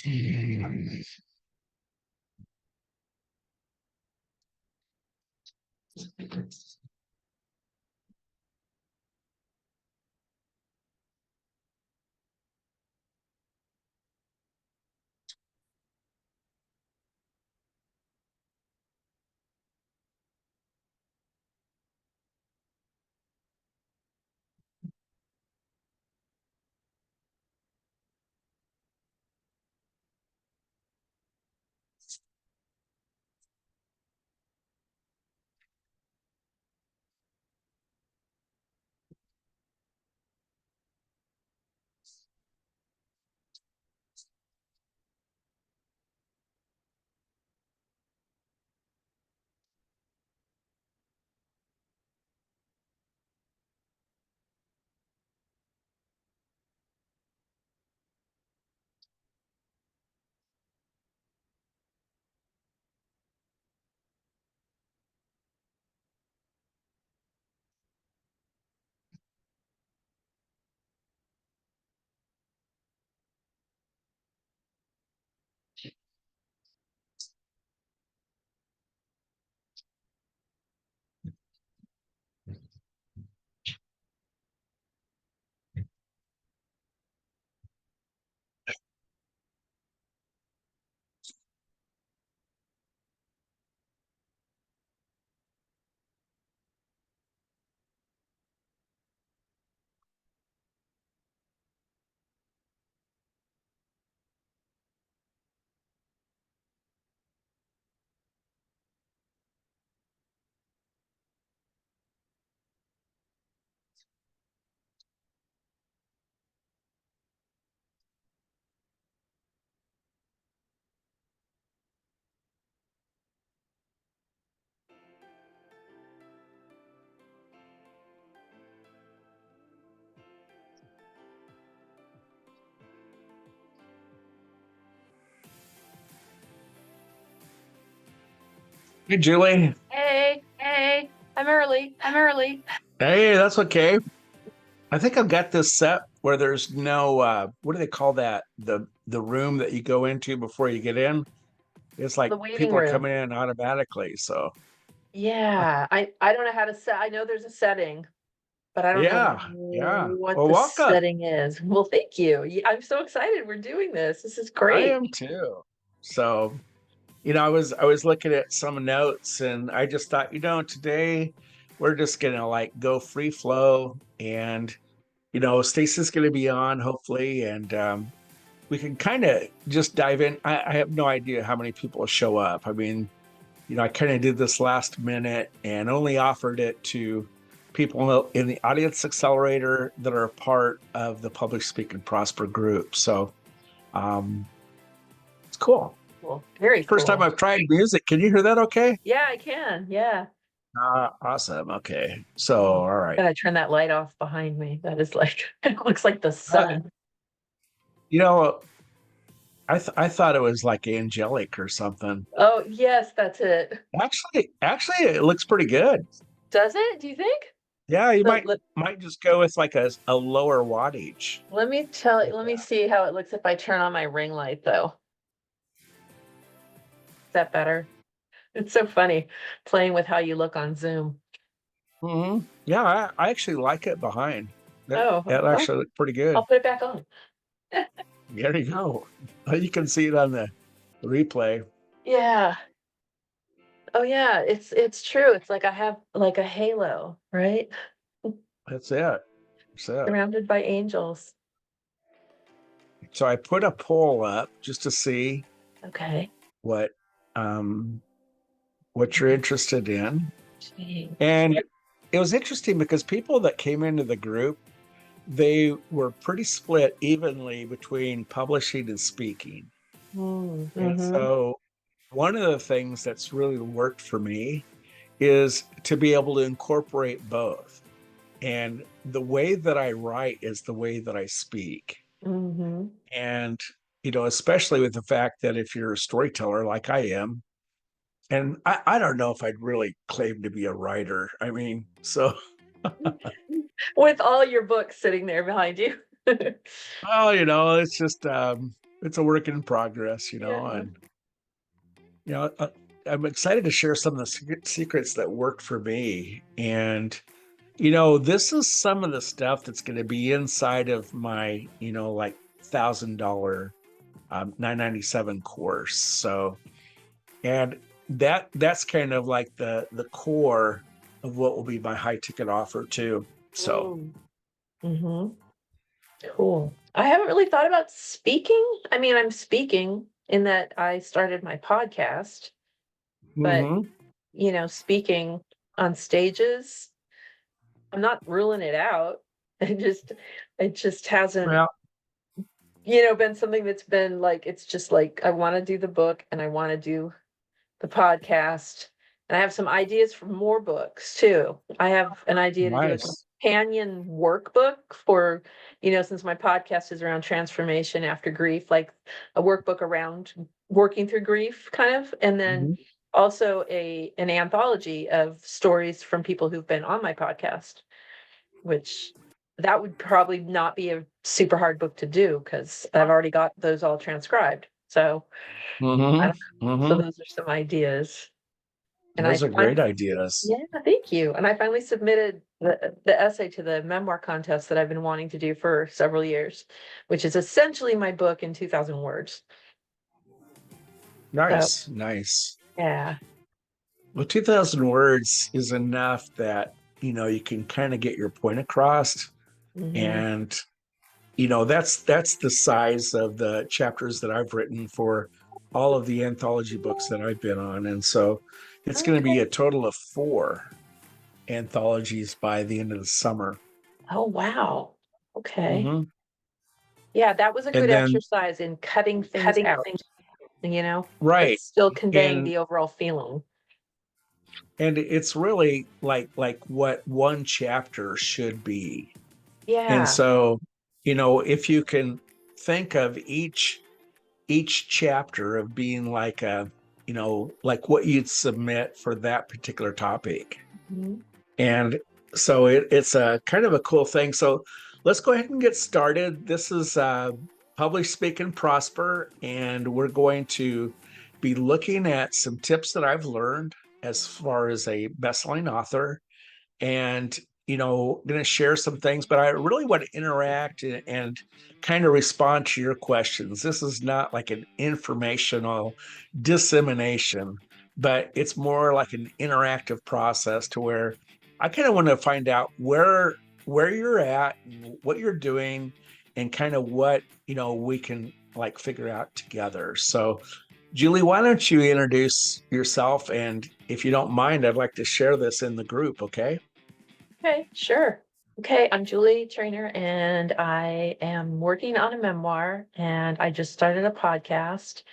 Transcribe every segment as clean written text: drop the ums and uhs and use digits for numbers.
Hey, Julie. Hey, I'm early. Hey, that's okay. I think I've got this set where there's no what do they call that? The room that you go into before you get in. It's like The waiting people are room. coming in automatically. So Yeah, I don't know how to set. I know there's a setting, but I don't know yeah, yeah. what Well, the welcome. setting is. Well, thank you. I'm so excited we're doing this. This is I great. am too. So, I was looking at some notes and I just thought, today we're just gonna like go free flow and Stacey's gonna be on hopefully and we can kind of just dive in. I have no idea how many people show up. I mean, I kind of did this last minute and only offered it to people in the audience accelerator that are a part of the Public Speak and Prosper group. So um, it's cool. Cool. Very First time cool. I've tried music. Can you hear that okay? Yeah, I can. Yeah. Awesome. Okay. So, Oh, all right. gotta turn that light off behind me. That is like it looks like the Uh, sun. you know, I thought it was like angelic or something. Oh, yes, that's it. Actually, it looks pretty good. Does it? Do you think? Yeah, you So might just go with like a lower wattage. let me see how it looks if I turn on my ring light though. Is that better? It's so funny playing with how you look on Zoom. Yeah, I actually like it behind. Oh, That well, actually looked pretty good. I'll put it back on. There you go. You can see it on the replay. Yeah. Oh yeah, it's true. It's like I have like a halo, right? That's it. That's it. Surrounded by angels. So I put a poll up just to see Okay. what um what you're interested in. Gee. And it was interesting because people that came into the group, they were pretty split evenly between publishing and speaking. And Mm-hmm. so one of the things that's really worked for me is to be able to incorporate both. And the way that I write is the way that I speak. Mm-hmm. And, especially with the fact that if you're a storyteller like I am, and I don't know if I'd really claim to be a writer. I mean, so, With all your books sitting there behind you. well, it's just, it's a work in progress, Yeah. and you know, I'm excited to share some of the secrets that worked for me. And, this is some of the stuff that's going to be inside of my, like $1,000 997 course. So, and that's kind of like the core of what will be my high ticket offer too. So, Mm-hmm. Cool. I haven't really thought about speaking. I mean, I'm speaking in that I started my podcast, but mhm. speaking on stages, I'm not ruling it out. It just hasn't, Well, been something that's been like, it's just like, I want to do the book and I want to do the podcast. And I have some ideas for more books too. I have an idea to do a nice. companion workbook for, since my podcast is around transformation after grief, like a workbook around working through grief kind of. And then Mhm. also an anthology of stories from people who've been on my podcast, which that would probably not be a super hard book to do because I've already got those all transcribed. So I Mhm. don't know. So Mhm. those are some ideas. And I Those are great ideas. yeah, thank you. And I finally submitted the essay to the memoir contest that I've been wanting to do for several years, which is essentially my book in 2,000 words. So Nice, nice. yeah. Well, 2,000 words is enough that, you can kind of get your point across. Hmm. And, that's the size of the chapters that I've written for all of the anthology books that I've been on. And so it's going to be Okay. a total of 4 anthologies by the end of the summer. Oh wow. Okay. Hmm. Yeah, that was a And good then, exercise in cutting things out, but right. still conveying And the overall feeling. it's really like what one chapter should be. And Yeah. so, if you can think of each chapter of being like like what you'd submit for that particular topic. Mhm. And so it's a kind of a cool thing. So let's go ahead and get started. This is Publish, Speak, and Prosper, and we're going to be looking at some tips that I've learned as far as a best-selling author, and going to share some things, but I really want to interact and kind of respond to your questions. This is not like an informational dissemination, but it's more like an interactive process to where I kind of want to find out where you're at and what you're doing, and kind of what we can like figure out together. So Julie, why don't you introduce yourself? And if you don't mind, I'd like to share this in the group. Okay. Okay, sure. Okay, I'm Julie Trainer, and I am working on a memoir, and I just started a podcast.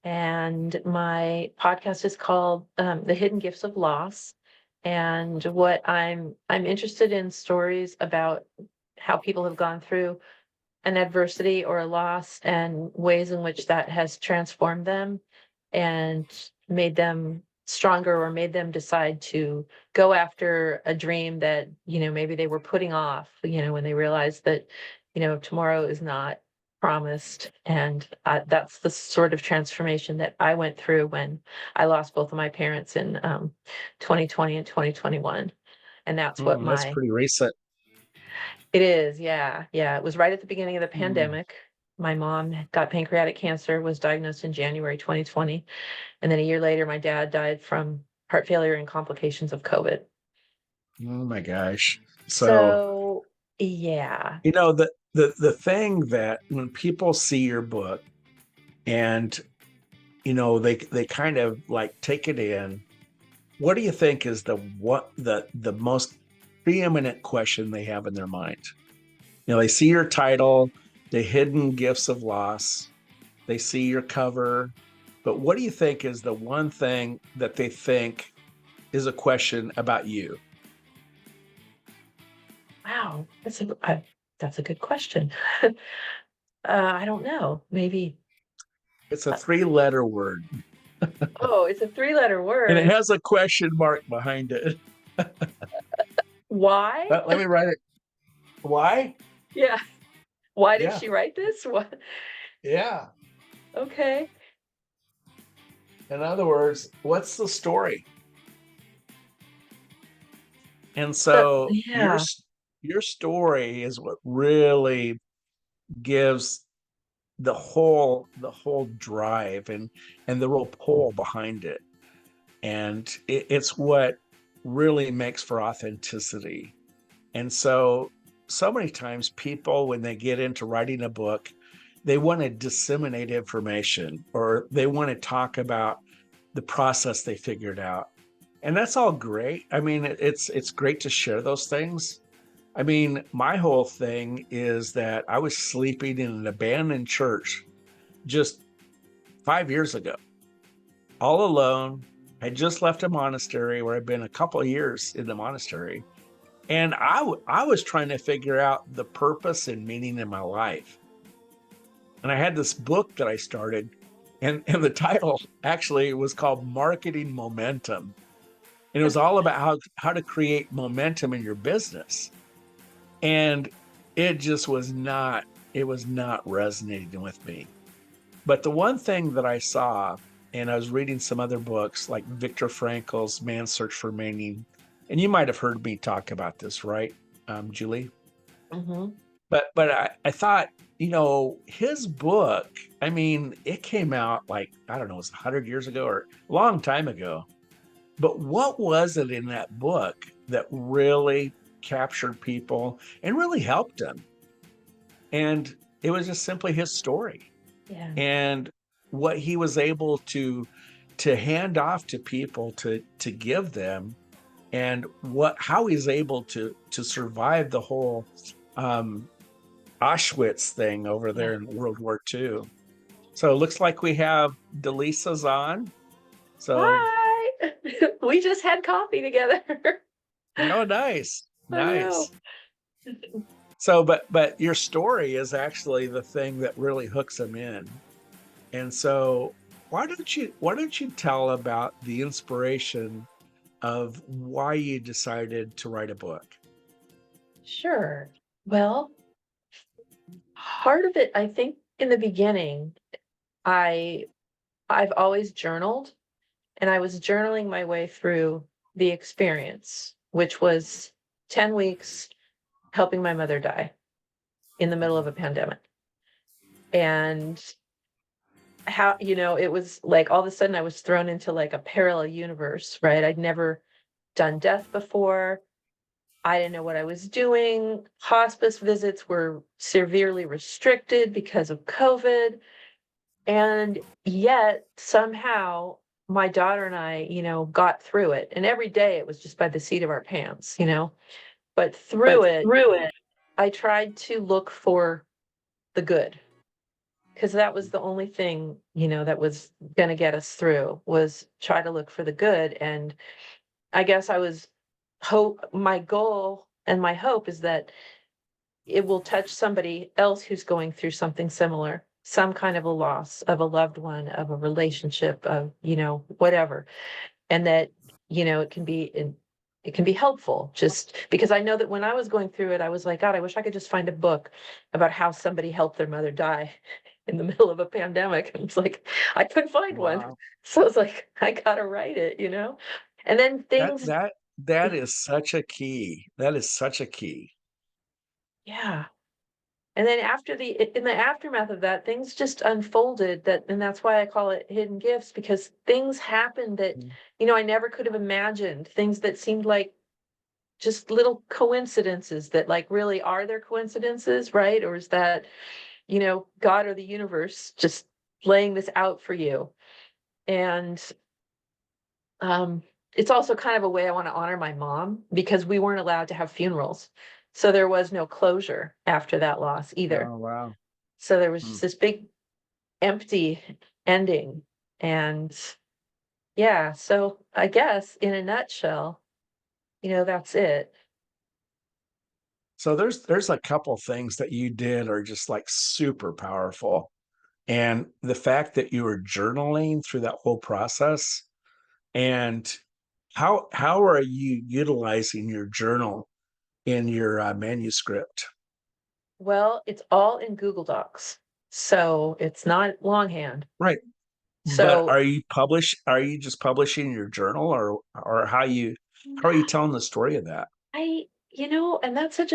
And my podcast is called The Hidden Gifts of Loss. And what I'm interested in stories about how people have gone through an adversity or a loss and ways in which that has transformed them and made them stronger or made them decide to go after a dream that maybe they were putting off when they realized that tomorrow is not promised. And that's the sort of transformation that I went through when I lost both of my parents in 2020 and 2021. And that's what That's my pretty recent. it is, yeah, yeah. It was right at the beginning of the Mm. pandemic. My mom got pancreatic cancer, was diagnosed in January 2020, and then a year later, my dad died from heart failure and complications of COVID. Oh my gosh. So, So, yeah. the thing that when people see your book and they kind of like take it in, what do you think is the most preeminent question they have in their mind? They see your title, The Hidden Gifts of Loss, they see your cover, but what do you think is the one thing that they think is a question about you? Wow, that's a good question. I don't know. Maybe. It's a uh, 3-letter word, Oh, it's a three-letter and it word. has a question mark behind it. Why? Let me write it. Why? Yeah. Why did Yeah, she write this? What? yeah. Okay. In other words, what's the story? And So, so yeah. your story is what really gives the whole drive and the real pull behind it. And it's what really makes for authenticity. And so many times people, when they get into writing a book, they want to disseminate information or they want to talk about the process they figured out. And that's all great. I mean, it's great to share those things. I mean, my whole thing is that I was sleeping in an abandoned church just 5 years ago, all alone. I just left a monastery where I've been a couple of years in the monastery. And I was trying to figure out the purpose and meaning in my life. And I had this book that I started, and the title actually was called Marketing Momentum. And it was all about how to create momentum in your business. And it was not resonating with me. But the one thing that I saw, and I was reading some other books like Viktor Frankl's Man's Search for Meaning, and you might have heard me talk about this, right, Julie? Hmm. But I thought, his book, I mean, it came out like, I don't know, it was 100 years ago or a long time ago. But what was it in that book that really captured people and really helped them? And it was just simply his story Yeah. and what he was able to hand off to people to give them, and what how he's able to survive the whole um Auschwitz thing over Yeah. there in World War II. So it looks like we have Delisa's on. So, Hi. We just had coffee together. oh, nice, I know. nice. So, but your story is actually the thing that really hooks them in. And so, why don't you tell about the inspiration of why you decided to write a book? Sure. Well, part of it, I think in the beginning, I I've always journaled and I was journaling my way through the experience, which was 10 weeks helping my mother die in the middle of a pandemic. And how, it was like all of a sudden I was thrown into like a parallel universe, right? I'd never done death before. I didn't know what I was doing. Hospice visits were severely restricted because of COVID. And yet somehow my daughter and I, got through it. And every day it was just by the seat of our pants. But through it, I tried to look for the good because that was the only thing, that was going to get us through was try to look for the good. And I guess my goal and my hope is that it will touch somebody else who's going through something similar, some kind of a loss of a loved one, of a relationship, of, whatever. And that, it can be helpful just because I know that when I was going through it, I was like, God, I wish I could just find a book about how somebody helped their mother die in the middle of a pandemic. And it's like, I couldn't find one. Wow. So it's like, I gotta write it. And then That things, that that is such a key. That is such a key. yeah. And then in the aftermath of that, things just unfolded and that's why I call it hidden gifts because things happened that, Mm. I never could have imagined, things that seemed like just little coincidences that like really are there coincidences, right? Or is that, God or the universe just laying this out for you? And um it's also kind of a way I want to honor my mom because we weren't allowed to have funerals. So there was no closure after that loss either. Oh, wow. So there was Hmm. just this big empty ending. And yeah, so I guess in a nutshell, that's it. So there's a couple things that you did are just like super powerful. And the fact that you were journaling through that whole process, and how are you utilizing your journal in your manuscript? Well, it's all in Google Docs. So it's not longhand. Right. But So are you just publishing your journal, or how are you telling the story of that? and that's such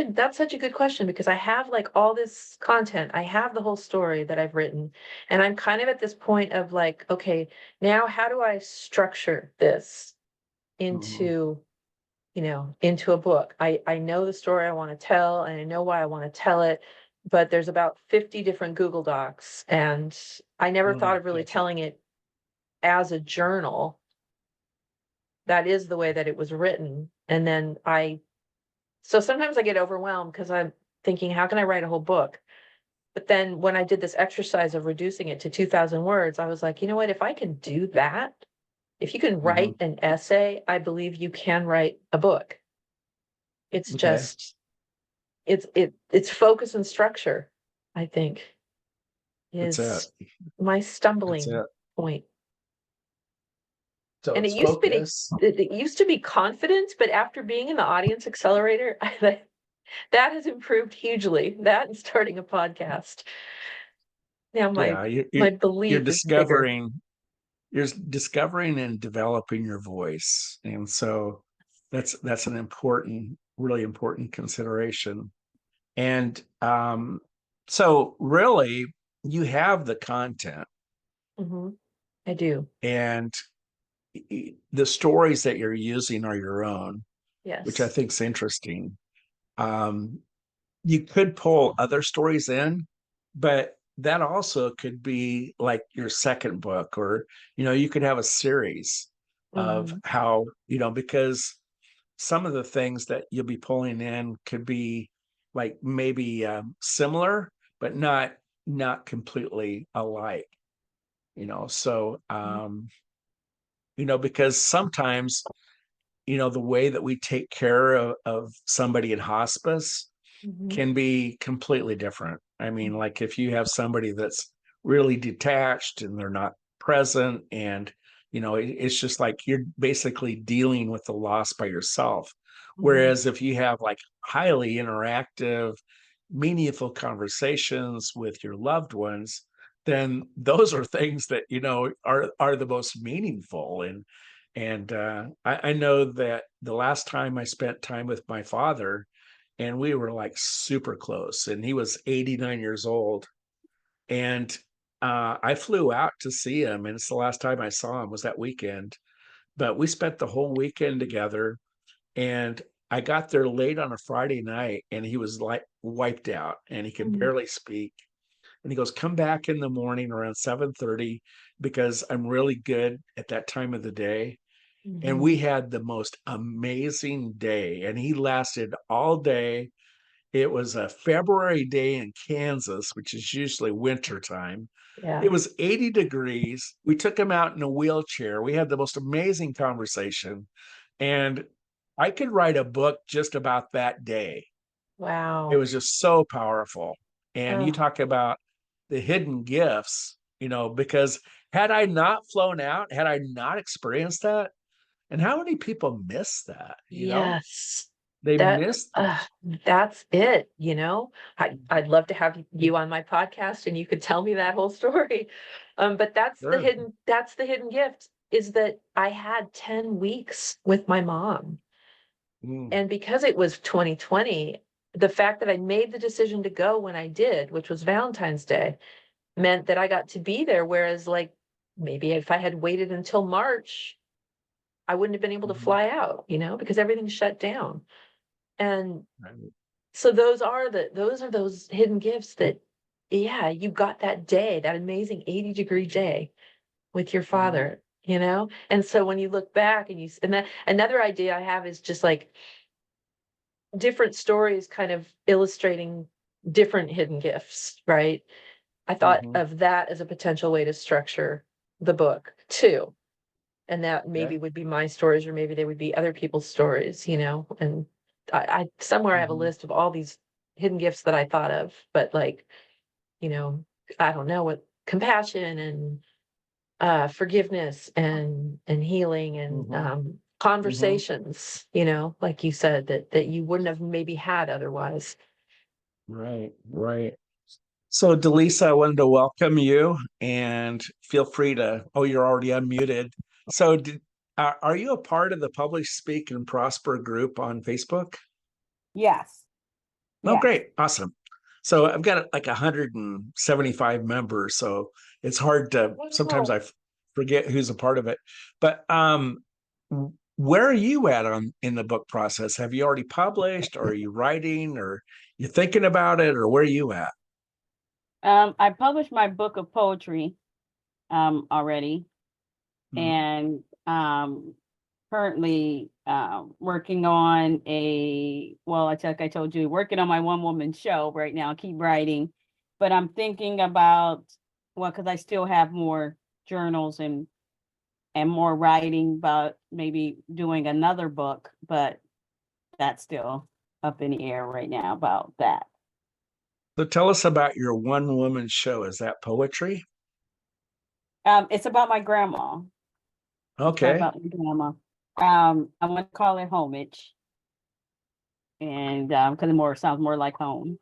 a good question, because I have like all this content. I have the whole story that I've written, and I'm kind of at this point of like, okay, now how do I structure this Mhm. into, into a book? I know the story I want to tell, and I know why I want to tell it, but there's about 50 different Google Docs, and I never thought of really Yeah. telling it as a journal. That is the way that it was written. And then so sometimes I get overwhelmed because I'm thinking, how can I write a whole book? But then when I did this exercise of reducing it to 2,000 words, I was like, you know what? If I can do that, if you can Mhm. write an essay, I believe you can write a book. It's Okay. just, it's focus and structure, I think, That's it. is my That's stumbling it. point. So And it's focus. it used to be confidence, but after being in the audience accelerator, that has improved hugely. That and starting a podcast. Now Yeah, my you're belief is bigger. discovering you're discovering and developing your voice, and so that's an important, really important consideration. And so really, you have the content, Mhm. I do. and the stories that you're using are your own, which I Yes. think is interesting. Um, you could pull other stories in, but that also could be like your second book, or you could have a series of Mhm. how, because some of the things that you'll be pulling in could be like maybe similar, but not completely alike. So Mhm. because sometimes the way that we take care of somebody in hospice Mhm. can be completely different. I mean, like if you have somebody that's really detached and they're not present, and it's just like you're basically dealing with the loss by yourself. Mhm. Whereas if you have like highly interactive, meaningful conversations with your loved ones, then those are things that are the most meaningful. And I know that the last time I spent time with my father, and we were like super close, and he was 89 years old, and I flew out to see him, and it's the last time I saw him was that weekend. But we spent the whole weekend together, and I got there late on a Friday night, and he was like wiped out, and he could Mhm. barely speak. And he goes, come back in the morning around 7:30, because I'm really good at that time of the day. And Mhm. we had the most amazing day, and he lasted all day. It was a February day in Kansas, which is usually winter time. Yeah. It was 80 degrees. We took him out in a wheelchair. We had the most amazing conversation. And I could write a book just about that day. It Wow. was just so powerful. And you Oh, talk about the hidden gifts, because had I not flown out, had I not experienced that, and how many people miss that, yes. They That miss uh, that. that's it, you know? I'd love to have you on my podcast and you could tell me that whole story. But Sure. that's the hidden gift, is that I had 10 weeks with my mom. Mm, And because it was 2020, the fact that I made the decision to go when I did, which was Valentine's Day, meant that I got to be there. Whereas, like, maybe if I had waited until March, I wouldn't have been able to mhm, fly out, because everything shut down. And right. so those hidden gifts that, yeah, you got that day, that amazing 80-degree day with your Mhm, father, And so when you look back and that another idea I have is just like different stories kind of illustrating different hidden gifts, right? I thought mhm. of that as a potential way to structure the book too. And that Okay. maybe would be my stories, or maybe they would be other people's stories, And I somewhere I have a Mhm, list of all these hidden gifts that I thought of, but like, you know, I don't know what compassion and forgiveness and healing and mhm, mhm. conversations, like you said, that you wouldn't have maybe had otherwise. Right, right. So, Delisa, I wanted to welcome you and feel free to, oh, you're already unmuted. So, are you a part of the Publish, Speak, and Prosper group on Facebook? Yes. Oh, Yes. great. Awesome. So, I've got like 175 members. So, it's hard to sometimes Wonderful. I forget who's a part of it. But where are you at on in the book process? Have you already published, or are you writing, or you thinking about it, or where are you at? I published my book of poetry already, Mhm. and currently working on like I told you, working on my one woman show right now. Keep writing, but I'm thinking about, well, because I still have more journals and more writing about maybe doing another book, but that's still up in the air right now about that. So tell us about your one woman show. Is that poetry? It's about my grandma. It's Okay. about my grandma. I want to call it homage, and because it more sounds more like home.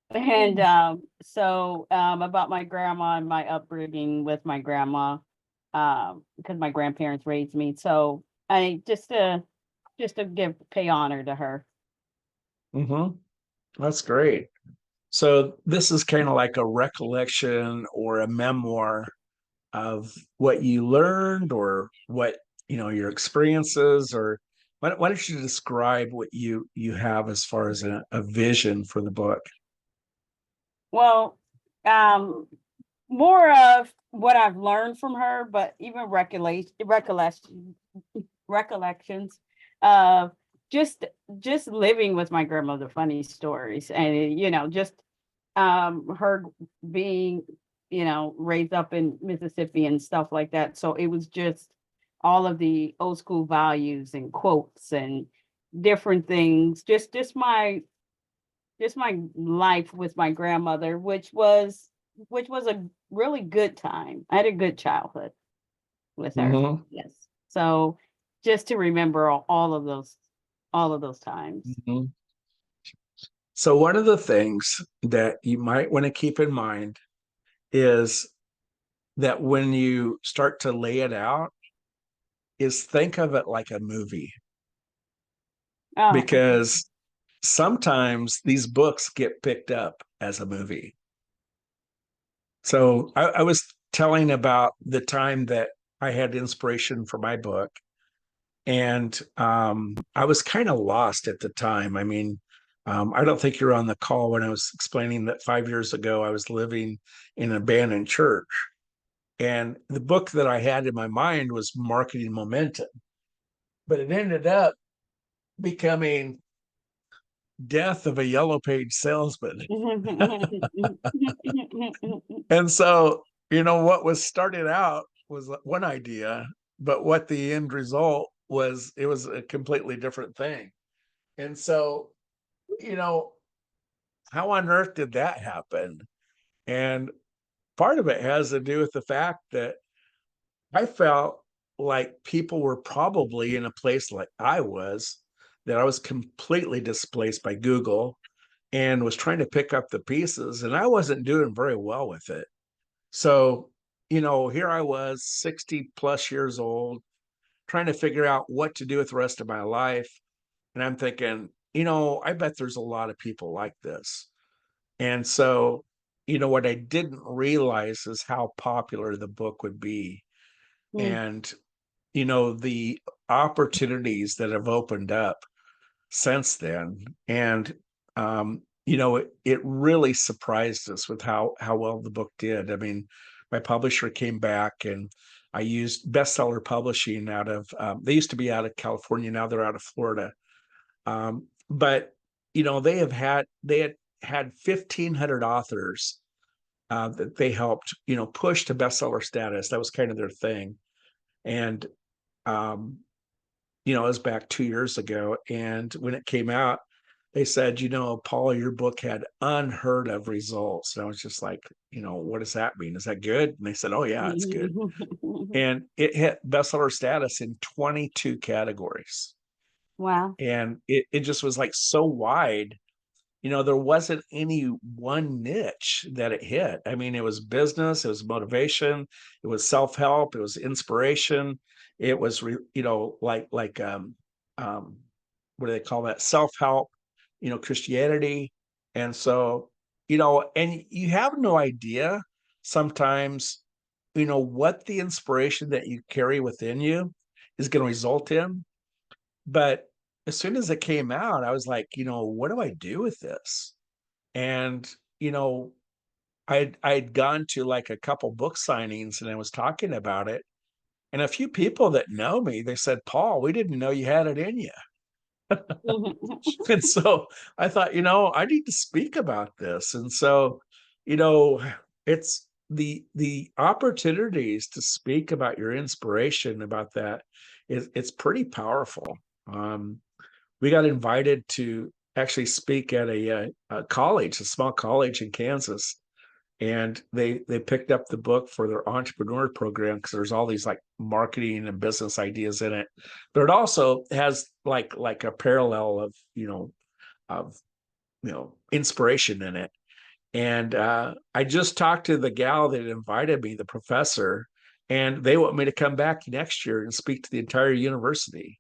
And about my grandma and my upbringing with my grandma, because my grandparents raised me. So I just to pay honor to her. Mm-hmm. That's great. So this is kind of like a recollection or a memoir of what you learned or what, your experiences, or why don't you describe what you have as far as a vision for the book? Well, um, more of what I've learned from her, but even recollections of just just living with my grandmother, funny stories, and just her being raised up in Mississippi and stuff like that. So it was just all of the old school values and quotes and different things, just my life with my grandmother, which was a really good time. I had a good childhood with her. Mm-hmm. Yes. So just to remember all of those times. Mm-hmm. So one of the things that you might want to keep in mind is that when you start to lay it out, is think of it like a movie, Oh, okay. because sometimes these books get picked up as a movie. So I was telling about the time that I had inspiration for my book, and I was kind of lost at the time. I mean, I don't think you were on the call when I was explaining that 5 years ago I was living in an abandoned church, and the book that I had in my mind was Marketing Momentum, but it ended up becoming Death of a Yellow Page Salesman. And so, what was started out was one idea, but what the end result was, it was a completely different thing. And so, you know, how on earth did that happen? And part of it has to do with the fact that I felt like people were probably in a place like I was, that I was completely displaced by Google and was trying to pick up the pieces, and I wasn't doing very well with it. So, here I was, 60 plus years old, trying to figure out what to do with the rest of my life. And I'm thinking, I bet there's a lot of people like this. And so, what I didn't realize is how popular the book would be. Mm, And, the opportunities that have opened up since then. And, it really surprised us with how well the book did. I mean, my publisher came back, and I used Bestseller Publishing out of, they used to be out of California. Now they're out of Florida. But, they had 1,500 authors that they helped, push to bestseller status. That was kind of their thing. And, um, it was back 2 years ago. And when it came out, they said, Paul, your book had unheard of results. And I was just like, what does that mean? Is that good? And they said, oh, yeah, it's good. And it hit bestseller status in 22 categories. wow. And it just was like so wide there wasn't any one niche that it hit. I mean, it was business, it was motivation, it was self-help, it was inspiration, it was what do they call that? Self-help, Christianity. And so, and you have no idea sometimes, what the inspiration that you carry within you is going to result in. But as soon as it came out, I was like, what do I do with this? And, I'd gone to like a couple book signings and I was talking about it. And a few people that know me, they said, Paul, we didn't know you had it in you. And so I thought, I need to speak about this. And so, it's the opportunities to speak about your inspiration about that it's pretty powerful. We got invited to actually speak at a college, a small college in Kansas, and they picked up the book for their entrepreneur program because there's all these like marketing and business ideas in it, but it also has like a parallel of of inspiration in it. And I just talked to the gal that invited me, the professor, and they want me to come back next year and speak to the entire university.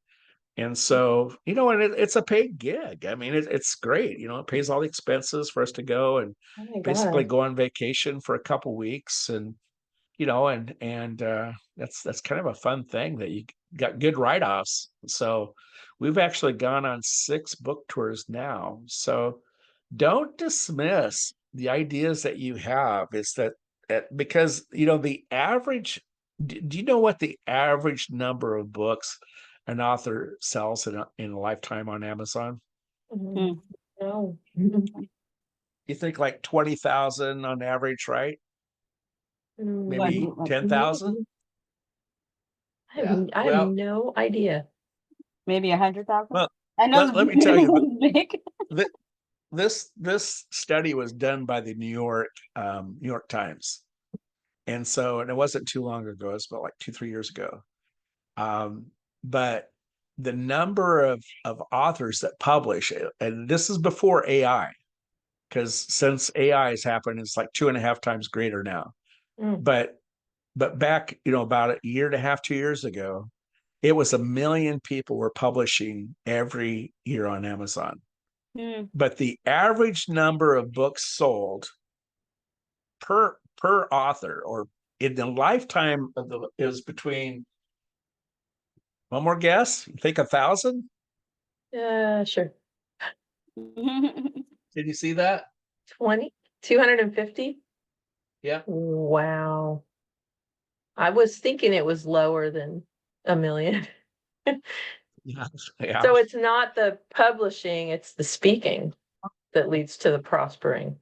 And so, and it's a paid gig. I mean, it's great. It pays all the expenses for us to go and Oh my basically God. go on vacation for a couple weeks. And, that's kind of a fun thing that you got good write-offs. So we've actually gone on 6 book tours now. So don't dismiss the ideas that you have. Is that because, the average, do you know what the average number of books an author sells in a lifetime on Amazon? Mm, No. You think like 20,000 on average, right? Maybe Mm, 10,000? Yeah. I have Well, no idea. Maybe 100,000. well, I know let me tell you, big. this study was done by the New York Times. And so, and it wasn't too long ago, it was about like 2-3 years ago. But the number of authors that publish, and this is before AI, because since AI has happened, it's like 2.5 times greater now. Mm. But back, about a year and a half, 2 years ago, it was 1 million people were publishing every year on Amazon. But the average number of books sold per author, or in the lifetime of is between, one more guess, you think 1,000? Sure. Did you see that? 20, 250? Yeah. Wow. I was thinking it was lower than 1 million. Yeah. So it's not the publishing, it's the speaking that leads to the prospering.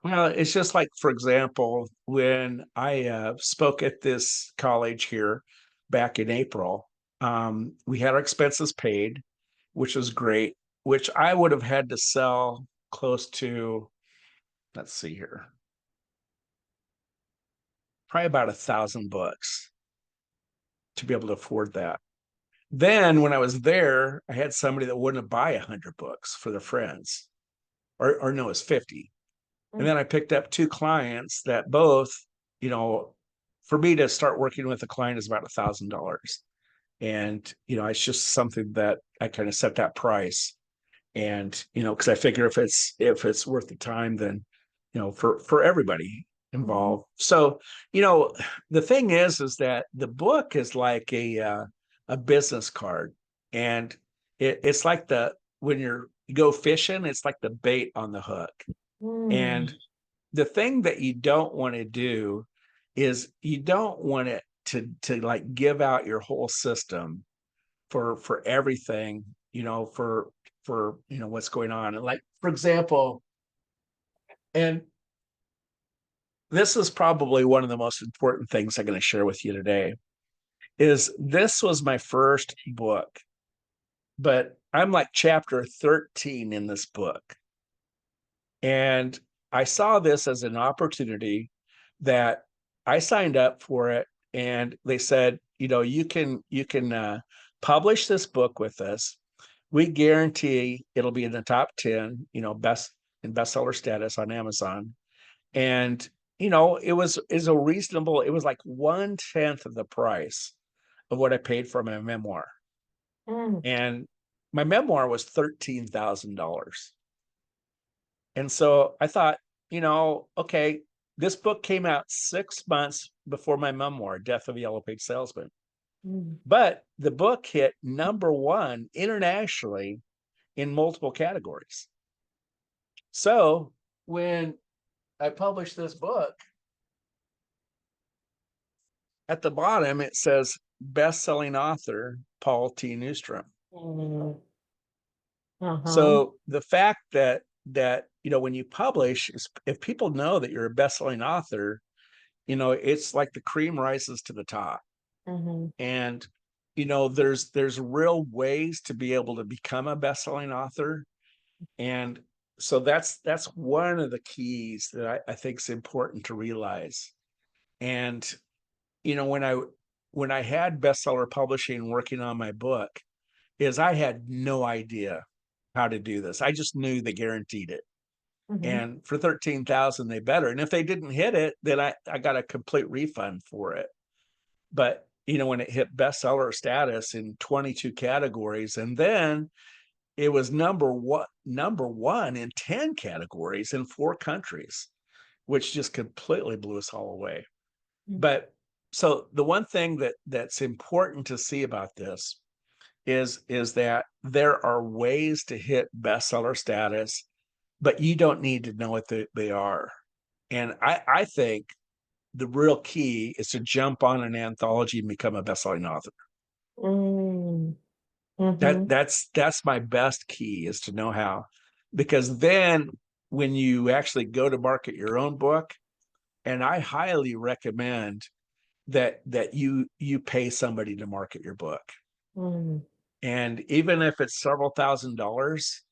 Well, it's just like, for example, when I spoke at this college here back in April, we had our expenses paid, which was great, which I would have had to sell close to, let's see here, probably about 1,000 books to be able to afford that. Then when I was there, I had somebody that wouldn't buy 100 books for their friends, or no, it's 50. And then I picked up 2 clients that both, for me to start working with a client is about $1,000. And, it's just something that I kind of set that price. And, because I figure if it's worth the time, then, for everybody involved. So, the thing is that the book is like a business card. And it's like when you go fishing, it's like the bait on the hook. And the thing that you don't want to do is you don't want it to like give out your whole system for everything, for what's going on. And like, for example, and this is probably one of the most important things I'm going to share with you today, is this was my first book, but I'm like chapter 13 in this book. And I saw this as an opportunity that I signed up for it, and they said, you can publish this book with us, we guarantee it'll be in the top 10, best in bestseller status on Amazon. And, it was a reasonable, it was like 1/10 of the price of what I paid for my memoir. Mm. And my memoir was $13,000. And so I thought, okay, this book came out 6 months before my memoir, Death of a Yellow Page Salesman. Mm. But the book hit #1 internationally in multiple categories. So when I published this book, at the bottom it says best-selling author Paul T. Neustrom. Mm. Uh-huh. So the fact that when you publish, if people know that you're a best-selling author, it's like the cream rises to the top. Mhm. And there's real ways to be able to become a best-selling author. And so that's one of the keys that I think is important to realize. And when I had bestseller publishing working on my book, is I had no idea how to do this. I just knew they guaranteed it. Mhm. And for 13,000, they better. And if they didn't hit it, then I got a complete refund for it. But when it hit bestseller status in 22 categories, and then it was number one in 10 categories in 4 countries, which just completely blew us all away. Mm. But so the one thing that's important to see about this is that there are ways to hit bestseller status, but you don't need to know what they are. And I think the real key is to jump on an anthology and become a best-selling author. Mm. Mhm. That's my best key, is to know how, because then when you actually go to market your own book, and I highly recommend that you pay somebody to market your book. Mm. And even if it's several $1,000s,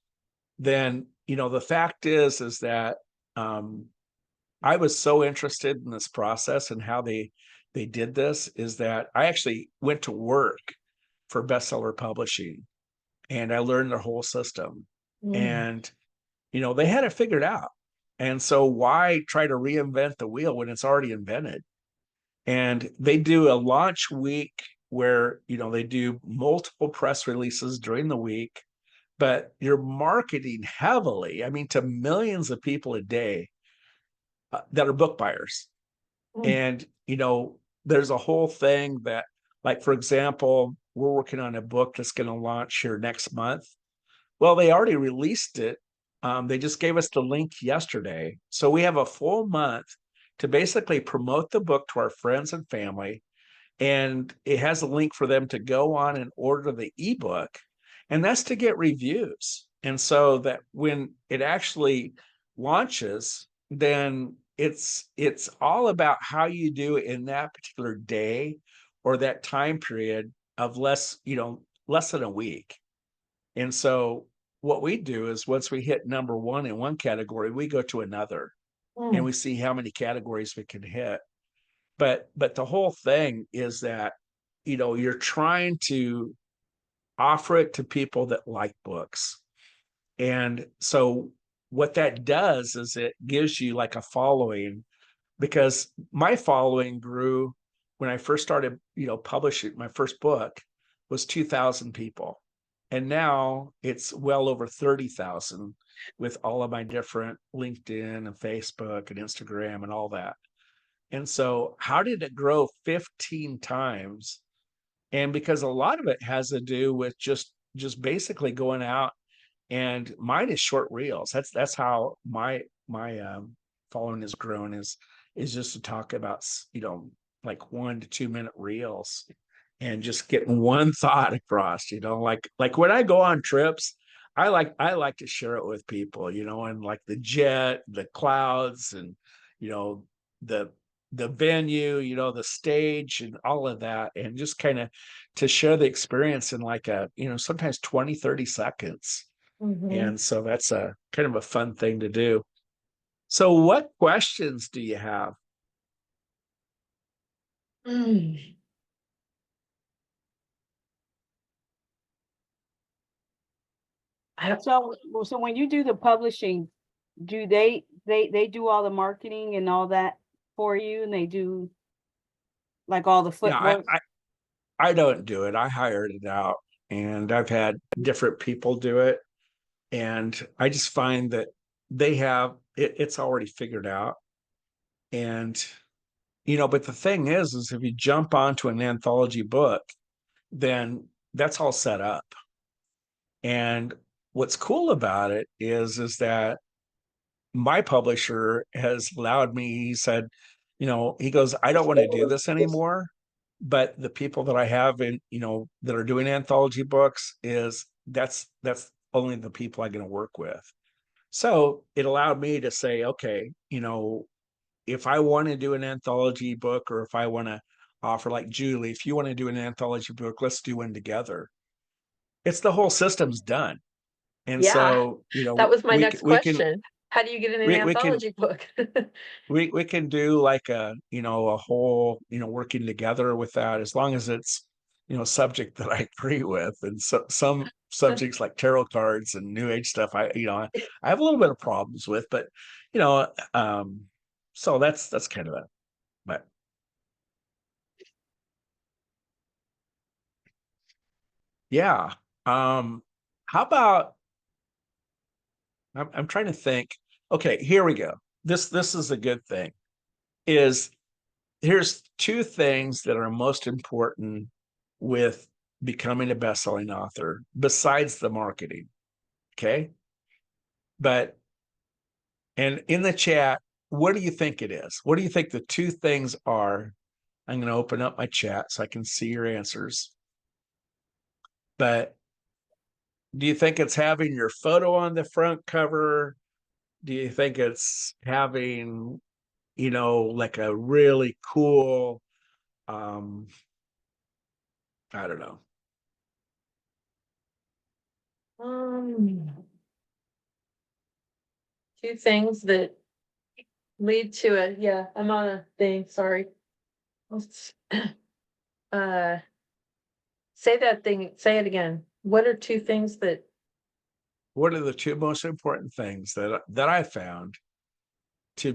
then the fact is that I was so interested in this process and how they did this, is that I actually went to work for bestseller publishing, and I learned their whole system. Mm. And they had it figured out. And so why try to reinvent the wheel when it's already invented? And they do a launch week where they do multiple press releases during the week, but you're marketing heavily, I mean, to millions of people a day that are book buyers. Mm. And there's a whole thing that, like, for example, we're working on a book that's going to launch here next month. Well, they already released it. They just gave us the link yesterday. So we have a full month to basically promote the book to our friends and family. And it has a link for them to go on and order the ebook. And that's to get reviews. And so that when it actually launches, then it's all about how you do in that particular day or that time period of less than a week. And so what we do is, once we hit #1 in one category, we go to another and Mm. we see how many categories we can hit. But the whole thing is that, you're trying to offer it to people that like books. And so what that does is it gives you like a following, because my following grew when I first started, publishing my first book, was 2,000 people. And now it's well over 30,000 with all of my different LinkedIn and Facebook and Instagram and all that. And so how did it grow 15 times? And because a lot of it has to do with just basically going out, and mine is short reels. That's how my following has grown, is just to talk about, like 1 to 2 minute reels, and just getting one thought across, like when I go on trips, I like to share it with people, and like the jet, the clouds, and you know the venue, the stage, and all of that, and just kind of to share the experience in like a, sometimes 20-30 seconds. Mhm. And so that's a kind of a fun thing to do. So what questions do you have? Mm. So when you do the publishing, do they do all the marketing and all that for you, and they do like all the Yeah, footwork? I don't do it. I hired it out, and I've had different people do it. And I just find that they have it's already figured out. And, but the thing is if you jump onto an anthology book, then that's all set up. And what's cool about it is that my publisher has allowed me, he said, he goes, I don't want to do this anymore. But the people that I have that are doing anthology books that's only the people I'm going to work with. So it allowed me to say, okay, if I want to do an anthology book, or if I want to offer, like Julie, if you want to do an anthology book, let's do one together. It's the whole system's done. And Yeah, so, that was my we next we can question. How do you get in an we can anthology book? we can do like a whole, working together with that, as long as it's, subject that I agree with. And so some subjects like tarot cards and new age stuff, I have a little bit of problems with, but you know, so that's kind of it. But yeah. How about, I'm trying to think. Okay, here we go. This is a good thing. Is Here's two things that are most important with becoming a best-selling author besides the marketing. Okay. But, and in the chat, what do you think it is? What do you think the two things are? I'm going to open up my chat so I can see your answers. But do you think it's having your photo on the front cover? Do you think it's having, like a really cool, um, I don't know. Um, Two things that lead to it. Yeah, I'm on a thing. Sorry. Let's, uh, say that thing. Say it again. What are two things that? What are the two most important things that I found to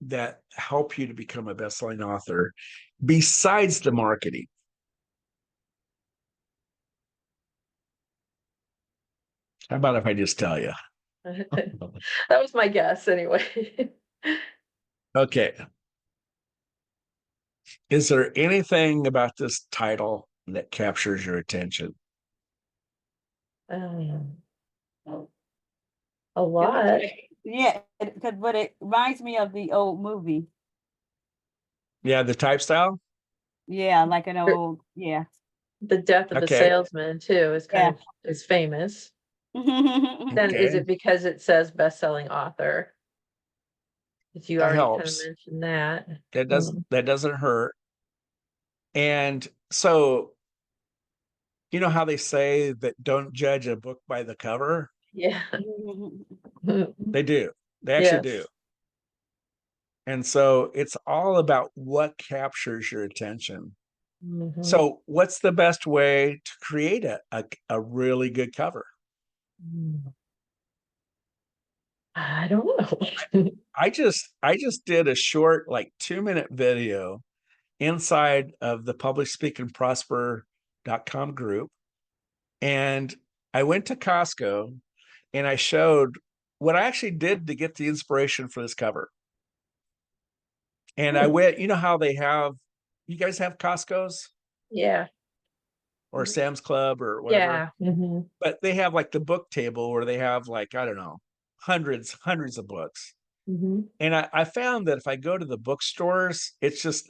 that help you to become a best-selling author besides the marketing? How about if I just tell you? That was my guess anyway. Okay. Is there anything about this title that captures your attention? Um, a Yeah, lot. yeah, but it reminds me of the old movie. Yeah, the type style? Yeah, like an old, yeah. The death of the Okay. salesman too is Yeah. kind of is famous. Yeah. Then is Okay. it because it says best-selling author? If you That already kind of helps. mentioned that. That doesn't hurt. And so, you know how they say that don't judge a book by the cover? Yeah. They do. They actually do. Yes. And so it's all about what captures your attention. Mhm. So what's the best way to create a really good cover? Mm. I don't know. I just did a short, like 2-minute video inside of the publishspeakandprosper.com group. And I went to Costco and I showed what I actually did to get the inspiration for this cover. And I went, how you guys have Costco's Yeah. or Sam's Club or whatever, Yeah. Mhm. but they have like the book table where they have, like, I don't know, hundreds of books. Mhm. And I found that if I go to the bookstores, it's just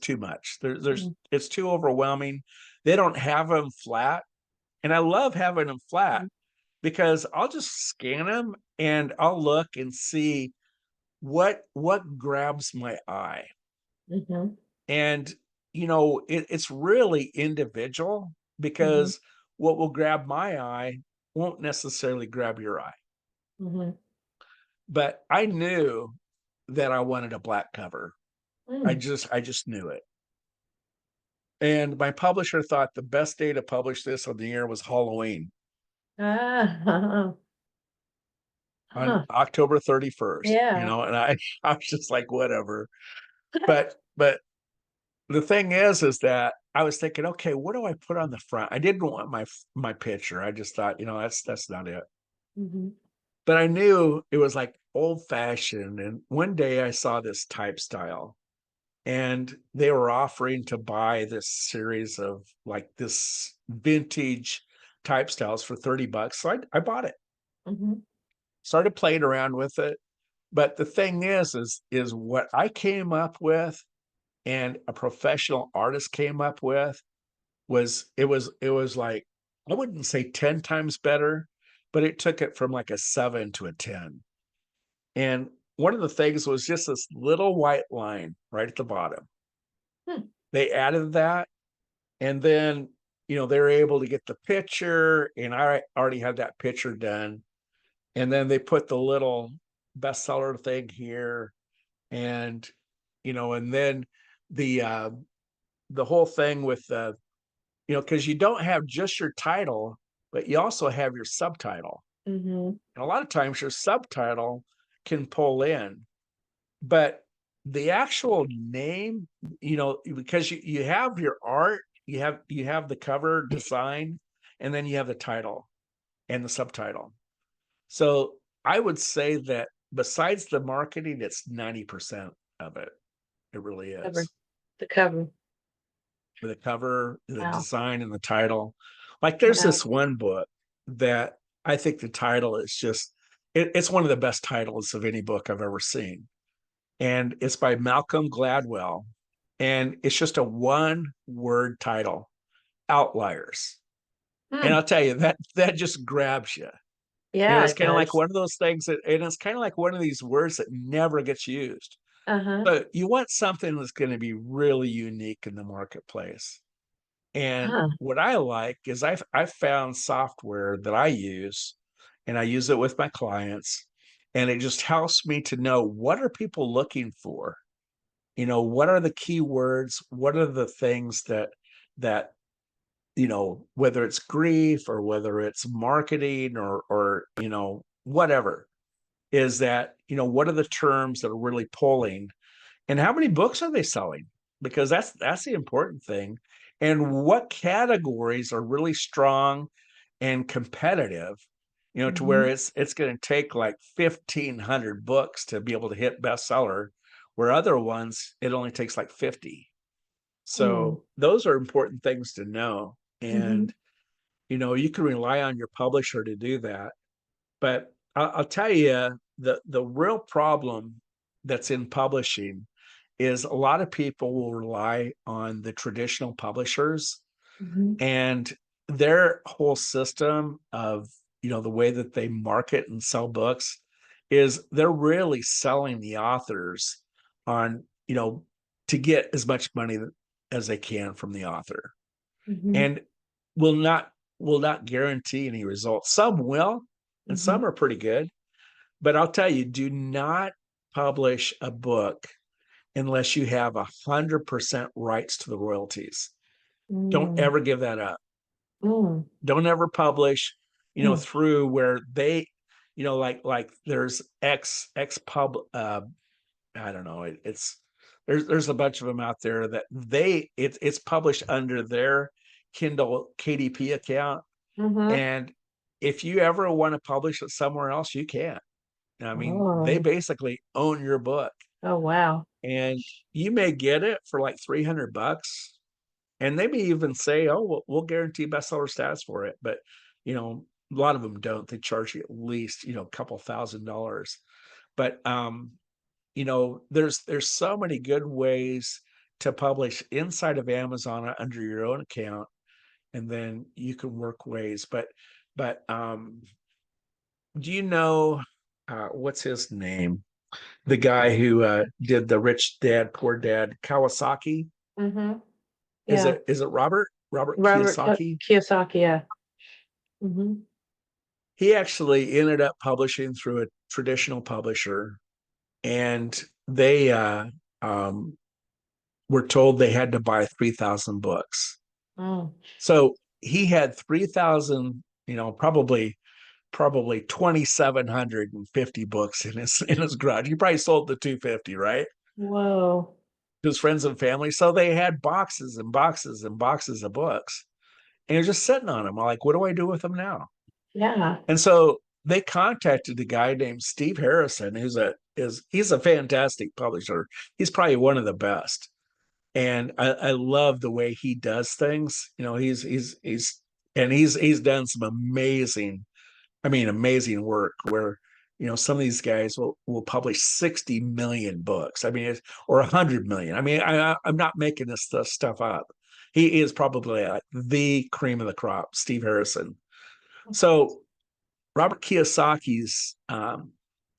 too much. Mhm. It's too overwhelming. They don't have them flat. And I love having them flat because I'll just scan them and I'll look and see what grabs my eye. Mhm. And it's really individual, Mhm. because what will grab my eye won't necessarily grab your eye. Mhm. But I knew that I wanted a black cover. I Mm. just knew it. And my publisher thought the best day to publish this on the air was Halloween. Ah, on huh. October 31st, Yeah. and I was just like, whatever. But the thing is that I was thinking, okay, what do I put on the front? I didn't want my picture. I just thought, that's not it. Mhm. But I knew it was like old fashioned. And one day I saw this type style, and they were offering to buy this series of like this vintage type styles for $30. So I bought it, Mhm. started playing around with it. But the thing is what I came up with and a professional artist came up with was like, I wouldn't say 10 times better, but it took it from like a 7 to a 10. And one of the things was just this little white line right at the bottom. Hmm. They added that, and then they were able to get the picture, and I already had that picture done. And then they put the little bestseller thing here, and and then the the whole thing with because you don't have just your title, but you also have your subtitle. Mhm. And a lot of times your subtitle can pull in, but the actual name, because you have your art, you have the cover design, and then you have the title and the subtitle. So I would say that besides the marketing, it's 90% of it. It really Cover. is. The cover. The cover, the Wow. design, and the title. Like there's Wow. this one book that I think the title is just it's one of the best titles of any book I've ever seen. And it's by Malcolm Gladwell. And it's just a one word title, Outliers. And Hmm. I'll tell you that just grabs you. Yeah, It's it kind of like does. one of those things and it's kind of like one of these words that never gets used. Uh-huh. But you want something that's going to be really unique in the marketplace. And Huh. what I like is I've found software that I use, and I use it with my clients, and it just helps me to know what are people looking for. What are the keywords? What are the things that whether it's grief or whether it's marketing or whatever, is that what are the terms that are really pulling, and how many books are they selling? Because that's the important thing. And what categories are really strong and competitive, to where Mhm. it's going to take like 1,500 books to be able to hit bestseller, where other ones it only takes like 50. Hmm. So those are important things to know. Mhm. And you can rely on your publisher to do that. But I'll tell you, the real problem that's in publishing is a lot of people will rely on the traditional publishers, Mhm. and their whole system of the way that they market and sell books is they're really selling the authors on to get as much money as they can from the author, Mhm. and will not will not guarantee any results. Some will, and Mhm. some are pretty good, but I'll tell you, do not publish a book unless you have 100% rights to the royalties. Don't Mm. ever give that up. Mm. Don't ever publish, Mm. through where they, like there's X pub. I don't know. It's there's a bunch of them out there that it's published under their Kindle KDP account, Mhm. and if you ever want to publish it somewhere else, you can. I mean, they Oh. basically own your book, Oh, wow. and you may get it for like $300, and they may even say, "Oh, we'll guarantee bestseller status for it." But a lot of them don't. They charge you at least a couple $1,000s. But there's so many good ways to publish inside of Amazon under your own account, and then you can work ways. But do you know what's his name? The guy who did the Rich Dad Poor Dad, Kawasaki. Mhm. Is Yeah. it Robert Robert Kiyosaki? Kiyosaki, yeah. Mhm. He actually ended up publishing through a traditional publisher, and they um, were told they had to buy 3,000 books. Oh. So he had 3,000 probably 2,750 books in his garage. He probably sold the 250, right? Whoa. To his friends and family. So they had boxes and boxes and boxes of books. And you're just sitting on them. I'm like, what do I do with them now? Yeah. And so they contacted a guy named Steve Harrison, he's a fantastic publisher. He's probably one of the best. And I love the way he does things. He's done some amazing work where some of these guys will publish 60 million books. Or 100 million. I'm not making this stuff up. He is probably like the cream of the crop, Steve Harrison. So Robert Kiyosaki's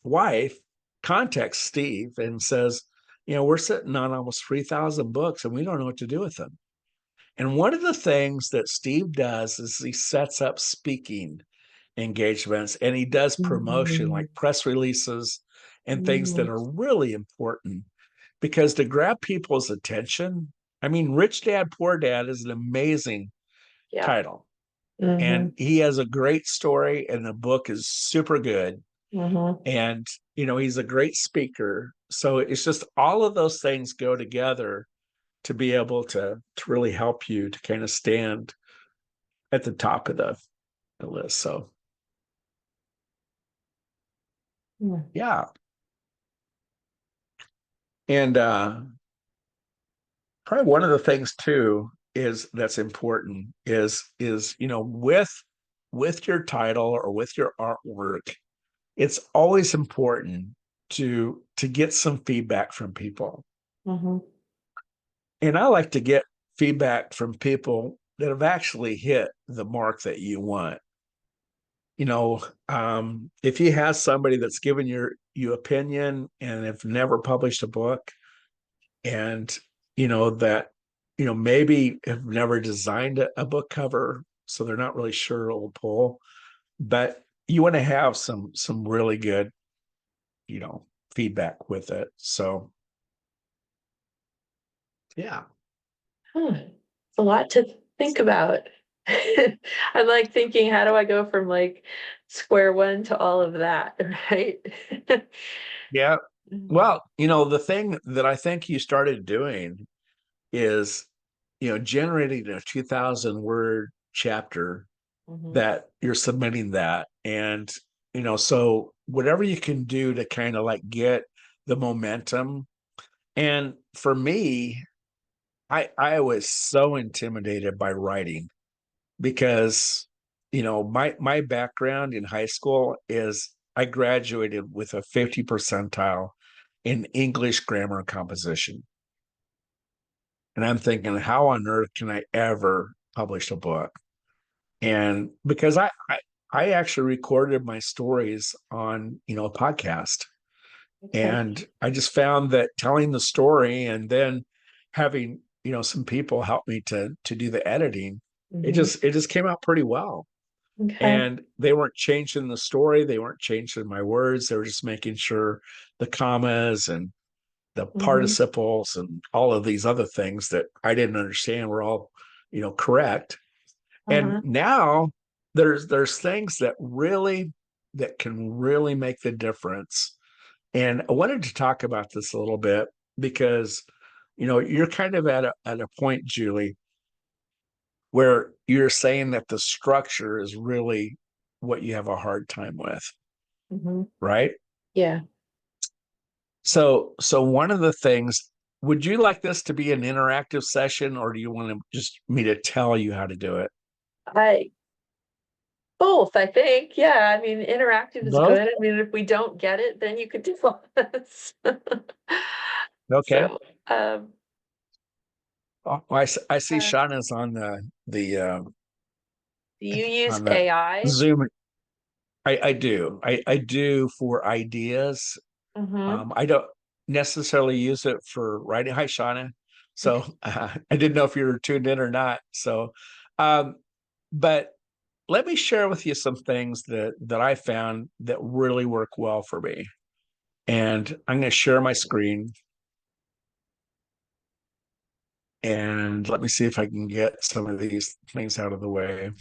wife contacts Steve and says, we're sitting on almost 3,000 books and we don't know what to do with them. And one of the things that Steve does is he sets up speaking engagements and he does promotion like press releases and things that are really important, because to grab people's attention, Rich Dad, Poor Dad is an amazing title. And he has a great story and the book is super good. And, he's a great speaker. So it's just all of those things go together to be able to really help you to kind of stand at the top of the list. So, yeah. And probably one of the things too that's important is with your title or with your artwork, it's always important to get some feedback from people. And I like to get feedback from people that have actually hit the mark that you want. If you have somebody that's given you opinion and have never published a book, and that maybe have never designed a book cover, so they're not really sure it will pull, but you want to have some really good feedback with it. So yeah. It's a lot to think about. I like thinking, how do I go from like square one to all of that, right? Yeah. Well, the thing that I think you started doing is, generating a 2,000 word chapter that you're submitting that. And, so whatever you can do to kind of like get the momentum. And for me, I was so intimidated by writing because, my background in high school is I graduated with a 50 percentile in English grammar and composition. And I'm thinking, how on earth can I ever publish a book? And because I actually recorded my stories on, a podcast. And I just found that telling the story and then having, some people help me to do the editing, it just came out pretty well. And they weren't changing the story, they weren't changing my words, they were just making sure the commas and the participles and all of these other things that I didn't understand were all, correct. And now there's things that can really make the difference. And I wanted to talk about this a little bit because, you're kind of at a point, Julie, where you're saying that the structure is really what you have a hard time with, right? Yeah. So one of the things, would you like this to be an interactive session, or do you want to just me to tell you how to do it? Both, I think. Yeah, interactive is Both? good. If we don't get it, then you could tell us. Okay. So, I see Shauna's on the do you use on the AI? Zoom. I do. I do for ideas. I don't necessarily use it for writing. Hi, Shauna. So I didn't know if you were tuned in or not. So, but let me share with you some things that I found that really work well for me. And I'm going to share my screen. And let me see if I can get some of these things out of the way.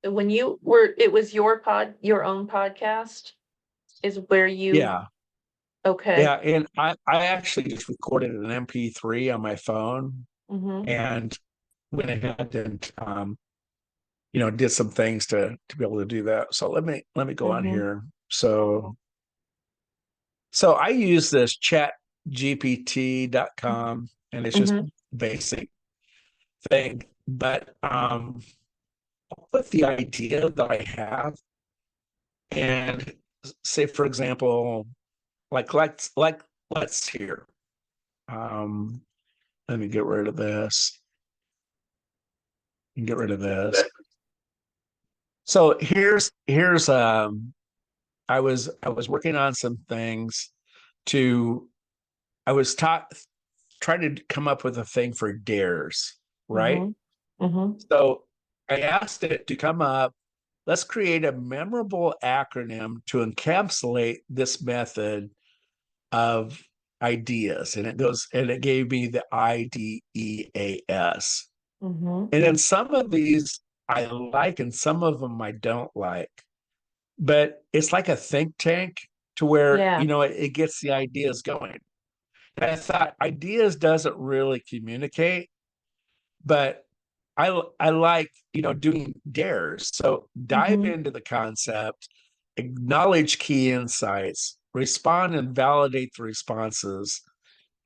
when it was your own podcast is where you, Yeah. okay. Yeah. And I actually just recorded an MP3 on my phone Mm-hmm, and went ahead and, did some things to be able to do that. So let me go on mm-hmm, here. So I use this chatgpt.com and it's just mm-hmm, basic thing, but I'll put the idea that I have and say, for example, let's hear. Um, let me get rid of this and get rid of this. So here's I was working on some things to I was trying to come up with a thing for dares, right? mm-hmm, mm-hmm. So I asked it to come up. Let's create a memorable acronym to encapsulate this method of ideas. And it gave me the IDEAS. Mm-hmm. And then some of these I like and some of them I don't like. But it's like a think tank to where, Yeah. it gets the ideas going. And I thought ideas doesn't really communicate, but I like, doing dares. So dive Mm-hmm. into the concept, acknowledge key insights, respond and validate the responses,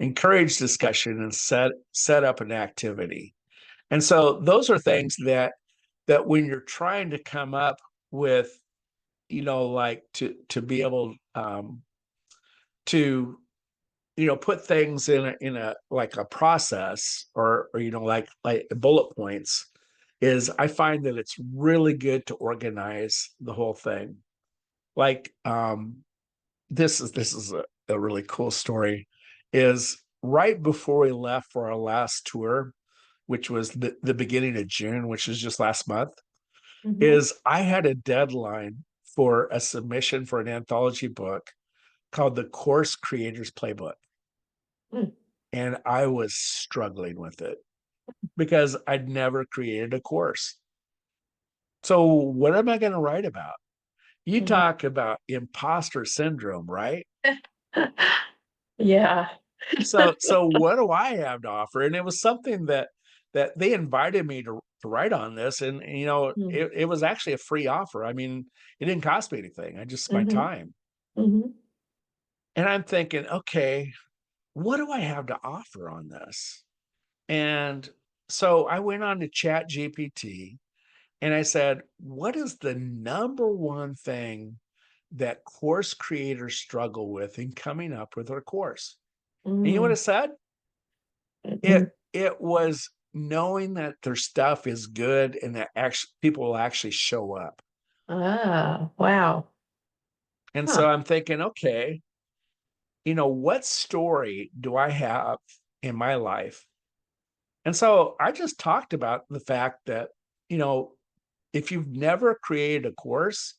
encourage discussion, and set up an activity. And so those are things that when you're trying to come up with, like to be able to put things in a like a process or like bullet points, is I find that it's really good to organize the whole thing. Like this is a really cool story. Is right before we left for our last tour, which was the beginning of June, which is just last month, Mm-hmm. is I had a deadline for a submission for an anthology book called the Course Creators Playbook. Mm. And I was struggling with it because I'd never created a course. So what am I going to write about? You Mhm. talk about imposter syndrome, right? Yeah. So what do I have to offer? And it was something that they invited me to write on this, and it was actually a free offer. I mean, it didn't cost me anything. I just my Mm-hmm. time. Mm-hmm. And I'm thinking, okay, what do I have to offer on this? And so I went on to Chat GPT and I said, what is the number one thing that course creators struggle with in coming up with their course? And you know what Mm-hmm. it said? Mm-hmm. It was knowing that their stuff is good and that actually people will actually show up. Ah, wow. And Huh. so I'm thinking, okay, what story do I have in my life? And so I just talked about the fact that, you know, if you've never created a course,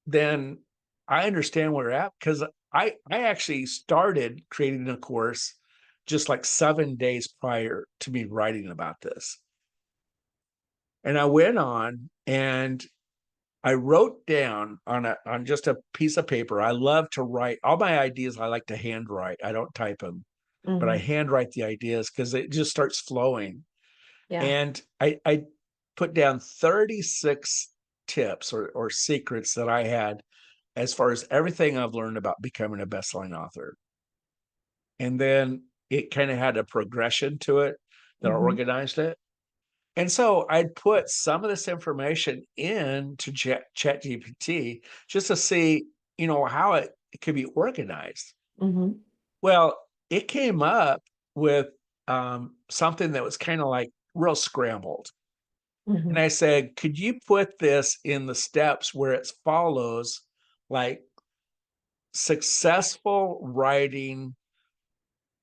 then I understand where you're at, because I actually started creating a course just like 7 days prior to me writing about this. And I went on and I wrote down on just a piece of paper. I love to write all my ideas. I like to handwrite. I don't type them, but I Mm-hmm. handwrite the ideas because it just starts flowing. Yeah. And I put down 36 tips or secrets that I had as far as everything I've learned about becoming a best-selling author. And then it kind of had a progression to it that I Mm-hmm. organized it. And so I'd put some of this information into Chat GPT just to see, how it could be organized. Mm-hmm. Well, it came up with something that was kind of like real scrambled. Mm-hmm. And I said, could you put this in the steps where it follows like successful writing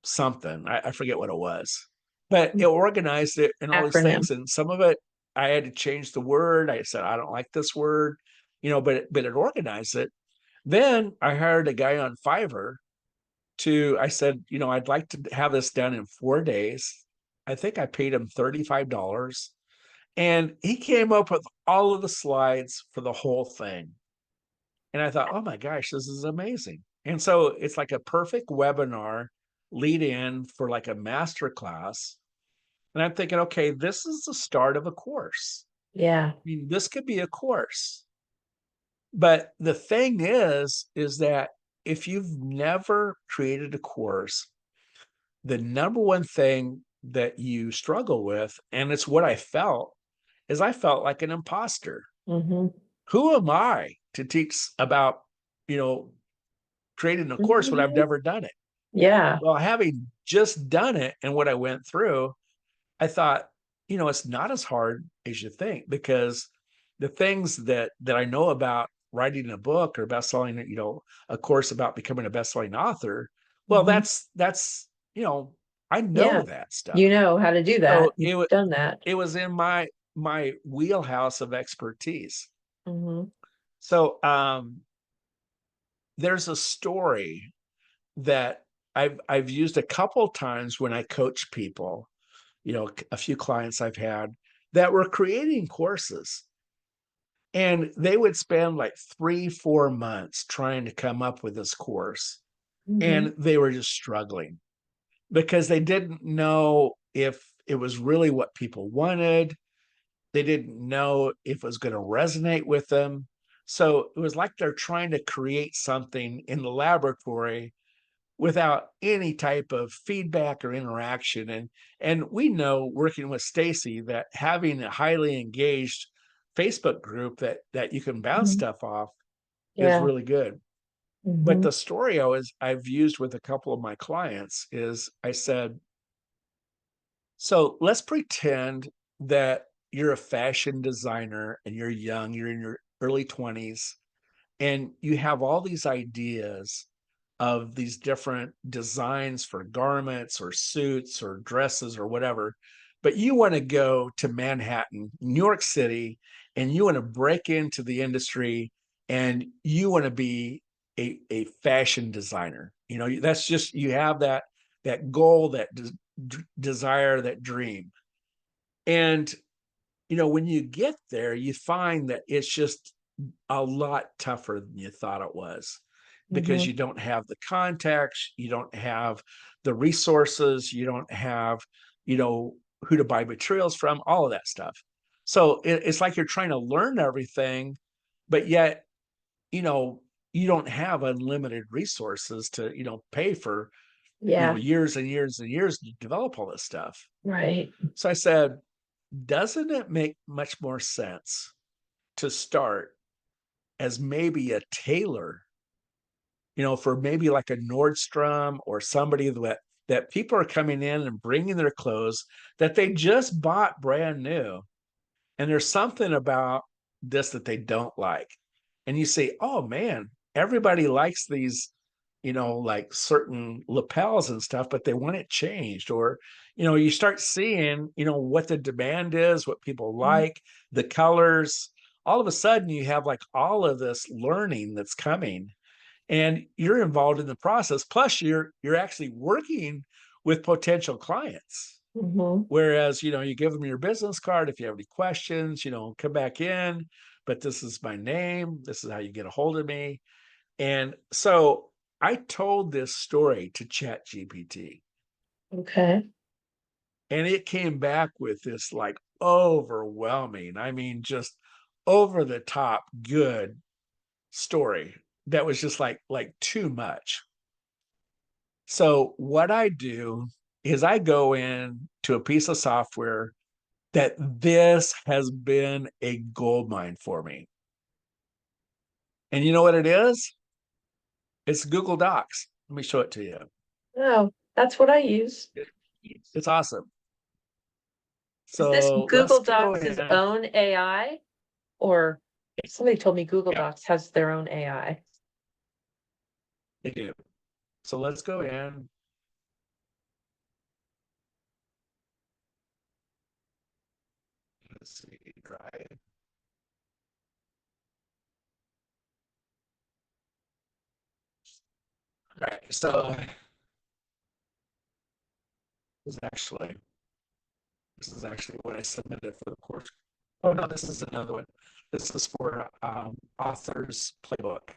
something? I forget what it was, but it organized it and all these Acronym. things. And some of it, I had to change the word. I said, I don't like this word, but it organized it. Then I hired a guy on Fiverr I said, I'd like to have this done in 4 days. I think I paid him $35. And he came up with all of the slides for the whole thing. And I thought, oh my gosh, this is amazing. And so it's like a perfect webinar lead in for like a master class. And I'm thinking, okay, this is the start of a course. Yeah. I mean, this could be a course. But the thing is that if you've never created a course, the number one thing that you struggle with, and it's what I felt, is I felt like an imposter. Mm-hmm. Who am I to teach about, you know, creating a course when I've Mm-hmm. never done it? Yeah. Well, having just done it and what I went through, I thought, it's not as hard as you think, because the things that I know about writing a book or best-selling, a course about becoming a best-selling author, well, Mm-hmm. that's I know Yeah. that stuff. You know how to do that. So You've done that. it was in my wheelhouse of expertise. Mm-hmm. So there's a story that I've used a couple times when I coach people, a few clients I've had that were creating courses, and they would spend like 3-4 months trying to come up with this course, Mm-hmm. and they were just struggling because they didn't know if it was really what people wanted. They didn't know if it was going to resonate with them. So it was like they're trying to create something in the laboratory without any type of feedback or interaction. And we know, working with Stacy, that having a highly engaged Facebook group that you can bounce Mm-hmm. stuff off is Yeah. really good. But Mm-hmm. the story I've used with a couple of my clients is, I said, so let's pretend that you're a fashion designer and you're young, you're in your early 20s, and you have all these ideas of these different designs for garments or suits or dresses or whatever. But you want to go to Manhattan, New York City, and you want to break into the industry, and you want to be a fashion designer. That's just, you have that goal, that desire, that dream. And when you get there, you find that it's just a lot tougher than you thought it was, because Mm-hmm. you don't have the contacts, you don't have the resources, you don't have, who to buy materials from, all of that stuff. So it's like you're trying to learn everything, but yet, you know, you don't have unlimited resources to, pay for, Yeah. years and years and years to develop all this stuff. Right. So I said, doesn't it make much more sense to start as maybe a tailor, for maybe like a Nordstrom, or somebody that people are coming in and bringing their clothes that they just bought brand new, and there's something about this that they don't like, and you say, oh man, everybody likes these, like certain lapels and stuff, but they want it changed. Or you start seeing, what the demand is, what people Mm-hmm. like, the colors. All of a sudden you have like all of this learning that's coming, and you're involved in the process, plus you're actually working with potential clients. Mm-hmm. Whereas, you give them your business card. If you have any questions, come back in, but this is my name. This is how you get a hold of me. And so I told this story to Chat GPT, Okay. and it came back with this like overwhelming, I mean, just over the top good story that was just like too much. So what I do is I go in to a piece of software that this has been a gold mine for me. And you know what it is? It's Google Docs. Let me show it to you. Oh, that's what I use. It's awesome. Is this So let's Google go Docs' in. own AI? Or somebody told me Google Yeah, Docs has their own AI. they do. So let's go in. Let's see, drive. Right. So this is actually what I submitted for the course Oh no, this is another one. This is for author's playbook.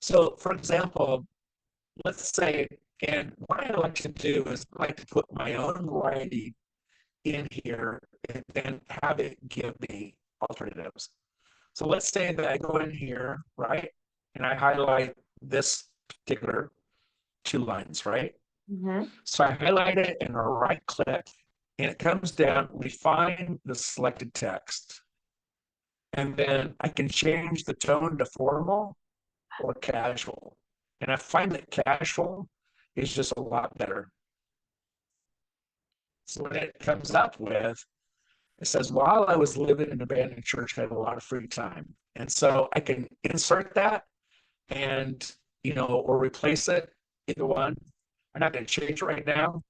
So for example, let's say, and what I like to do is I like to put my own variety in here and then have it give me alternatives. So let's say that I go in here, right? And I highlight this particular 2 lines, right? Mhm. So I highlight it and I right click and it comes down, refine the selected text. And then I can change the tone to formal or casual. And I find that casual is just a lot better. So what it comes up with, it says, while I was living in an abandoned church, I had a lot of free time. And so I can insert that and, or replace it, either one. I'm not going to change right now,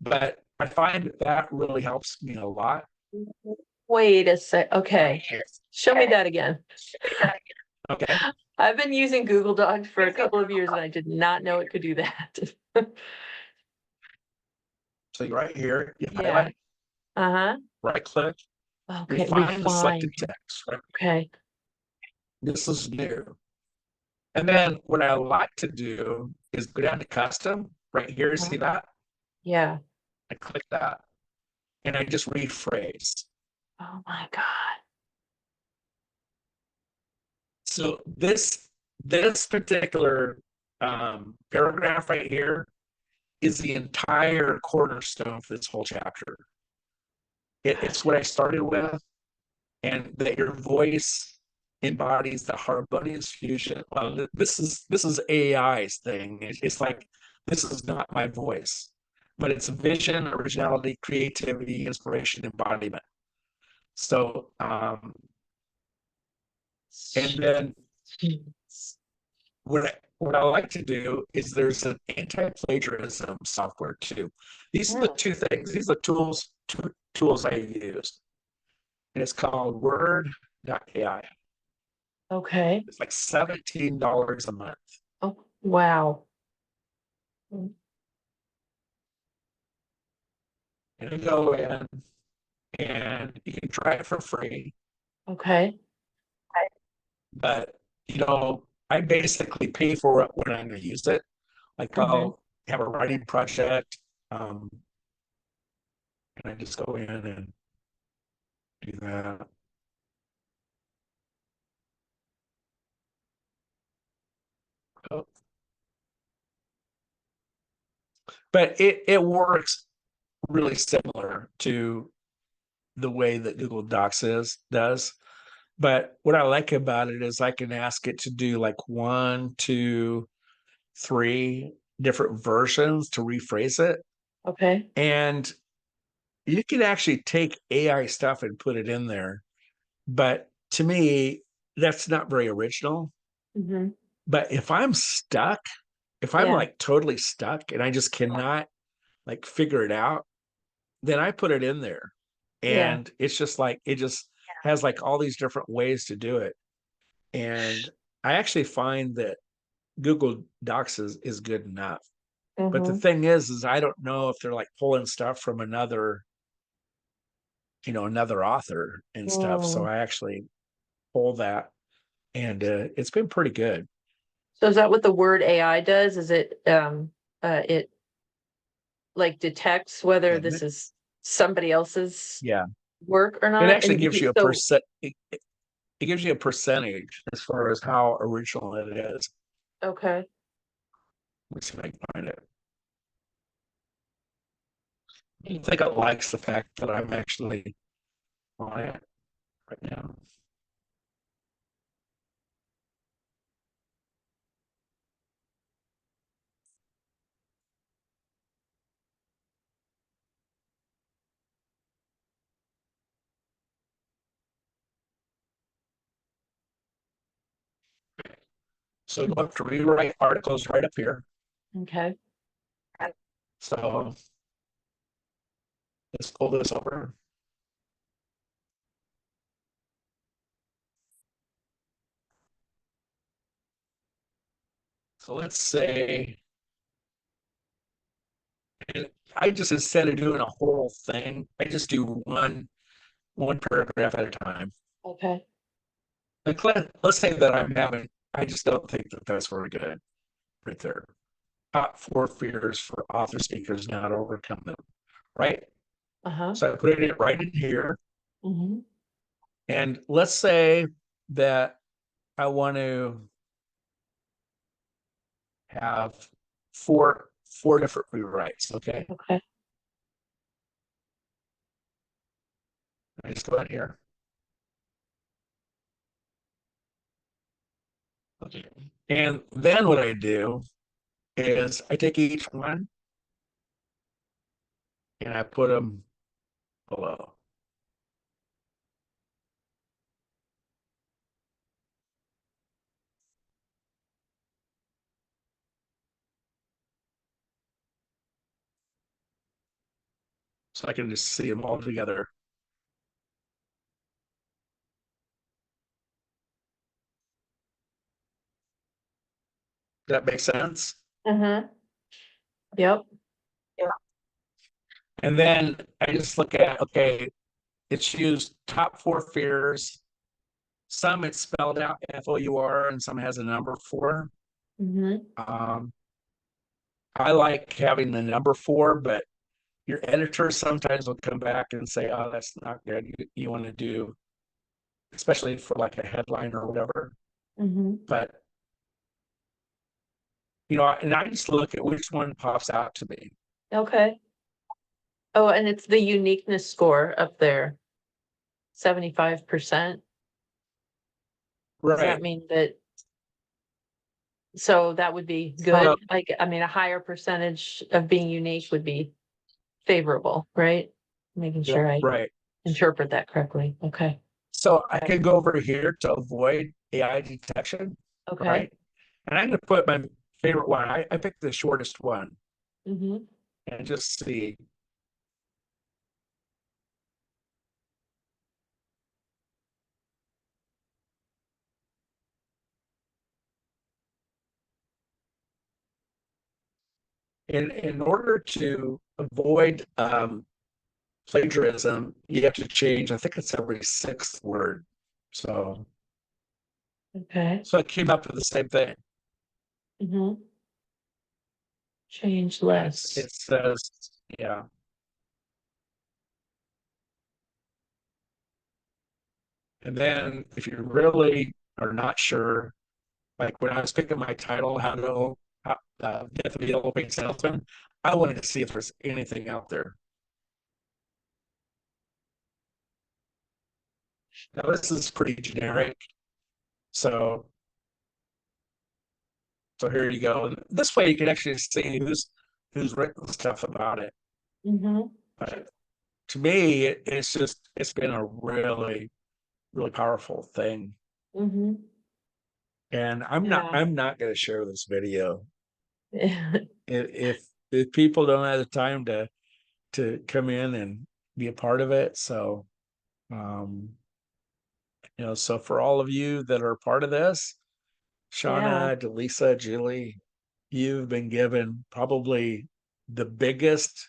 but I find that really helps me a lot. Wait a sec. Okay. Show me that again. Okay. I've been using Google Docs for a couple of years and I did not know it could do that. So you're right here, you Yeah. highlight, Uh-huh. right click, Okay, refine the refine. selected text. Right? Okay. This is new. And then what I like to do is go down to custom right here. See that? Yeah. I click that and I just rephrase. Oh my God. So this particular paragraph right here is the entire cornerstone for this whole chapter. It's what I started with, and that your voice embodies the harmonious fusion. Well, this is AI's thing. It's like this is not my voice, but it's vision, originality, creativity, inspiration, embodiment. So, and then what I like to do is there's an anti-plagiarism software too. These are the two things. These are two tools I use. And it's called Word.ai. Okay. It's like $17 a month. Oh, wow. And you go in and you can try it for free. Okay. But I basically pay for it when I'm going to use it. Like I'll have a writing project, and I just go in and do that. Oh. But it works really similar to the way that Google Docs does. But what I like about it is I can ask it to do like 1, 2, 3 different versions to rephrase it. Okay. And you can actually take AI stuff and put it in there. But to me, that's not very original. Mm-hmm. But if I'm stuck, if I'm like totally stuck and I just cannot like figure it out, then I put it in there. And it's just like it just has like all these different ways to do it. And I actually find that Google Docs is good enough. But the thing is I don't know if they're like pulling stuff from another author and stuff. So I actually pull that, and it's been pretty good. So is that what the word AI does? Is it it like detects whether this is somebody else's work or It not? actually And gives you a percent. It gives you a percentage as far as how original it is. Okay. Let's see if I can find it. I think it likes the fact that I'm actually on it right now. So go up to rewrite articles right up here. Okay. So let's pull this over. So let's say, I just, instead of doing a whole thing, I just do one one paragraph at a time. Okay. Like let's say that I just don't think that that's very good right there. Top 4 fears for author speakers now to overcome them, right? Uh-huh. So I put it right in here. Mm-hmm. And let's say that I want to have four different rewrites. Okay. Okay. I just go in here. Okay. And then what I do is I take each one and I put them below. So I can just see them all together. Does that make sense? Mm-hmm. Yep. And then I just look at, okay, it's used top 4 fears. Some it's spelled out FOUR and some has a number 4. Mm-hmm. I like having the number 4, but your editor sometimes will come back and say, oh, that's not good. You want to do, especially for like a headline or whatever. Mm-hmm. But, you know, and I just look at which one pops out to me. Okay. Oh, and it's the uniqueness score up there. 75%. Does that Right. mean that? So that would be good. So, Like, I mean, a higher percentage of being unique would be favorable, right? Making yeah, sure I right. interpret that correctly. Okay. So I can go over here to avoid AI detection, Okay. right? And I'm going to put my favorite one. I picked the shortest one Mm-hmm. and just see. In order to avoid plagiarism, you have to change, I think it's every 6th word. So, Okay. so it came up with the same thing. Mm-hmm. Change less. It says, yeah. And then if you really are not sure, like when I was picking my title, how to get the yellow paint salesman, I wanted to see if there's anything out there. Now this is pretty generic. So here you go. And this way you can actually see who's written stuff about it. Mm-hmm. But to me, it's been a really, really powerful thing. Mm-hmm. And Yeah. I'm not going to share this video. If people don't have the time to come in and be a part of it. So so for all of you that are part of this, Yeah. Shauna, Delisa, Julie, you've been given probably the biggest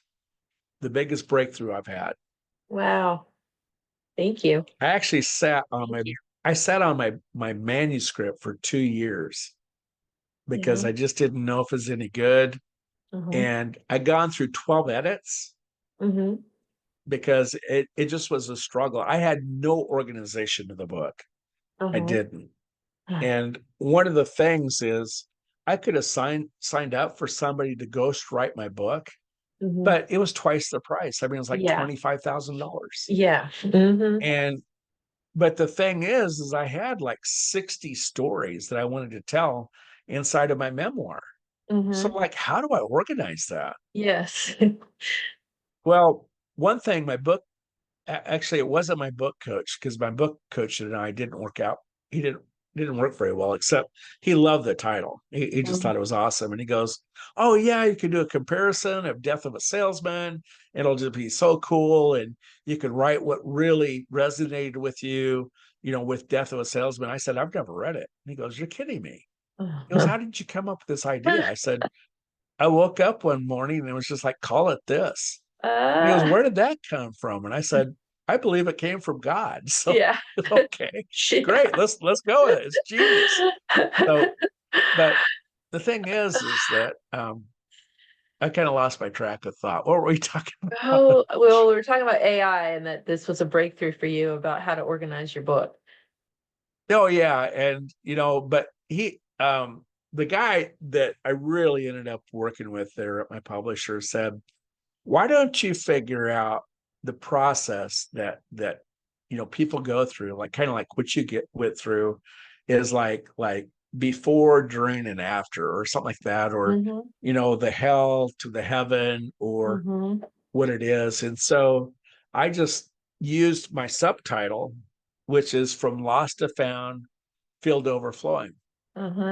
breakthrough I've had. Wow. Thank you. I actually sat on my manuscript for 2 years because Yeah. I just didn't know if it was any good. Uh-huh. And I gone through 12 edits Mm-hmm. because it just was a struggle. I had no organization to the book. I Uh-huh. didn't. And one of the things is I could have signed up for somebody to ghost write my book, Mm-hmm. but it was twice the price. I mean, it was like Yeah. $25,000. Yeah. Mm-hmm. And but the thing is I had like 60 stories that I wanted to tell inside of my memoir. So Mm-hmm. like, how do I organize that? Yes. Well, one thing, my book, actually, it wasn't my book coach because my book coach and I didn't work out. He didn't work very well, except he loved the title. He just thought it was awesome. And he goes, oh yeah, you can do a comparison of Death of a Salesman. It'll just be so cool. And you can write what really resonated with you, with Death of a Salesman. I said, I've never read it. And he goes, you're kidding me. He goes, how did you come up with this idea? I said, I woke up one morning and it was just like, call it this. He goes, where did that come from? And I said, I believe it came from God. So Yeah. okay, Yeah. great. Let's go with it. It's genius. So, but the thing is that I kind of lost my track of thought. What were we talking about? Oh, well, we were talking about AI and that this was a breakthrough for you about how to organize your book. Oh yeah, and but the guy that I really ended up working with there at my publisher said, why don't you figure out the process that people go through, like kind of like what you went through is like before, during, and after, or something like that, or the hell to the heaven, or what it is. And so I just used my subtitle, which is From Lost to Found, Field Overflowing.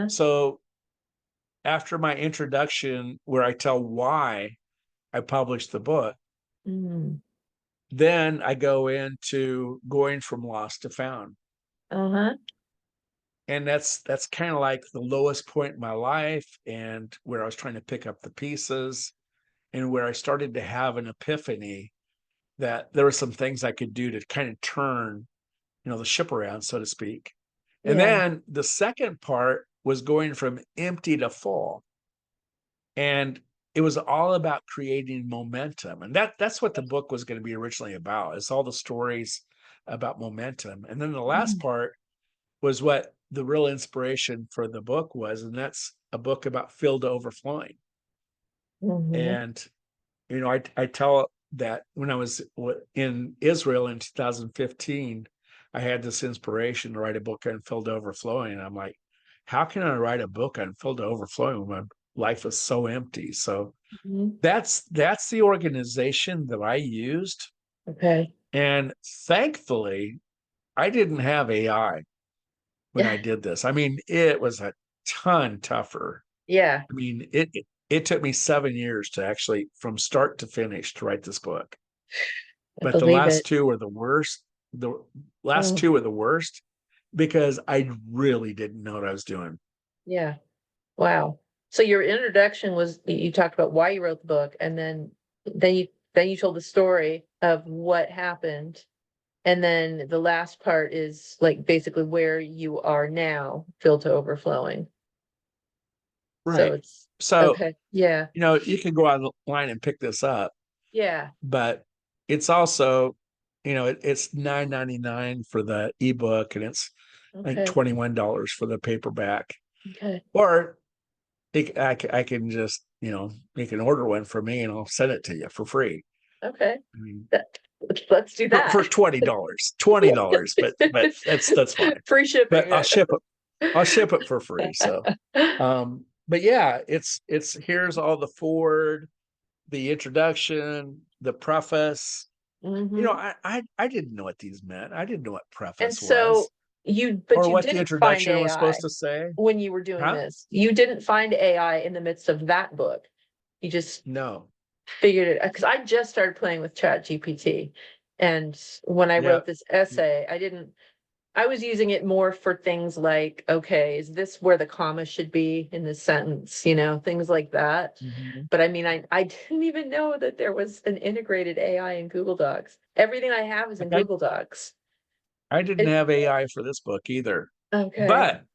So after my introduction, where I tell why I published the book, then I go into going from lost to found. And that's kind of like the lowest point in my life, and where I was trying to pick up the pieces, and where I started to have an epiphany that there were some things I could do to kind of turn, the ship around, so to speak. And then the second part was going from empty to full. And it was all about creating momentum. And that's what the book was going to be originally about. It's all the stories about momentum. And then the last part was what the real inspiration for the book was. And that's a book about field overflowing. And, I tell that when I was in Israel in 2015, I had this inspiration to write a book on field overflowing. And I'm like, how can I write a book on field overflowing when life is so empty? So that's the organization that I used. Okay. And thankfully, I didn't have AI when I did this. I mean, it was a ton tougher. Yeah. I mean, it took me 7 years to actually, from start to finish, to write this book. But the last two were the worst. The last two were the worst because I really didn't know what I was doing. Yeah. Wow. So your introduction was, you talked about why you wrote the book, and then you told the story of what happened. And then the last part is like basically where you are now, filled to overflowing. Right. So it's okay. Yeah. You can go online and pick this up. Yeah. But it's also, it's $9.99 for the ebook, and it's like $21 for the paperback. Okay. Or I can just, you can order one for me and I'll send it to you for free. Okay. I mean, let's do that for $20. But that's fine. Free shipping. But I'll ship it for free. So but yeah, it's here's all the forward, the introduction, the preface. I didn't know what these meant. I didn't know what preface was. You what the didn't introduction find was AI supposed to say when you were doing this. You didn't find AI in the midst of that book. You just figured it, because I just started playing with ChatGPT. And when I wrote this essay, I was using it more for things like, okay, is this where the comma should be in this sentence? Things like that. But I mean, I didn't even know that there was an integrated AI in Google Docs. Everything I have is in Google Docs. I didn't have AI for this book either. Okay. But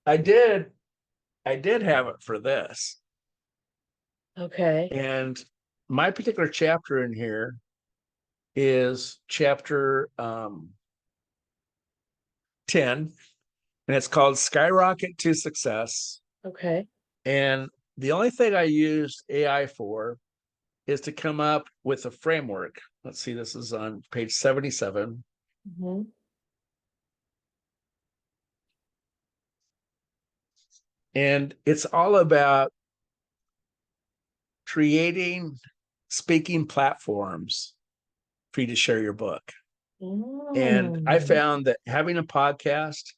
I did have it for this. Okay. And my particular chapter in here is chapter 10, and it's called Skyrocket to Success. Okay. And the only thing I used AI for is to come up with a framework. Let's see, this is on page 77. And it's all about creating speaking platforms for you to share your book. And I found that having a podcast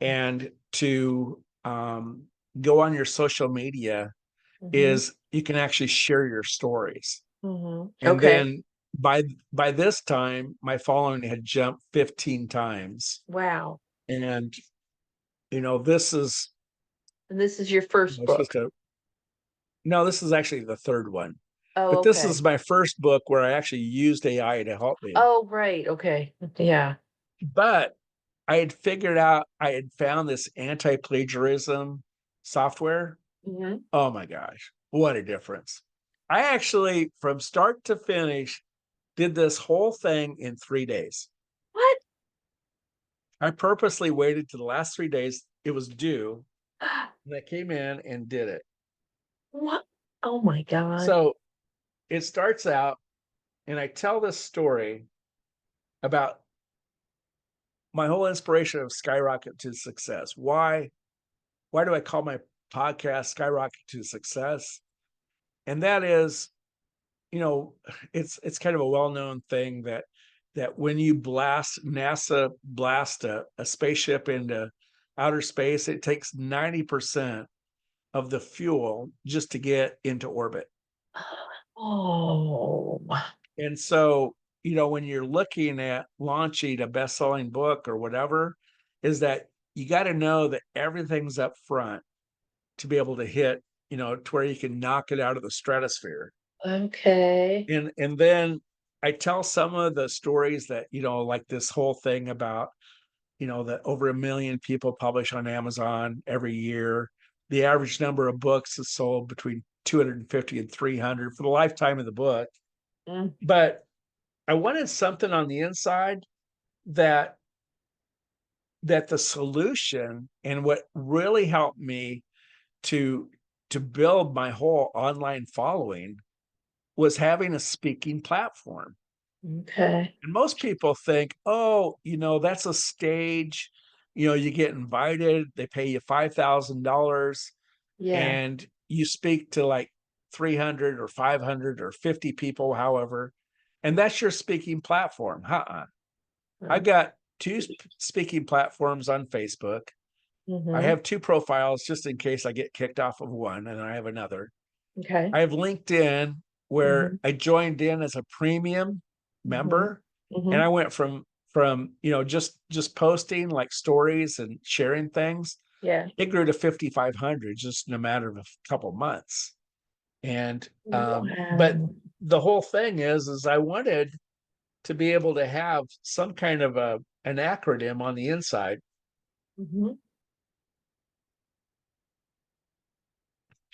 and to go on your social media is you can actually share your stories. And then by this time, my following had jumped 15 times. Wow. And this is your first book. No, this is actually the third one. Oh, But this okay. is my first book where I actually used AI to help me. Oh, right. Okay. Yeah. But I had figured out, I had found this anti-plagiarism software. Mhm. Oh my gosh, what a difference. I actually, from start to finish, did this whole thing in 3 days. What? I purposely waited to the last 3 days. It was due, and I came in and did it. What? Oh my God. So it starts out, and I tell this story about my whole inspiration of Skyrocket to Success. Why do I call my podcast Skyrocket to Success? And that is, it's kind of a well-known thing that when you NASA blast a spaceship into outer space, it takes 90% of the fuel just to get into orbit. Oh. And so, when you're looking at launching a best-selling book or whatever, is that you got to know that everything's up front to be able to hit, to where you can knock it out of the stratosphere. Okay. And then I tell some of the stories that, like this whole thing about, that over 1 million people publish on Amazon every year. The average number of books is sold between 250 and 300 for the lifetime of the book. Mm. But I wanted something on the inside that the solution, and what really helped me to build my whole online following, was having a speaking platform. Okay. And most people think, oh, that's a stage, you get invited, they pay you $5,000 Yeah. and you speak to like 300 or 500 or 50 people, however, and that's your speaking platform. I got two speaking platforms on Facebook. I Mm-hmm. have 2 profiles just in case I get kicked off of one, and I have another. Okay. I have LinkedIn, where Mm-hmm. I joined in as a premium Mm-hmm. member, and Mm-hmm. I went from just posting like stories and sharing things. Yeah. It grew to 5,500 just in a matter of a couple months. And but Wow. the whole thing is I wanted to be able to have some kind of an acronym on the inside. Mm-hmm.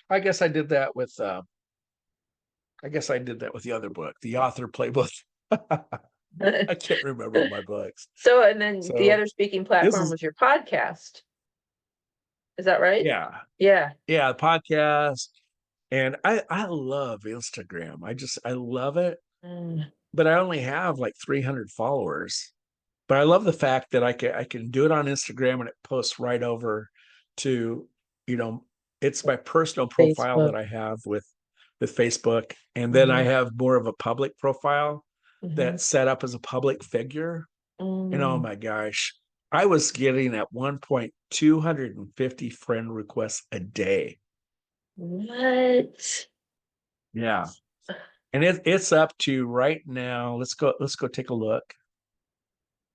I guess I did that with the other book, the author playbook. I can't remember my books. So, and then the So other speaking this platform is, was your podcast. Is that right? yeah, Yeah. yeah, podcast. And I love Instagram. I love it, Mm. but I only have like 300 followers. But I love the fact that I can do it on Instagram and it posts right over to, you know, it's my personal profile Facebook. that I have with Facebook. And then I Mm-hmm. have more of a public profile Mm-hmm. that's set up as a public figure. And oh Mm. my gosh, I was getting at one point 250 friend requests a day. What? Yeah. And it's up to right now. Let's go take a look.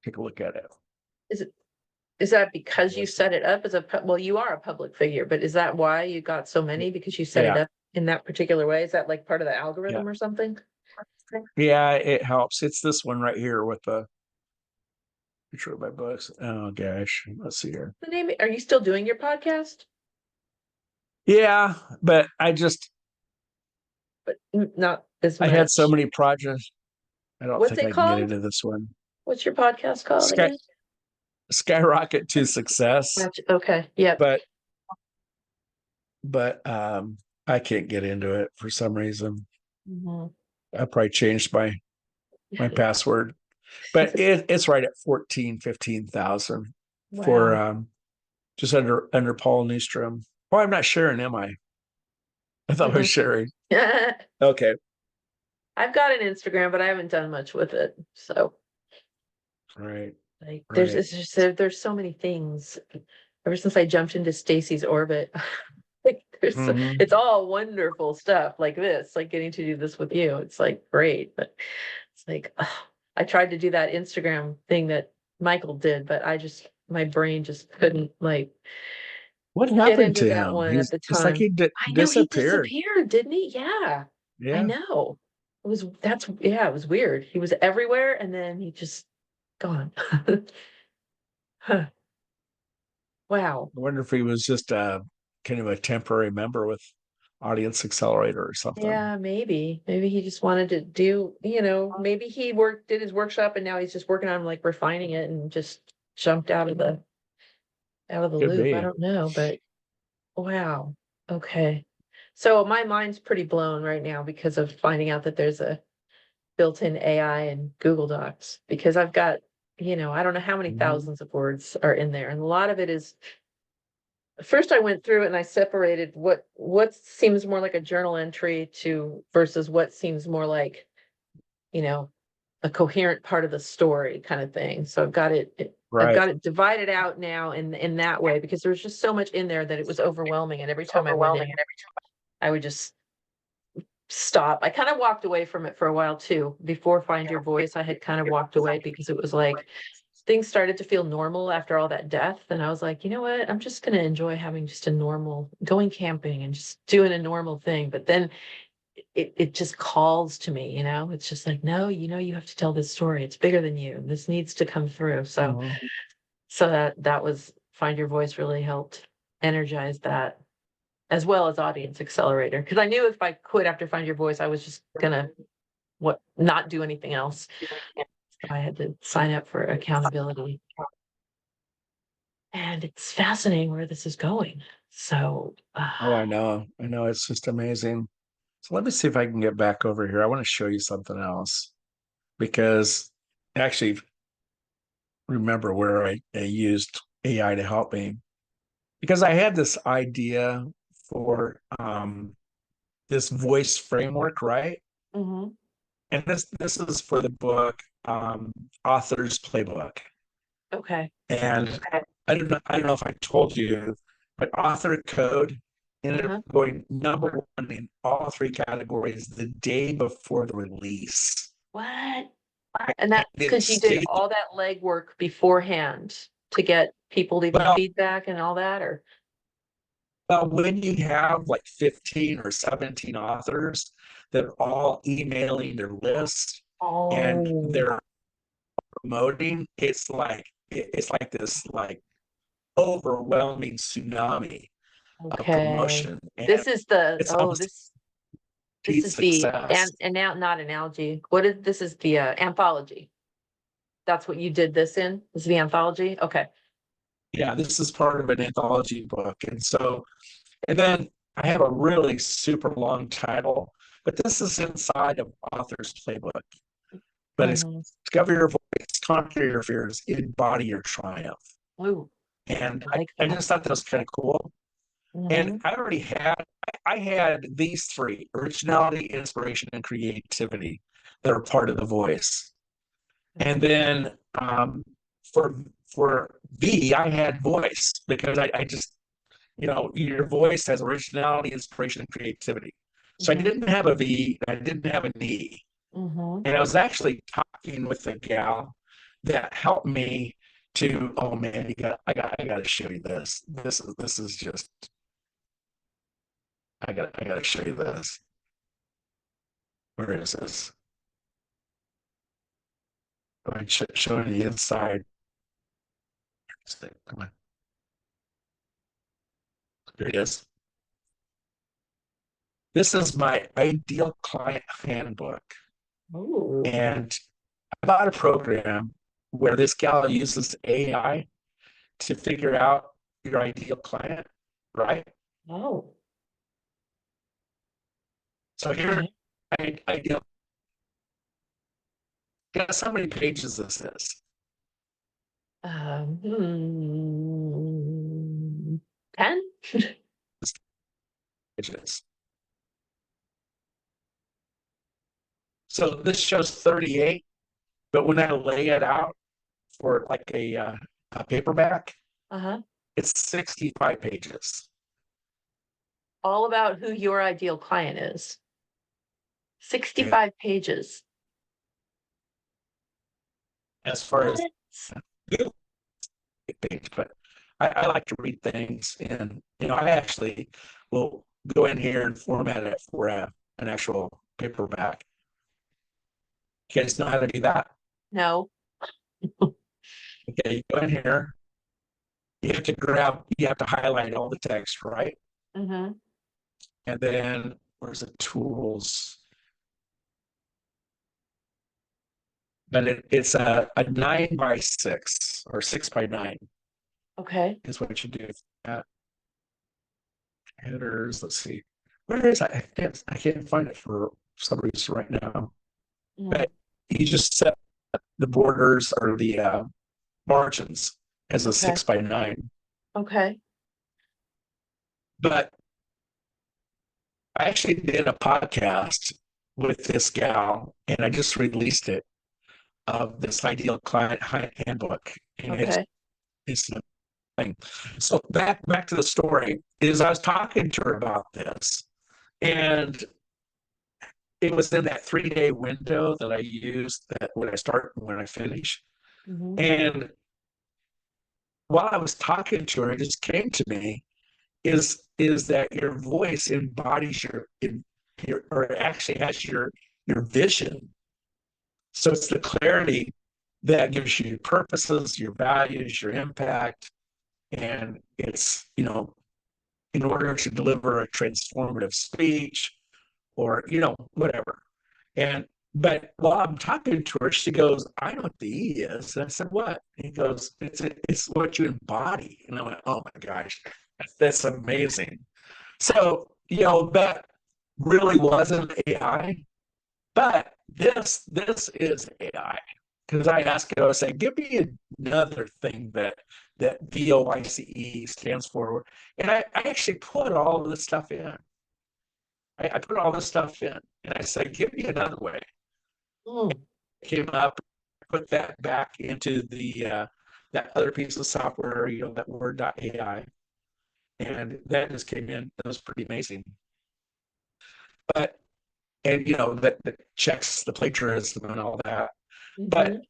Take a look at it. Is it, is that because you set it up as well, you are a public figure, but is that why you got so many? Because you set it Yeah. up in that particular way? Is that like part of the Yeah. algorithm or something? Yeah, it helps. It's this one right here with the picture of my books. Oh gosh. Let's see here. The name, are you still doing your podcast? Yeah, but But not as I had so much. many projects. I don't What's think it I can get called? into this one. What's your podcast called Sky, again? Skyrocket to Success. Okay. Yep. But I can't get into it for some reason. Mhm. I probably changed my password. But it's right at 15,000 for Wow. just under Paul Neustrom. Oh, I'm not sharing, am I? I thought I was sharing. Okay. I've got an Instagram, but I haven't done much with it. So Right. like Right. it's just there's so many things. Ever since I jumped into Stacy's orbit, like Mhm. it's all wonderful stuff like this, like getting to do this with you. It's like great, but it's like I tried to do that Instagram thing that Michael did, but my brain just couldn't like What get happened into to that him? one at the It's like time. he I know he disappeared. disappeared, didn't he? Yeah. I Yeah. know. It was weird. He was everywhere and then he just gone. Huh. Wow. I wonder if he was just a kind of a temporary member with Audience Accelerator or something. Yeah, maybe. Maybe he just wanted to do, maybe he did his workshop and now he's just working on like refining it and just jumped out of the Could loop. I be. don't know, but wow. Okay. So my mind's pretty blown right now because of finding out that there's a built-in AI in Google Docs because I've got, I don't know how many Mhm. thousands of words are in there. And a lot of it is first I went through it and I separated what seems more like a journal entry to versus what seems more like, you know, a coherent part of the story kind of thing. So I've Right. got it divided out now in that way because there was just so much in there that it was overwhelming. And every time I went in, I would just stop. I kind of walked away from it for a while too. Before Find Your Voice, I had kind of walked away because it was like things started to feel normal after all that death. And I was like, you know what? I'm just going to enjoy having just a normal going camping and just doing a normal thing. But then it just calls to me, it's just like, no, you have to tell this story. It's bigger than you. This needs to come through. So, Mhm. so that was Find Your Voice really helped energize that as well as Audience Accelerator. Cause I knew if I quit after Find Your Voice, I was just gonna not do anything else. So I had to sign up for accountability. And it's fascinating where this is going. So, Oh, I know. I know. It's just amazing. So let me see if I can get back over here. I want to show you something else because actually remember where I used AI to help me because I had this idea for this voice framework, right? mhm, And this is for the book Author's Playbook. okay. And I don't know if I told you, but author code ended up Uh-huh. going number one in all three categories the day before the release. What? And that's And it because you did stayed all that legwork beforehand to get people leaving well, feedback and all that, or well, when you have like 15 or 17 authors that are all emailing their list and oh, they're promoting, it's like this like overwhelming tsunami of okay. promotion and This is the it's almost this guaranteed is the success. and now not analogy. This is the anthology. That's what you did this in? This is the anthology? Okay. Yeah, this is part of an anthology book. And then I have a really super long title, but this is inside of Author's Playbook. But it's Mhm. discover your voice, conquer your fears, embody your triumph. Ooh, And I I, like I that. just thought that was kind of cool. And Mhm. I had these three originality, inspiration, and creativity that are part of the voice. And then for for V, I had voice because I just your voice has originality, inspiration, and creativity. So I Mhm. didn't have a V, I didn't have an E. Mhm. And I was actually talking with a gal that helped me to, oh man, I gotta show you this. This is just I gotta show you this. Where is this? I'm showing the inside. Come on. Here it is. This is my ideal client handbook. Ooh. And I bought a program where this gal uses AI to figure out your ideal client, right? Oh, So here, okay. ideal. Guess how many pages this is? Hmm, 10? Pages. So this shows 38, but when I lay it out for like a paperback, Uh-huh. it's 65 pages. All about who your ideal client is. And 65 pages. as far as What? page, but I like to read things, and I actually will go in here and format it for an actual paperback. You guys know how to do that? No. Okay, you go in here, you have to highlight all the text, right? Mm-hmm. And then where's the tools? But it's a 9x6 or 6x9 Okay. is what you do. Headers, let's see. Where is that? I can't find it for some reason right now. Mm. But you just set the borders or the margins as a Okay. 6x9. Okay. But I actually did a podcast with this gal, and I just released it of this ideal client handbook, and Okay. it's a thing. So back to the story is I was talking to her about this, and it was in that 3-day window that I used that when I start and when I finish. Mm-hmm. And while I was talking to her, it just came to me is that your voice embodies your or actually has your vision. So it's the clarity that gives you your purposes, your values, your impact, and it's in order to deliver a transformative speech or whatever. And but while I'm talking to her, she goes, "I know what the E is." And I said, "What?" And he goes, "It's what you embody." And I went, "Oh my gosh, that's amazing." So that really wasn't AI, but this is AI. Because I asked it, I was saying, give me another thing that VOICE stands for. And I actually put all of this stuff in. I put all this stuff in and I said, give me another way. Mm. Came up, put that back into the that other piece of software, that word.ai. And that just came in. That was pretty amazing. But and that checks the plagiarism and all that. Mm-hmm. But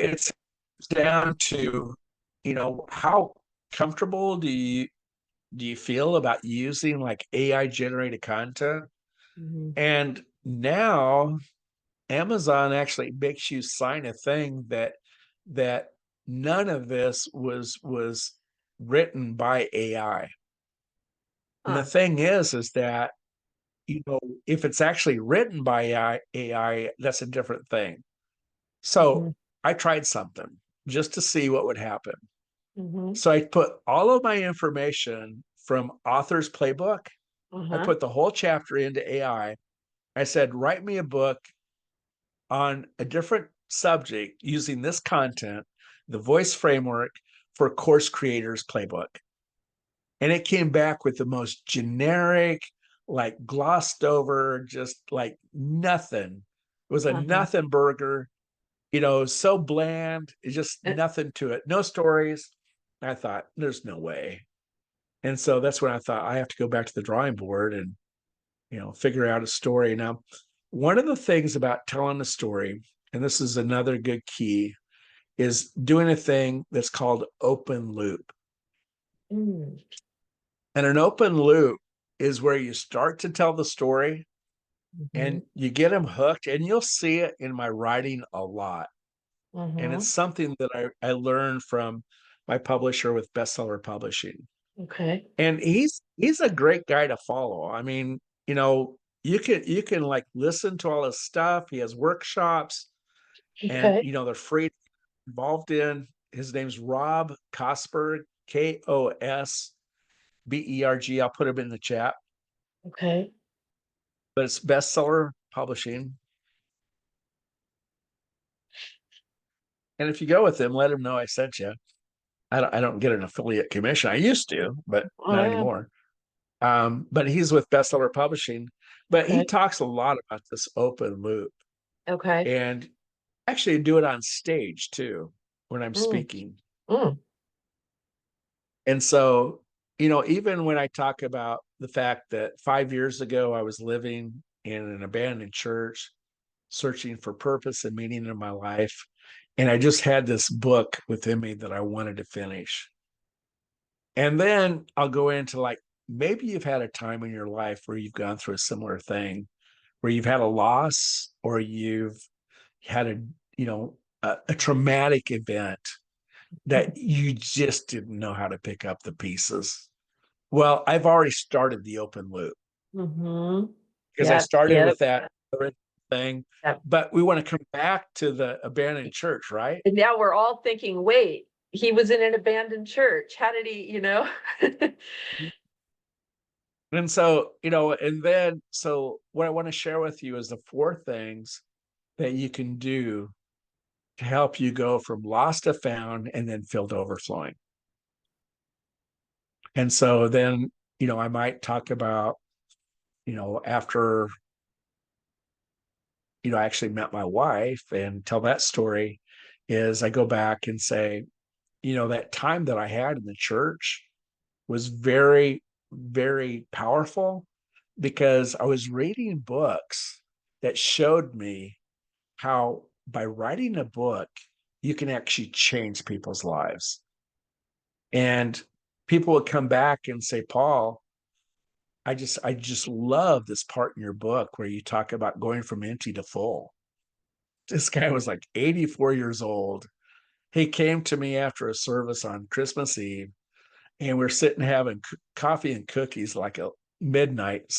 it's down to how comfortable do you feel about using like AI generated content? Mm-hmm. And now Amazon actually makes you sign a thing that none of this was written by AI. And the Huh. thing is that if it's actually written by AI, that's a different thing. Mm-hmm. So I tried something just to see what would happen. Mm-hmm. So I put all of my information from author's playbook. I Uh-huh. put the whole chapter into AI. I said, write me a book on a different subject using this content, the voice framework for course creators playbook. And it came back with the most generic, like glossed over, just like nothing. It was a Uh-huh. nothing burger, so bland. It's just nothing to it. No stories. I thought, there's no way. And so that's when I thought I have to go back to the drawing board and, figure out a story. Now, one of the things about telling a story, and this is another good key, is doing a thing that's called open loop. Mm. And an open loop is where you start to tell the story Mm-hmm. and you get them hooked. And you'll see it in my writing a lot. And Mm-hmm. it's something that I learned from my publisher with Bestseller Publishing. Okay. And he's a great guy to follow. I mean, you can like listen to all his stuff. He has workshops and Okay. they're free involved in. His name's Rob Kosberg, Kosberg. I'll put him in the chat. Okay. But it's Bestseller Publishing. And if you go with him, let him know I sent you. I don't get an affiliate commission. I used to, but Oh, not yeah. anymore. But he's with Bestseller Publishing. But he Okay. talks a lot about this open loop Okay. and actually do it on stage too when I'm Mm. speaking. Mm. And so, even when I talk about the fact that 5 years ago I was living in an abandoned church, searching for purpose and meaning in my life, and I just had this book within me that I wanted to finish. And then I'll go into like, maybe you've had a time in your life where you've gone through a similar thing where you've had a loss or you've had a traumatic event that you just didn't know how to pick up the pieces? Well, I've already started the open loop Mm-hmm. because I Yeah. started Yeah. with that thing, Yep. but we want to come back to the abandoned church, right? And now we're all thinking, wait, he was in an abandoned church. How did he, And so, and then, so what I want to share with you is the 4 things that you can do to help you go from lost to found and then filled to overflowing. And so then, I might talk about, after, I actually met my wife and tell that story, is I go back and say, that time that I had in the church was very, very powerful because I was reading books that showed me how by writing a book, you can actually change people's lives. And people would come back and say, Paul, I just love this part in your book where you talk about going from empty to full. This guy was like 84 years old. He came to me after a service on Christmas Eve, and we're sitting having coffee and cookies like a midnight,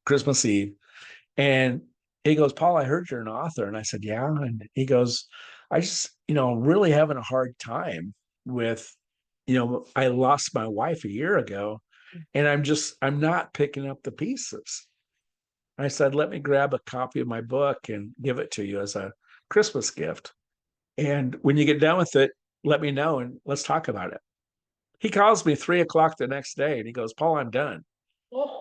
Christmas Eve. And he goes, Paul, I heard you're an author. And I said, yeah. And he goes, I just, really having a hard time with, I lost my wife a year ago, and I'm not picking up the pieces. I said, let me grab a copy of my book and give it to you as a Christmas gift. And when you get done with it, let me know and let's talk about it. He calls me 3:00 the next day and he goes, Paul, I'm done.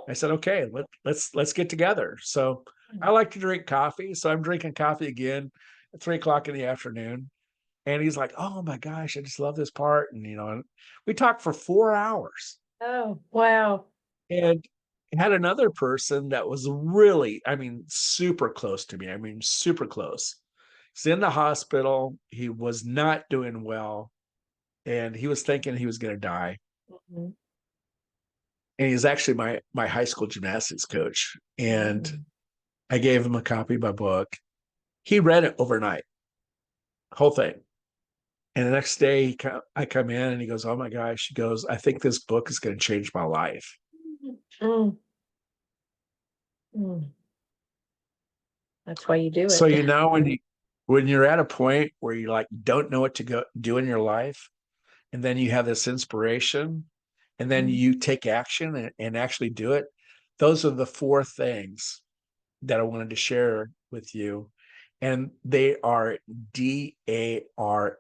I said, okay, let's get together. So I like to drink coffee. So I'm drinking coffee again at 3:00 in the afternoon. And he's like, oh my gosh, I just love this part. And, and we talked for 4 hours. Oh, wow. And had another person that was really, super close to me. Super close. He's in the hospital. He was not doing well. And he was thinking he was going to die. Mm-hmm. And he's actually my high school gymnastics coach. And I gave him a copy of my book. He read it overnight, whole thing. And the next day I come in and he goes, oh my gosh, he goes, I think this book is going to change my life. Mm. Mm. That's why you do So, it. when you're at a point where you like don't know what to go do in your life, and then you have this inspiration, and then you take action and actually do it, those are the 4 things that I wanted to share with you. And they are DARE.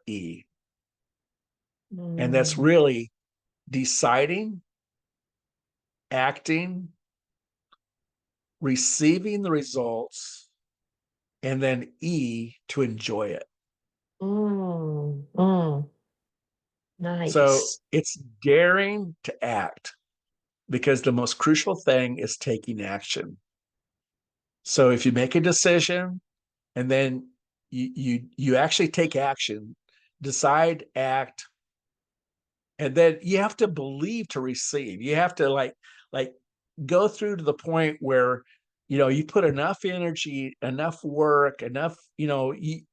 And that's really deciding, acting, receiving the results, and then E, to enjoy it. Nice. So it's daring to act, because the most crucial thing is taking action. So if you make a decision and then you actually take action, decide, act, and then you have to believe to receive. You have to like go through to the point where you put enough energy, enough work, enough, you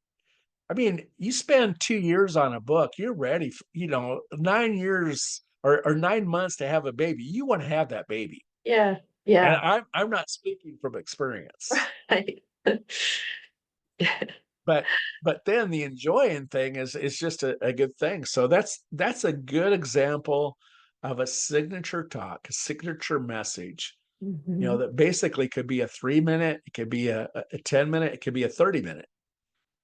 spend 2 years on a book, you're ready, 9 years or 9 months to have a baby. You want to have that baby. Yeah. And Yeah. I'm not speaking from experience. Right. But then the enjoying thing is just a good thing. So that's a good example of a signature talk, a signature message, Mhm. that basically could be a 3-minute, it could be a 10-minute, it could be a 30-minute,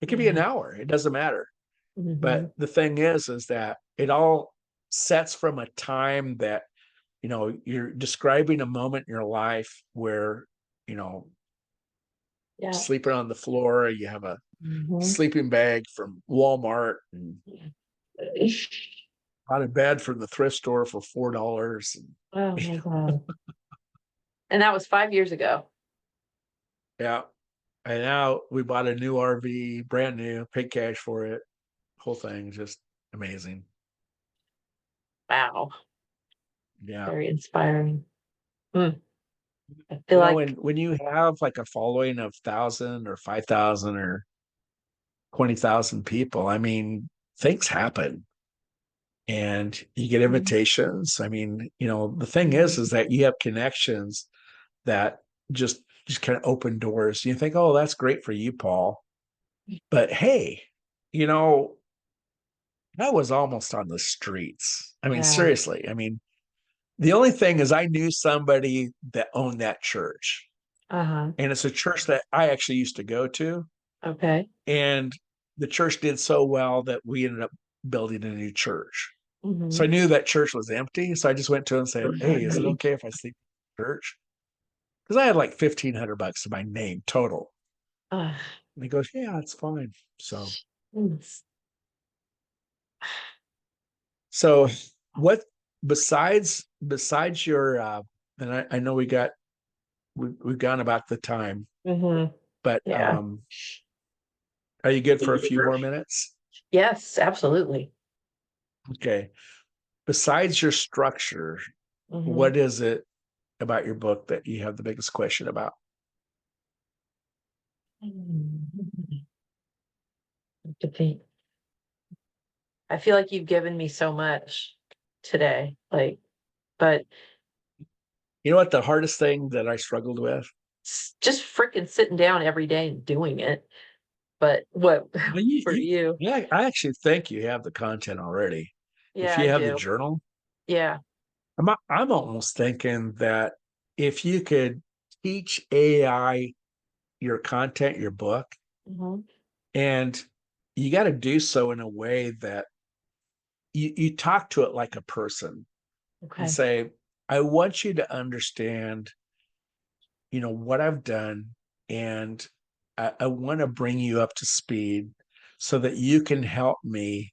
it could be an Yeah. hour. It doesn't matter. But Mhm. the thing is that it all sets from a time that, you're describing a moment in your life where, Yeah. sleeping on the floor, you have a Mhm. sleeping bag from Walmart and out of bed from the thrift store for $4. Oh my God. And that was 5 years ago. Yeah. And now we bought a new RV, brand new, paid cash for it. Whole thing just amazing. Wow. Yeah. Very inspiring. Mm. I feel like, when you have like a following of 1,000 or 5,000 or 20,000 people, I mean, things happen and you get invitations. I mean, the thing is that you have connections that just kind of open doors. You think, oh, that's great for you, Paul. But hey, you know, I was almost on the streets. I mean, yeah, seriously. I mean, the only thing is I knew somebody that owned that church. uh-huh, And it's a church that I actually used to go to. okay. And the church did so well that we ended up building a new church. So Mhm. I knew that church was empty. So I just went to him and said, hey, is it okay if I sleep in church? Because I had like $1,500 to my name total. Uh, And he goes, yeah, it's fine. So, mm, so what besides your and I know we've gone about the time, mhm, but yeah. are you good for a few more minutes? Yes, absolutely. Okay. Besides your structure, Mhm. what is it about your book that you have the biggest question about? To think. I feel like you've given me so much today, like, but You know what the hardest thing that I struggled with? just freaking sitting down every day and doing it. But what Well, for you? yeah, I actually think you have the content already. If Yeah, I you have the do. journal, Yeah. I'm almost thinking that if you could teach AI your content, your book, Mhm. and you got to do so in a way that you talk to it like a person and Okay. say, I want you to understand, what I've done, and I want to bring you up to speed so that you can help me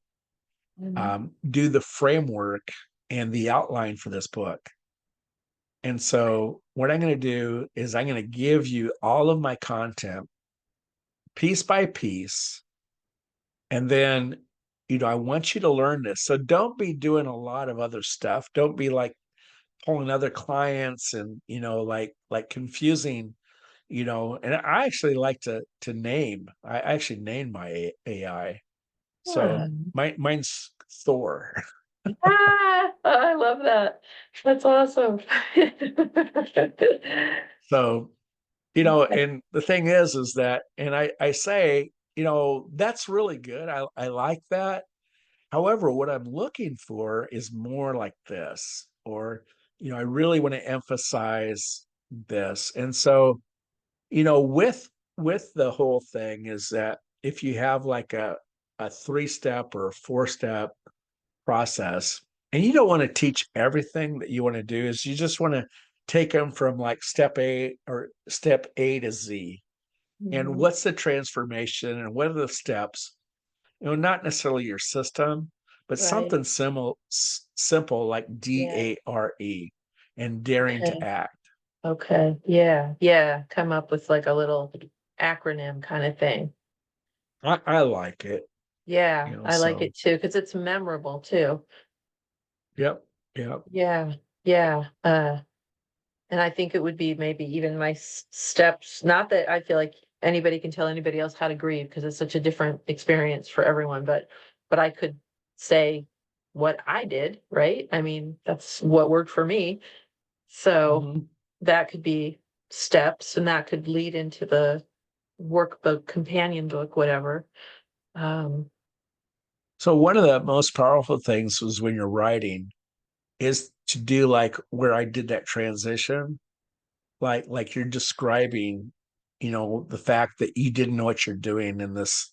Mhm. do the framework and the outline for this book. And so, what I'm going to do is I'm going to give you all of my content piece by piece. And then, I want you to learn this. So, don't be doing a lot of other stuff. Don't be like pulling other clients and, like confusing, and I actually like to name. I actually named my AI. So, Yeah. mine's Thor. Ah, I love that. That's awesome. So, and the thing is that, and I say, that's really good. I like that. However, what I'm looking for is more like this, or, I really want to emphasize this. And so, with the whole thing is that if you have like a 3-step or a 4-step process, and you don't want to teach everything that you want to do, is you just want to take them from like step A to Z. And Mhm. what's the transformation and what are the steps? Not necessarily your system, but Right. something simple like Yeah. DARE and daring to Okay. act. Okay. Yeah. Yeah. Come up with like a little acronym kind of thing. I like it, Yeah, I like so it too because it's memorable too. yep, yep. Yeah. Yeah. And I think it would be maybe even my steps. Not that I feel like anybody can tell anybody else how to grieve because it's such a different experience for everyone, but I could say what I did, right? I mean, that's what worked for me. So Mhm. that could be steps and that could lead into the workbook, companion book, whatever. Um, So one of the most powerful things was when you're writing is to do like where I did that transition, like you're describing, the fact that you didn't know what you're doing in this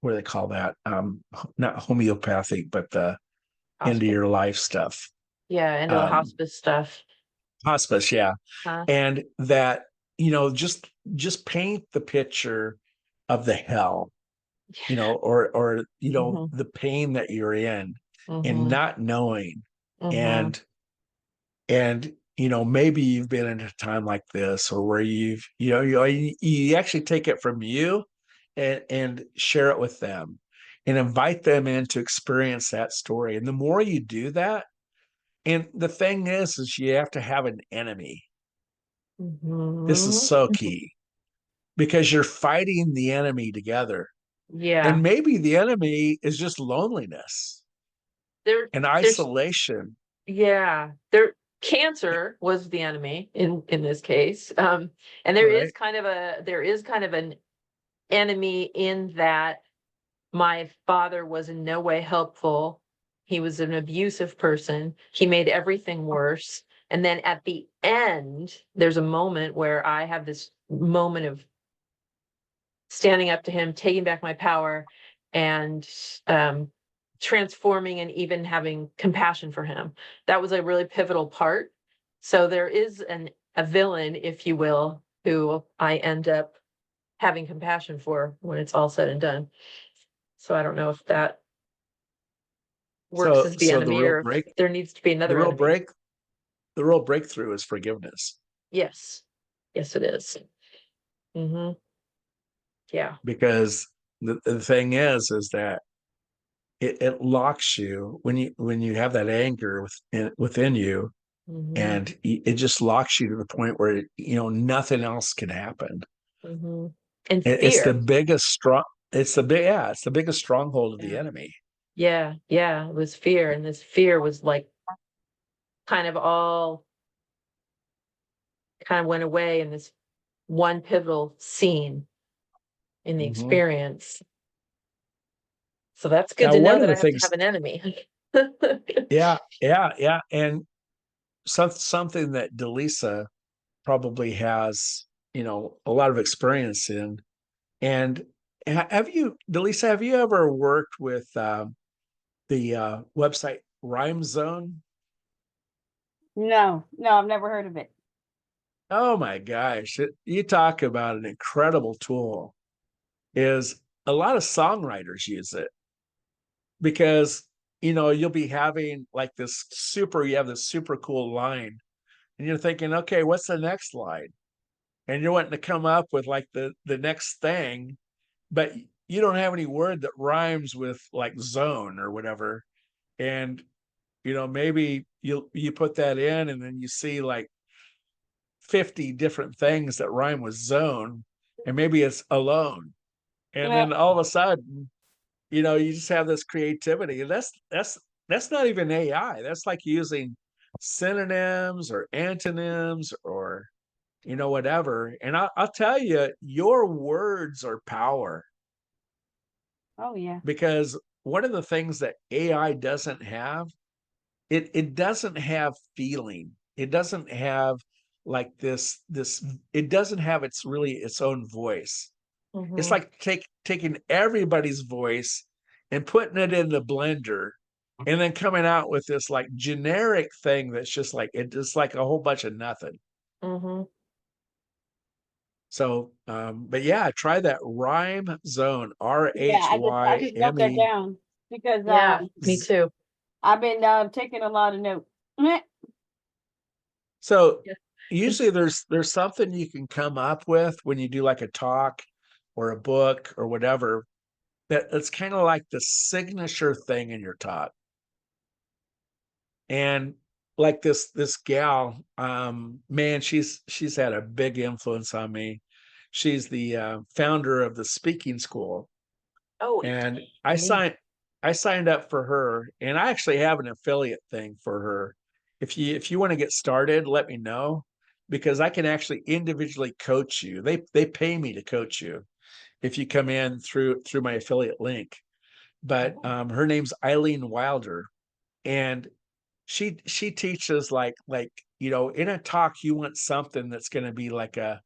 what do they call that? Not homeopathic, but the end of hospice. your life stuff. Yeah, into the Um, hospice stuff. hospice, yeah. Huh? And that, just paint the picture of the hell, or Mhm, the pain that you're in and mhm, not knowing. mhm. And maybe you've been in a time like this, or where you actually take it from you and share it with them and invite them in to experience that story. And the more you do that, And the thing is you have to have an enemy. This is Mhm. so key because you're fighting the enemy together. Yeah. And maybe the enemy is just loneliness There, and there's, isolation. yeah, cancer was the enemy in this case. And Right. there is kind of an enemy in that my father was in no way helpful. He was an abusive person. He made everything worse. And then at the end, there's a moment where I have this moment of standing up to him, taking back my power, and um, transforming and even having compassion for him. That was a really pivotal part. So there is a villain, if you will, who I end up having compassion for when it's all said and done. So I don't know if that works So as the so the enemy real or if break there needs to be the another real enemy. break the real breakthrough is forgiveness. Yes. Yes, it is. Mm-hmm. Yeah. Because the thing is that it locks you when you have that anger within you, Mm-hmm. and it just locks you to the point where nothing else can happen. Mm-hmm. And It's the fear. biggest strong. It's the biggest stronghold of the Yeah. enemy. Yeah. Yeah. It was fear. And this fear was like kind of all kind of went away in this one pivotal scene in the Mhm. experience. So that's good Now, to know one of that the I have to things, have an enemy. yeah, and something that Delisa probably has, a lot of experience in. And Delisa, have you ever worked with the website Rhyme Zone? No, I've never heard of it. Oh my gosh, you talk about an incredible tool. Is a lot of songwriters use it because you'll be having like you have this super cool line, and you're thinking, okay, what's the next line? And you're wanting to come up with like the next thing, but you don't have any word that rhymes with like zone or whatever. And maybe you put that in, and then you see like 50 different things that rhyme with zone, and maybe it's alone. And Yeah. then all of a sudden, you just have this creativity. And that's not even AI. That's like using synonyms or antonyms or whatever. And I'll tell you, your words are power, Oh yeah. because one of the things that AI doesn't have, it doesn't have feeling. It doesn't have like this. It doesn't have its own voice. It's Mm-hmm. like taking everybody's voice and putting it in the blender, and then coming out with this like generic thing that's just like it's like a whole bunch of nothing. Mm-hmm. So, but yeah, try that Rhyme Zone, R Yeah, H I Y just wrote M that E. down because Yeah, me too. I've been taking a lot of notes. So Yeah. usually there's something you can come up with when you do like a talk or a book or whatever, that it's kind of like the signature thing in your talk. And like this gal, man, she's had a big influence on me. She's the founder of the speaking school, Oh, and amazing. I signed up for her, and I actually have an affiliate thing for her. If you want to get started, let me know, because I can actually individually coach you. They pay me to coach you if you come in through my affiliate link. But her name's Eileen Wilder, and she teaches like in a talk you want something that's going to be like a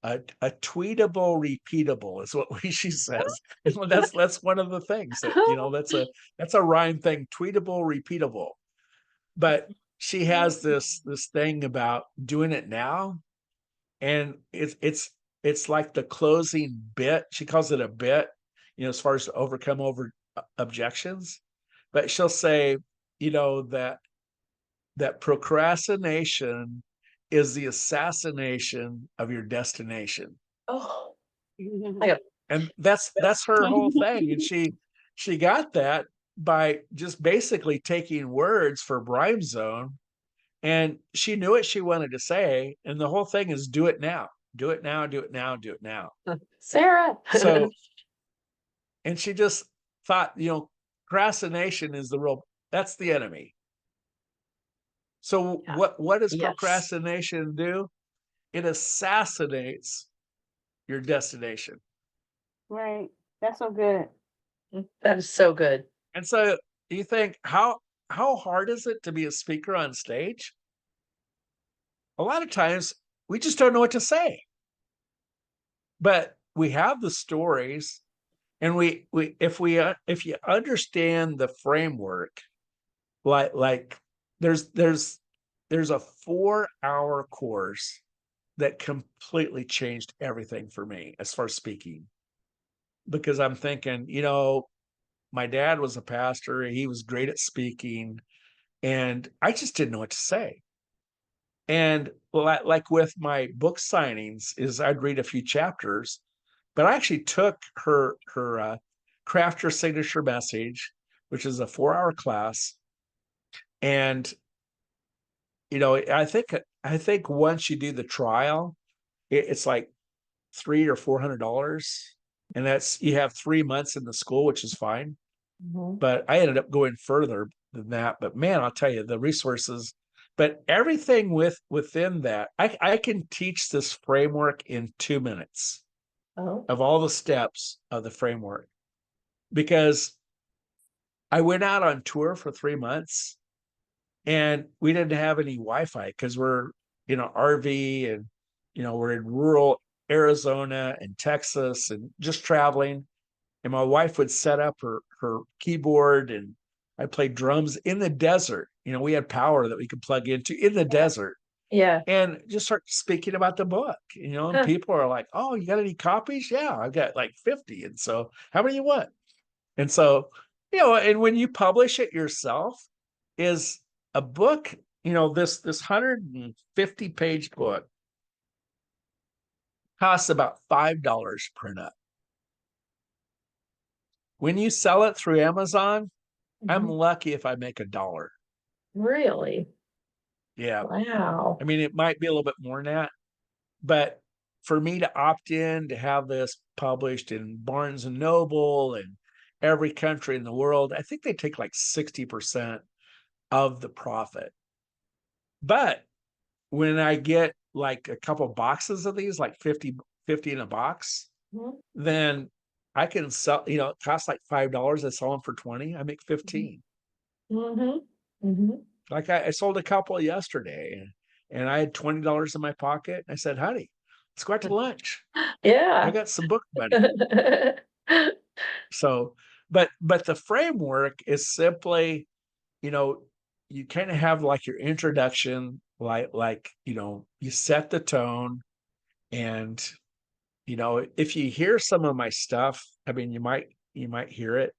tweetable repeatable is what she says. And that's one of the things that that's a rhyme thing, tweetable repeatable. But she has this thing about doing it now, and it's like the closing bit. She calls it a bit, as far as to overcome objections. But she'll say, that procrastination is the assassination of your destination. Oh, I got And that's her whole thing. And she got that by just basically taking words for Brime Zone, and she knew what she wanted to say, and the whole thing is do it now, do it now, do it now, do it now. Sarah. So, and she just thought, procrastination is that's the enemy. So Yeah. what does Yes. procrastination do? It assassinates your destination. Right. That's so good. That is so good. And so you think, how hard is it to be a speaker on stage? A lot of times we just don't know what to say. But we have the stories, and if you understand the framework, like there's a 4-hour course that completely changed everything for me as far as speaking. Because I'm thinking, my dad was a pastor, he was great at speaking, and I just didn't know what to say. And like with my book signings, is I'd read a few chapters, but I actually took her craft your signature message, which is a 4-hour class. And I think once you do the trial, it's like $300 or $400, and that's, you have 3 months in the school, which is fine. Mhm. But I ended up going further than that. But man, I'll tell you, the resources, but everything within that, I can teach this framework in 2 minutes Oh, of all the steps of the framework, because I went out on tour for 3 months, and we didn't have any Wi-Fi because we're RV, and we're in rural Arizona and Texas and just traveling. And my wife would set up her keyboard, and I played drums in the desert. We had power that we could plug into in the desert, yeah. and just start speaking about the book. And people are like, "Oh, you got any copies?" Yeah, I've got like 50. And so, how many you want? And so, and when you publish it yourself, is a book, this 150-page book costs about $5 to print up. When you sell it through Amazon, I'm Mhm. lucky if I make $1. Really? Yeah. Wow. I mean, it might be a little bit more than that, but for me to opt in to have this published in Barnes and Noble and every country in the world, I think they take like 60% of the profit. But when I get like a couple boxes of these, like 50 in a box, Mhm. then I can sell, it costs like $5. I sell them for 20. I make 15. Mhm. Mhm. Like I sold a couple yesterday, and I had $20 in my pocket. I said, honey, let's go out to lunch. I Yeah. got some book money. So, but the framework is simply, you know, you kind of have like your introduction, you set the tone. And, if you hear some of my stuff, I mean, you might hear it,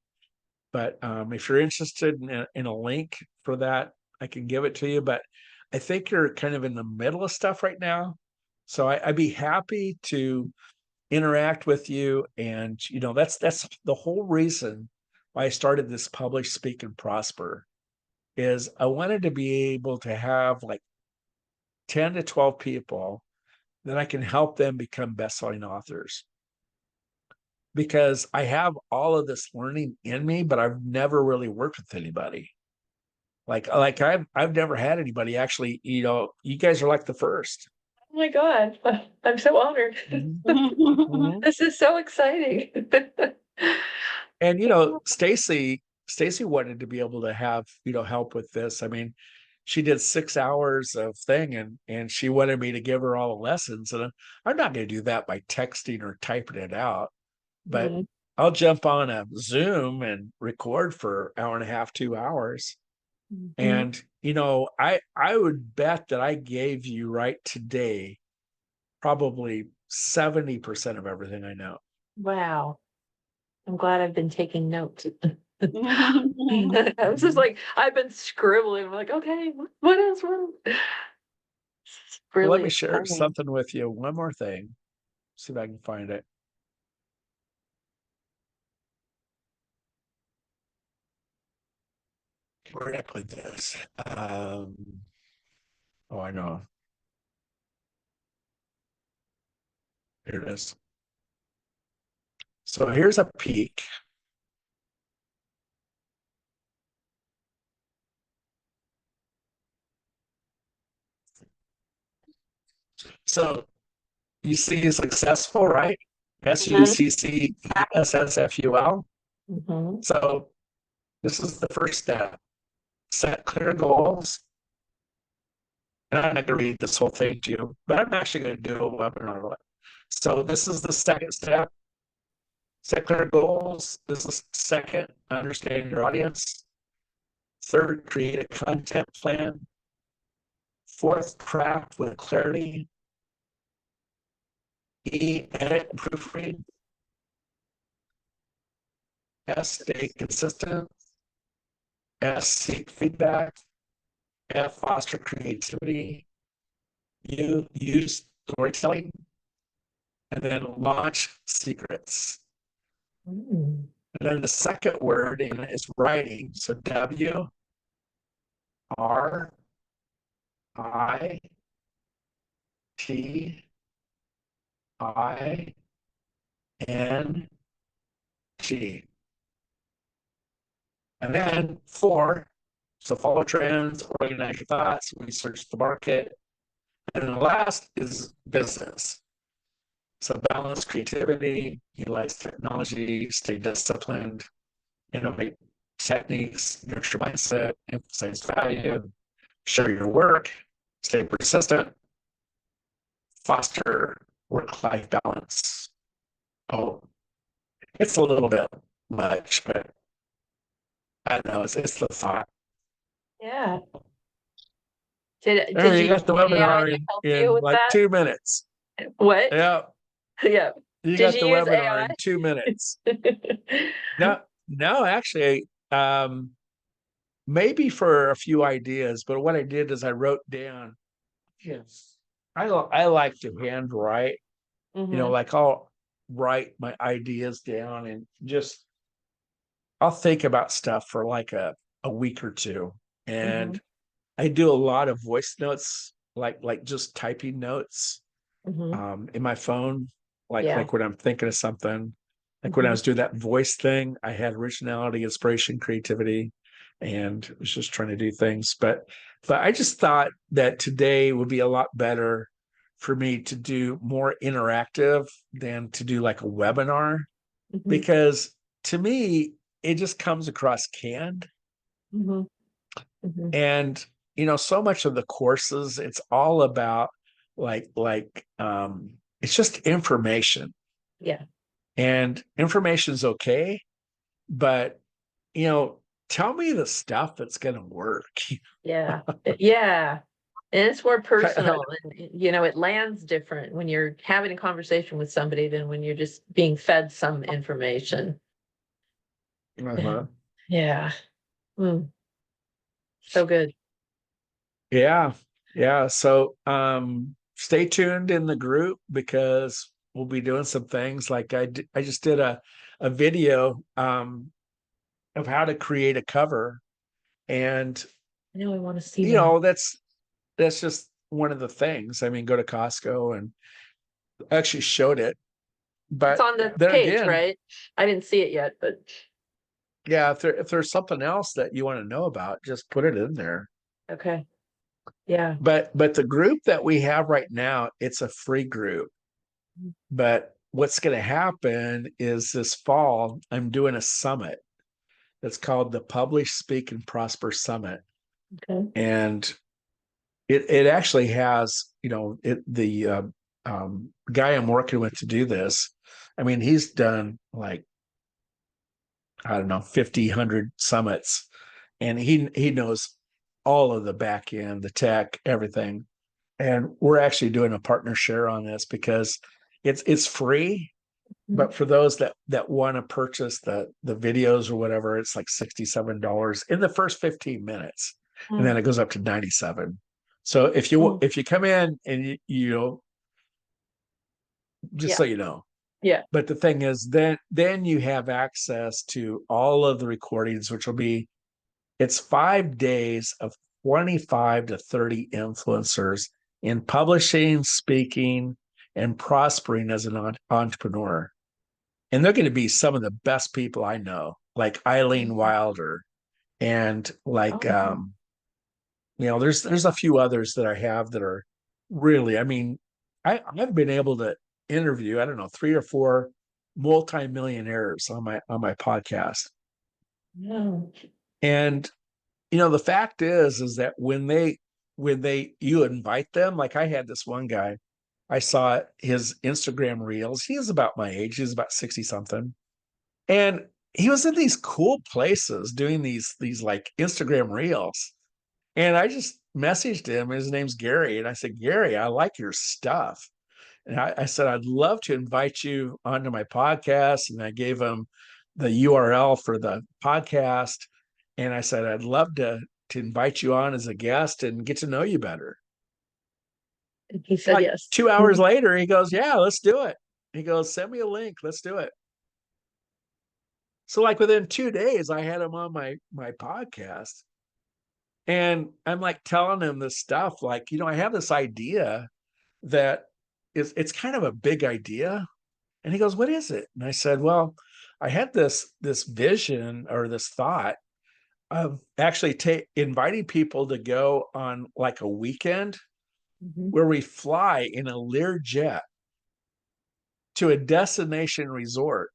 but if you're interested in a link for that, I can give it to you. But I think you're kind of in the middle of stuff right now. So I'd be happy to interact with you. And, that's the whole reason why I started this Publish, Speak, and Prosper, is I wanted to be able to have like 10 to 12 people that I can help them become best-selling authors. Because I have all of this learning in me, but I've never really worked with anybody. Like I've never had anybody actually, you guys are like the first. Oh my God. I'm so honored. Mhm. Mhm. This is so exciting. And Stacy wanted to be able to have, help with this. I mean, she did 6 hours of thing, and she wanted me to give her all the lessons. And I'm not going to do that by texting or typing it out, but Mm. I'll jump on a Zoom and record for an hour and a half, 2 hours. Mhm. And, I would bet that I gave you right today probably 70% of everything I know. Wow. I'm glad I've been taking notes. I was just like, I've been scribbling. I'm like, okay, what else? What else? It's Well, let really me share exciting. something with you. One more thing. See if I can find it. where did I put this? Oh, I know. Here it is. So here's a peek. So you see successful, right? SUCCSSFUL. Mhm. So this is the first step. Set clear goals. And I'm not going to read this whole thing to you, but I'm actually going to do a webinar on it. So this is the second step. Set clear goals. This is second, understand your audience. Third, create a content plan. Fourth, craft with clarity. E, edit and proofread. S, stay consistent. S, seek feedback. F, foster creativity. U, use storytelling. And then launch secrets. Mm. And then the second word in it is writing. So W, R, I, T, I, N, G. And then four, so follow trends, organize your thoughts, research the market. And then the last is business. So balance creativity, utilize technology, stay disciplined, innovate techniques, nurture mindset, emphasize value, share your work, stay persistent, foster work-life balance. Oh, it's a little bit much, but I know it's the thought. Yeah. Did There you you use got the AI webinar to in, help you in with like that? 2 minutes. What? Yeah, Yeah. you Did got you the use webinar in 2 minutes. No, no, actually, maybe for a few ideas, but what I did is I wrote down. Yes, I like to handwrite. Mhm. Like I'll write my ideas down and just I'll think about stuff for like a week or two. And Mhm. I do a lot of voice notes, like just typing notes Mhm. in my phone, Yeah. like when I'm thinking of something. Like when I Mhm. was doing that voice thing, I had originality, inspiration, creativity, and was just trying to do things. But I just thought that today would be a lot better for me to do more interactive than to do like a webinar, Mhm. because to me, it just comes across canned. Mhm. Mhm. And so much of the courses, it's all about it's just information. Yeah. And information's okay, but you know tell me the stuff that's going to work. Yeah. Yeah. And it's more personal and it lands different when you're having a conversation with somebody than when you're just being fed some information. Yeah. Uh-huh. Yeah. Mm, so good. Yeah, yeah. So stay tuned in the group because we'll be doing some things. Like I just did a video of how to create a cover. And I know I want to see that. that's just one of the things. I mean, go to Costco and actually showed it. It's But on the then page, again, right? I didn't see it yet, but yeah, if there's something else that you want to know about, just put it in there. okay. Yeah. But the group that we have right now, it's a free group. But what's going to happen is this fall, I'm doing a summit that's called the Publish, Speak, and Prosper Summit. Okay. And it actually has, the guy I'm working with to do this. I mean, he's done like, I don't know, 50, 100 summits, and he knows all of the back end, the tech, everything. And we're actually doing a partner share on this because it's free. Mhm. But for those that want to purchase the videos or whatever, it's like $67 in the first 15 minutes. And then Mm, it goes up to 97. So if you mm, if you come in and just yeah. so you know. Yeah. But the thing is, then you have access to all of the recordings, which will be It's 5 days of 25 to 30 influencers in publishing, speaking, and prospering as an entrepreneur. And they're going to be some of the best people I know, like Eileen Wilder, and like Oh, there's a few others that I have that are really, I mean, I've been able to interview, I don't know, 3 or 4 multimillionaires on my podcast. no. And the fact is that when you invite them, like I had this one guy, I saw his Instagram reels. He was about my age, he was about 60 something. And he was in these cool places doing these like Instagram reels. And I just messaged him. His name's Gary. And I said, Gary, I like your stuff. And I said, I'd love to invite you onto my podcast. And I gave him the URL for the podcast. And I said, I'd love to invite you on as a guest and get to know you better. And he said Like yes. 2 hours later, he goes, yeah, let's do it. He goes, send me a link. Let's do it. So like within 2 days, I had him on my podcast. And I'm like telling him this stuff, like, I have this idea that it's kind of a big idea. And he goes, what is it? And I said, well, I had this vision or this thought of actually inviting people to go on like a weekend Mhm. where we fly in a Learjet to a destination resort.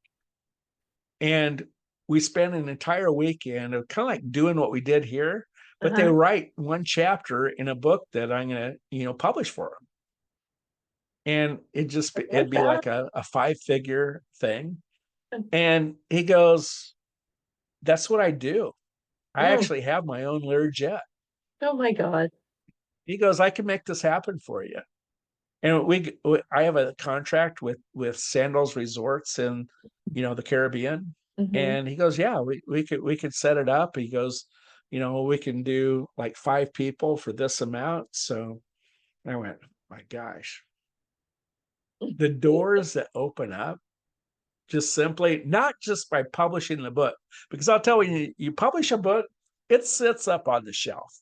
And we spend an entire weekend of kind of like doing what we did here, but they Uh-huh. write one chapter in a book that I'm going to, publish for them. And I love it'd be that. like a 5-figure thing. And he goes, that's what I do. I Mm. actually have my own Learjet. Oh my God. He goes, I can make this happen for you. And I have a contract with Sandals Resorts in, the Caribbean. Hmm. And he goes, yeah, we could set it up. He goes, we can do like 5 people for this amount. So I went, my gosh, the doors that open up just simply, not just by publishing the book, because I'll tell you publish a book, it sits up on the shelf.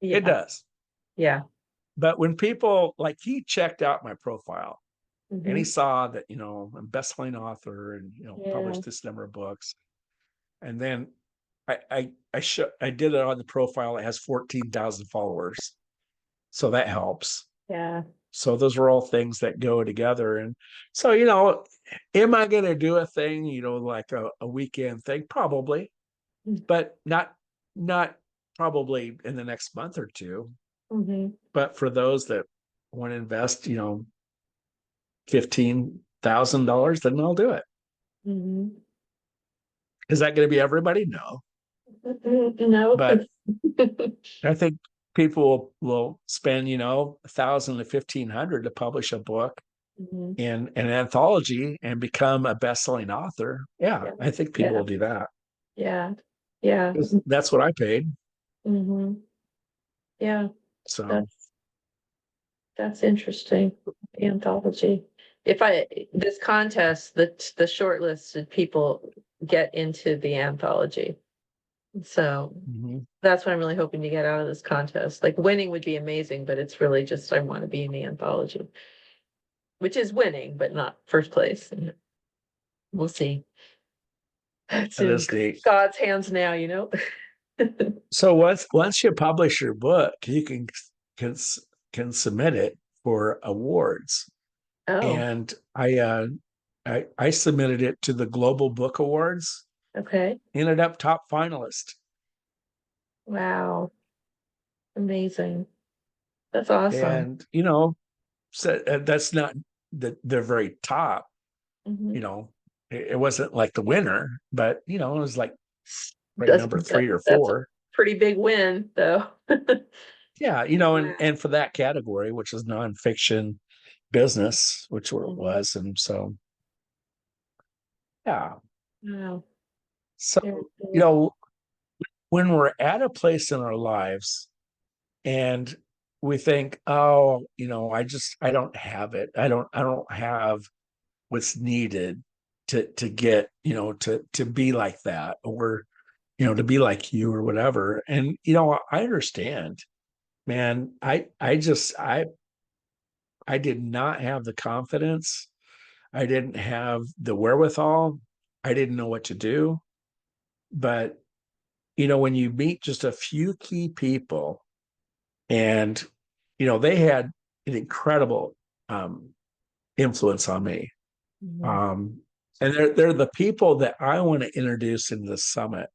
It Yeah. does. Yeah. But when people, like, he checked out my profile and he Hmm. saw that, I'm a best-selling author and, Yeah. published this number of books. And then I did it on the profile. It has 14,000 followers. So that helps. Yeah. So those are all things that go together. And so, am I going to do a thing, like a weekend thing? Probably, but not probably in the next month or two. Hmm. But for those that want to invest, $15,000, then I'll do it. Hmm. Is that going to be everybody? No. No. But I think people will spend, 1,000 to 1,500 to publish a book Mhm. in an anthology and become a best-selling author. Yeah, Yeah. I think people Yeah. will do that. Yeah. Yeah. That's what I paid. Hmm. Yeah. So That's interesting. The anthology. This contest, the shortlisted people get into the anthology. So mhm. that's what I'm really hoping to get out of this contest. Like winning would be amazing, but it's really just I want to be in the anthology, which is winning, but not first place. And we'll see. It's That in is neat. God's hands now. So once you publish your book, you can submit it for awards. Oh, And I submitted it to the Global Book Awards, okay. ended up top finalist. Wow. Amazing. That's awesome. And so that's not the very top. Mhm. It wasn't like the winner, but it was like right That's number 3 or that's a 4. pretty big win, though. Yeah, Wow. and for that category, which is nonfiction business, which what it Mhm. was. And so yeah. Wow. So, Very you cool. know, when we're at a place in our lives and we think, oh, I don't have it. I don't have what's needed to get, to be like that. Or to be like you or whatever. And, I understand, man. I did not have the confidence. I didn't have the wherewithal. I didn't know what to do. But, when you meet just a few key people and, they had an incredible influence on me. Mhm. And they're the people that I want to introduce in the summit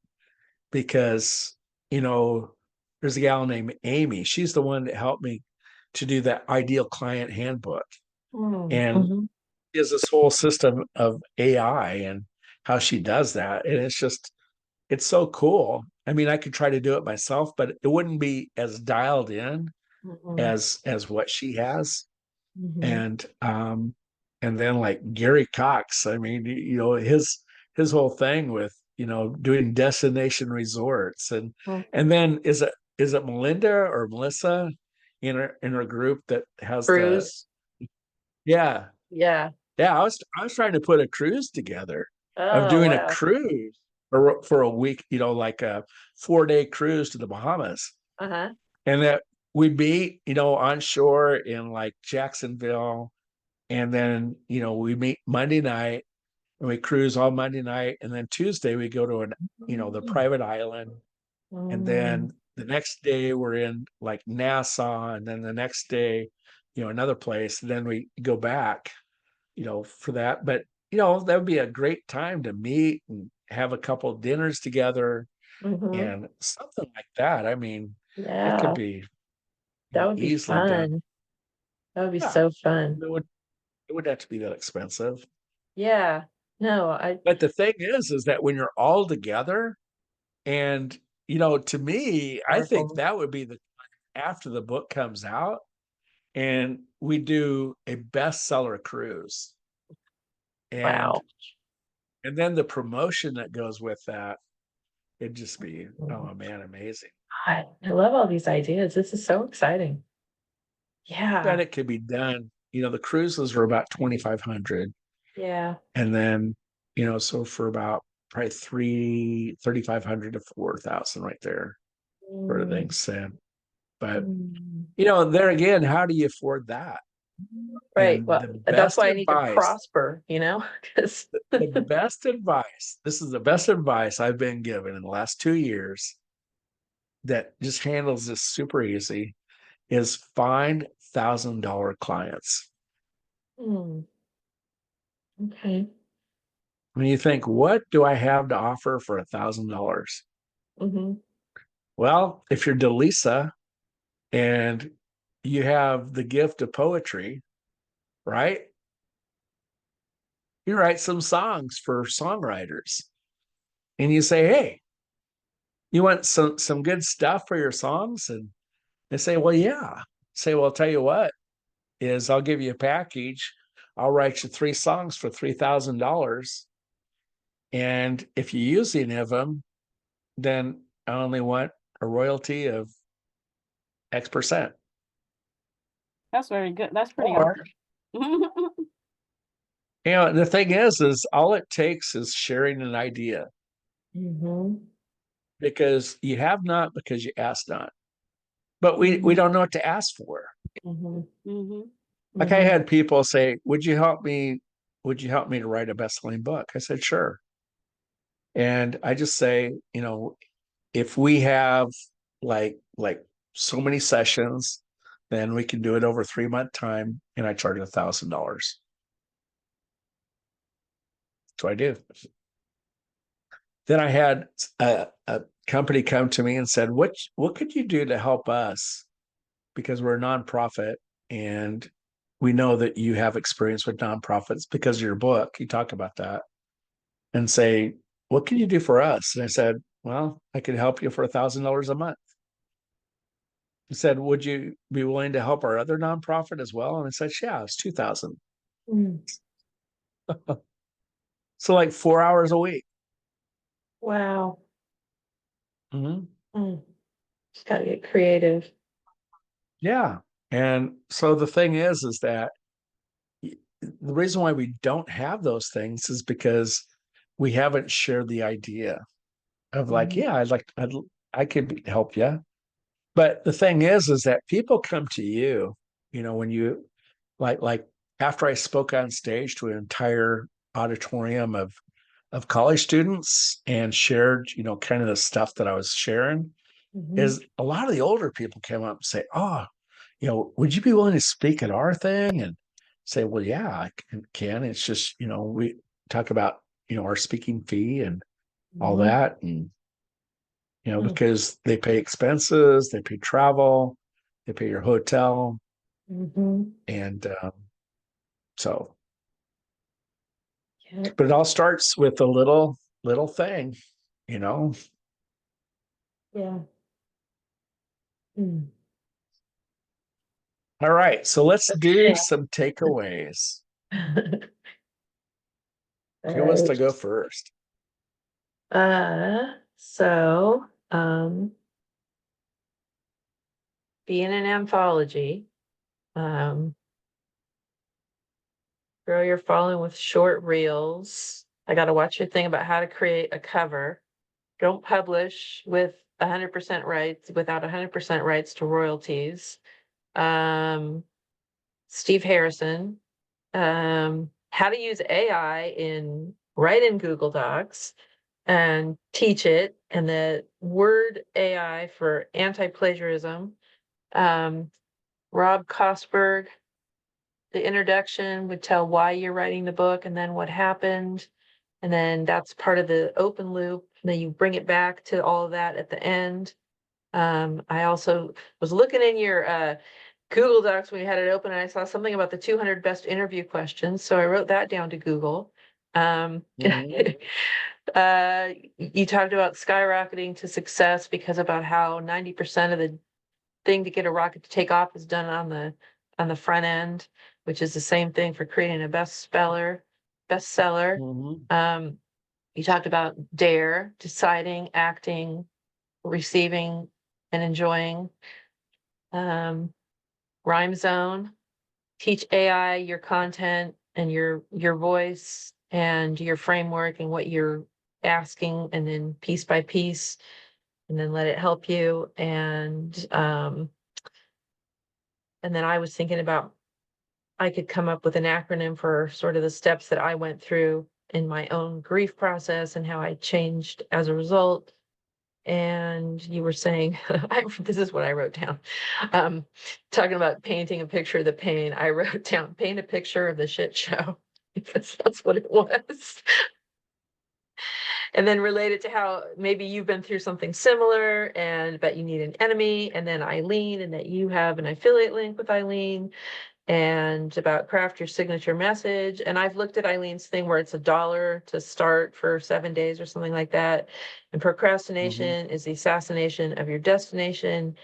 because, there's a gal named Amy. She's the one that helped me to do that ideal client handbook. And Mhm. she has this whole system of AI and how she does that. And it's so cool. I mean, I could try to do it myself, but it wouldn't be as dialed in Mhm. as what she has. Mhm. And then like Gary Cox, I mean, his whole thing with, doing destination resorts and then is it Melinda or Melissa in her group that has Cruise. yeah, Yeah. yeah, I was trying to put a cruise together of Oh, doing a wow. cruise for a week, like a 4-day cruise to the Bahamas. Uh-huh. And that we meet, on shore in like Jacksonville. And then, we meet Monday night and we cruise all Monday night. And then Tuesday we go to the Mm. private island. And Mm. then the next day we're in like Nassau. And then the next day, another place. And then we go back, for that. But, that would be a great time to meet and have a couple dinners together Mhm. and something like that. I mean, it could Yeah, be that would be easily done. fun. That would be Yeah. so fun. It would have to be that expensive. Yeah. No, I But the thing is that when you're all together, and to me, I think powerful. that would be the after the book comes out, and we do a bestseller cruise, and Wow. then the promotion that goes with that, it'd just be, Mhm. oh man, amazing. I love all these ideas. This is so exciting. Then Yeah. it could be done. The cruises are about 2,500, Yeah. and then so for about probably 3,500 to 4,000 right there for the Mm. things. But Mm. there again, how do you afford that? Right. And Well, the that's best why I need to advice, prosper, 'cause the best advice, this is the best advice I've been given in the last 2 years that just handles this super easy is find $1,000 clients. Mm. Okay. When you think, what do I have to offer for $1,000? Mhm. Well, if you're Delisa and you have the gift of poetry, right? You write some songs for songwriters and you say, hey, you want some good stuff for your songs? And they say, well, yeah. Say, well, I'll tell you what is I'll give you a package. I'll write you 3 songs for $3,000. And if you use any of them, then I only want a royalty of X%. That's very good. That's pretty Or, awesome. the thing is all it takes is sharing an idea Mhm. because you have not because you ask not. But we Mhm. don't know what to ask for. Mhm. Mhm. Like I Mhm. had people say, would you help me? Would you help me to write a best-selling book? I said, sure. And I just say, if we have like so many sessions, then we can do it over 3-month time, and I charge $1,000. So I do. Then I had a company come to me and said, what could you do to help us? Because we're a nonprofit and we know that you have experience with nonprofits because of your book. You talk about that and say, what can you do for us? And I said, well, I could help you for $1,000 a month. He said, would you be willing to help our other nonprofit as well? And I said, yeah, it's 2,000. Mm. So like 4 hours a week. Wow. Mhm. Mm. Just gotta get creative. Yeah. And so the thing is that the reason why we don't have those things is because we haven't shared the idea. of like, Mhm. yeah, I could help you. But the thing is that people come to you, when you like after I spoke on stage to an entire auditorium of college students and shared, kind of the stuff that I was sharing, Mhm. is a lot of the older people came up and say, "Oh, would you be willing to speak at our thing?" And say, "Well, yeah, I can. It's just, we talk about, our speaking fee and all Mhm. that. And, Mhm. because they pay expenses, they pay travel, they pay your hotel. Mhm. And so, Yeah. but it all starts with a little thing, you know. Yeah. Mm. All right. So let's do Okay. some takeaways. All Who wants to right. go first? So, being an anthology, um, grow your following with short reels. I got to watch your thing about how to create a cover. Don't publish with 100% rights without 100% rights to royalties. Um, Steve Harrison, how to use AI right in Google Docs and teach it, and the word AI for anti-plagiarism. Um, Rob Kosberg, the introduction would tell why you're writing the book and then what happened. And then that's part of the open loop. And then you bring it back to all of that at the end. I also was looking in your Google Docs when you had it open, and I saw something about the 200 best interview questions. So I wrote that down to Google. Um, Mhm. you talked about skyrocketing to success because about how 90% of the thing to get a rocket to take off is done on the front end, which is the same thing for creating a bestseller. Mhm. Um, you talked about dare, deciding, acting, receiving, and enjoying. Um, Rhyme zone, teach AI your content and your voice and your framework and what you're asking, and then piece by piece, and then let it help you. And then I was thinking about, I could come up with an acronym for sort of the steps that I went through in my own grief process and how I changed as a result. And you were saying, this is what I wrote down. Um, Talking about painting a picture of the pain, I wrote down, paint a picture of the shit show, because that's what it was. And then related to how maybe you've been through something similar and but you need an enemy, and then Eileen, and that you have an affiliate link with Eileen, and about craft your signature message. And I've looked at Eileen's thing where it's $1 to start for 7 days or something like that. And Mhm. procrastination is the assassination of your destination.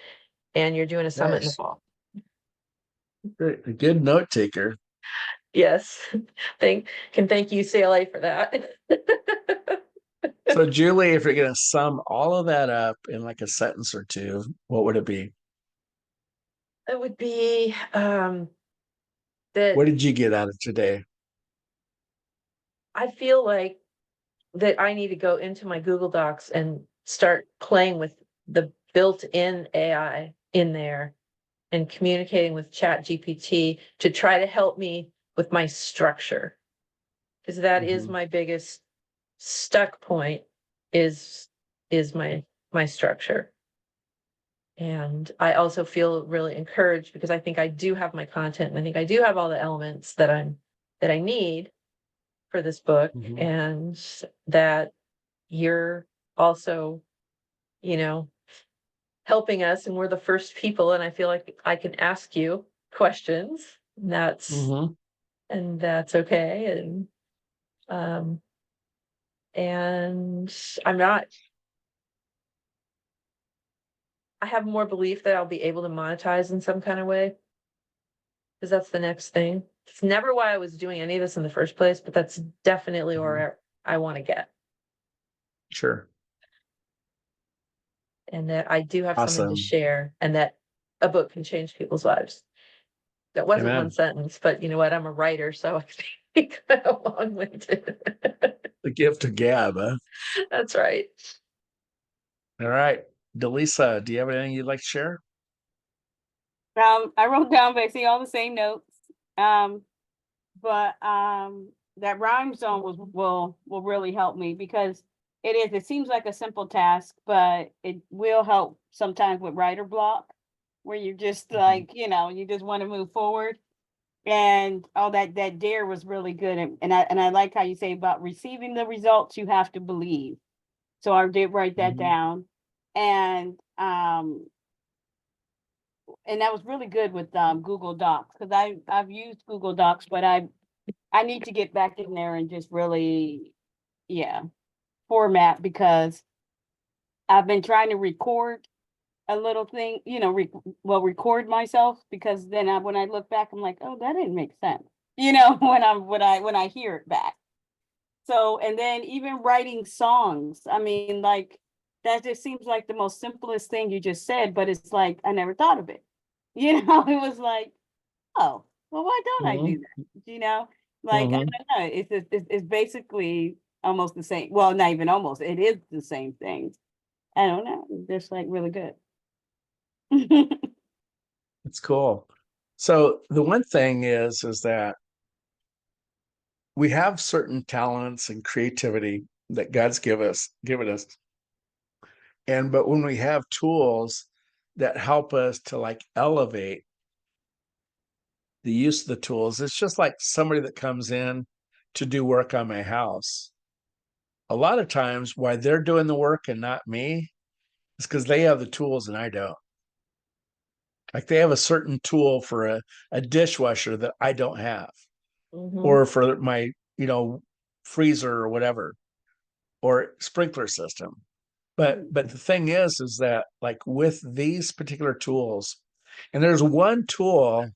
And you're doing a summit in the Nice. fall. Great. A good note taker. Yes. Thank you, CLA, for that. So, Julie, if you're going to sum all of that up in like a sentence or two, what would it be? It would be that What did you get out of today? I feel like that I need to go into my Google Docs and start playing with the built-in AI in there and communicating with Chat GPT to try to help me with my structure. Because that is Mhm. my biggest stuck point, is is my structure. And I also feel really encouraged because I think I do have my content, and I think I do have all the elements that I need for this book, Mhm. and that you're also, you know, helping us, and we're the first people, and I feel like I can ask you questions. And Mhm. that's okay. Um and I'm not I have more belief that I'll be able to monetize in some kind of way, because that's the next thing. It's never why I was doing any of this in the first place, but that's definitely Mhm. where I want to get. Sure. And that I do have something to Awesome. share, and that a book can change people's lives. That wasn't one Amen. sentence, but you know what? I'm a writer, so I can be kind of long-winded. The gift of gab, huh? That's right. All right. Delisa, do you have anything you'd like to share? I wrote down basically all the same notes. Um, but that rhyme zone will really help me because it seems like a simple task, but it will help sometimes with writer block where you're just like, you just want to move forward. And all that dare was really good. And I like how you say about receiving the results, you have to believe. So I did write that Mhm. down. And and that was really good with Google Docs because I've used Google Docs, but I need to get back in there and just really, yeah, format because I've been trying to record a little thing, record myself because then when I look back, I'm like, oh, that didn't make sense, when I hear it back. So, and then even writing songs, I mean, like that just seems like the most simplest thing you just said, but it's like I never thought of it. It was like, oh, well, why don't I do Mhm. that? Like I Mhm. don't know. It's basically almost the same. Well, not even almost. It is the same thing. I don't know. It's just like really good. It's cool. So the one thing is that we have certain talents and creativity that God's given us. And but when we have tools that help us to like elevate the use of the tools, it's just like somebody that comes in to do work on my house. A lot of times why they're doing the work and not me is because they have the tools and I don't. Like they have a certain tool for a dishwasher that I don't have, Mhm. or for my, freezer or whatever, or sprinkler system. But the thing is that like with these particular tools, and there's one tool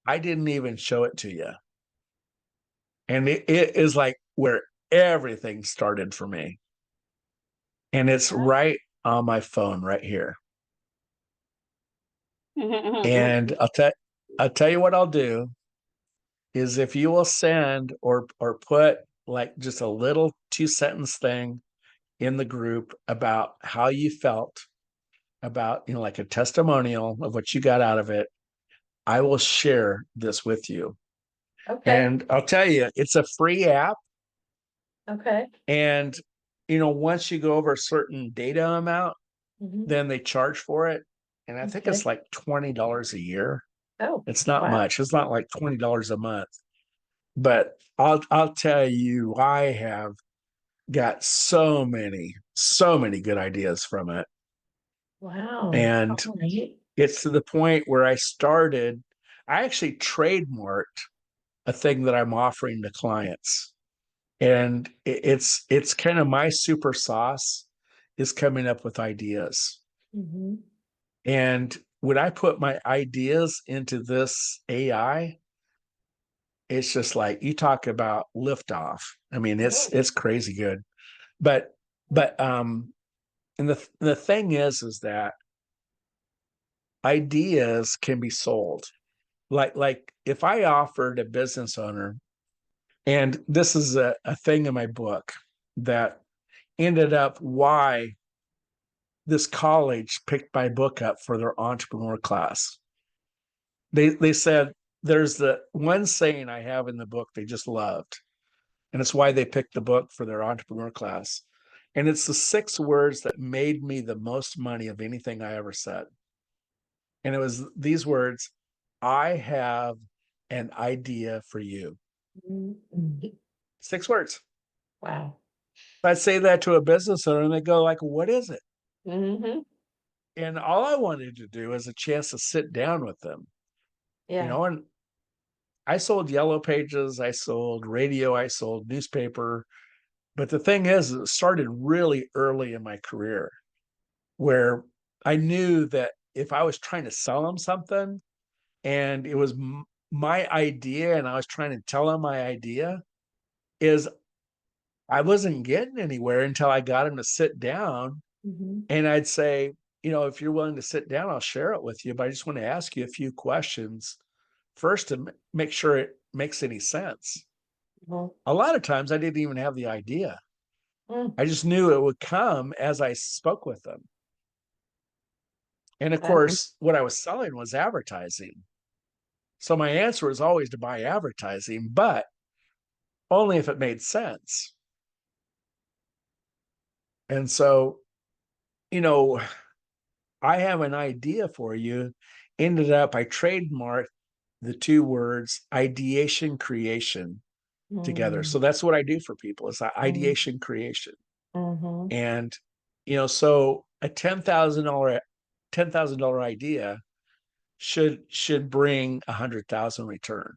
I didn't even show it to you. And it is like where everything started for me. And it's right on my phone right here. And I'll tell you what I'll do is if you will send or put like just a little 2 sentence thing in the group about how you felt about, like a testimonial of what you got out of it, I will share this with you. Okay. And I'll tell you, it's a free app. Okay. And, once you go over a certain data amount, Mhm. then they charge for it. And I think Okay. it's like $20 a year. Oh, It's not wow. much. It's not like $20 a month. But I'll tell you, I have got so many good ideas from it. Wow. And All right. it's to the point where I actually trademarked a thing that I'm offering to clients. And it's kind of my super sauce is coming up with ideas. Mhm. And when I put my ideas into this AI, it's just like you talk about liftoff. I mean, Oh. it's crazy good. But and the thing is that ideas can be sold. Like if I offered a business owner, and this is a thing in my book that ended up why this college picked my book up for their entrepreneur class. They said there's the one saying I have in the book they just loved, and it's why they picked the book for their entrepreneur class. And it's the 6 words that made me the most money of anything I ever said. And it was these words: I have an idea for you. Mhm. 6 words. Wow. I'd say that to a business owner and they go like, what is it? Mhm. And all I wanted to do is a chance to sit down with them, Yeah. and I sold yellow pages, I sold radio, I sold newspaper. But the thing is, it started really early in my career where I knew that if I was trying to sell them something and it was my idea and I was trying to tell them my idea, is I wasn't getting anywhere until I got them to sit down. Mhm. And I'd say, if you're willing to sit down, I'll share it with you. But I just want to ask you a few questions first to make sure it makes any sense. Well, A lot of times I didn't even have the idea. Mm, I just knew it would come as I spoke with them. And of that- course, what I was selling was advertising. So my answer was always to buy advertising, but only if it made sense. And so, you know, I have an idea for you. Ended up, I trademarked the two words ideation creation together. So that's what I do for people is ideation creation. mhm, And, so a $10,000 idea should bring 100,000 return.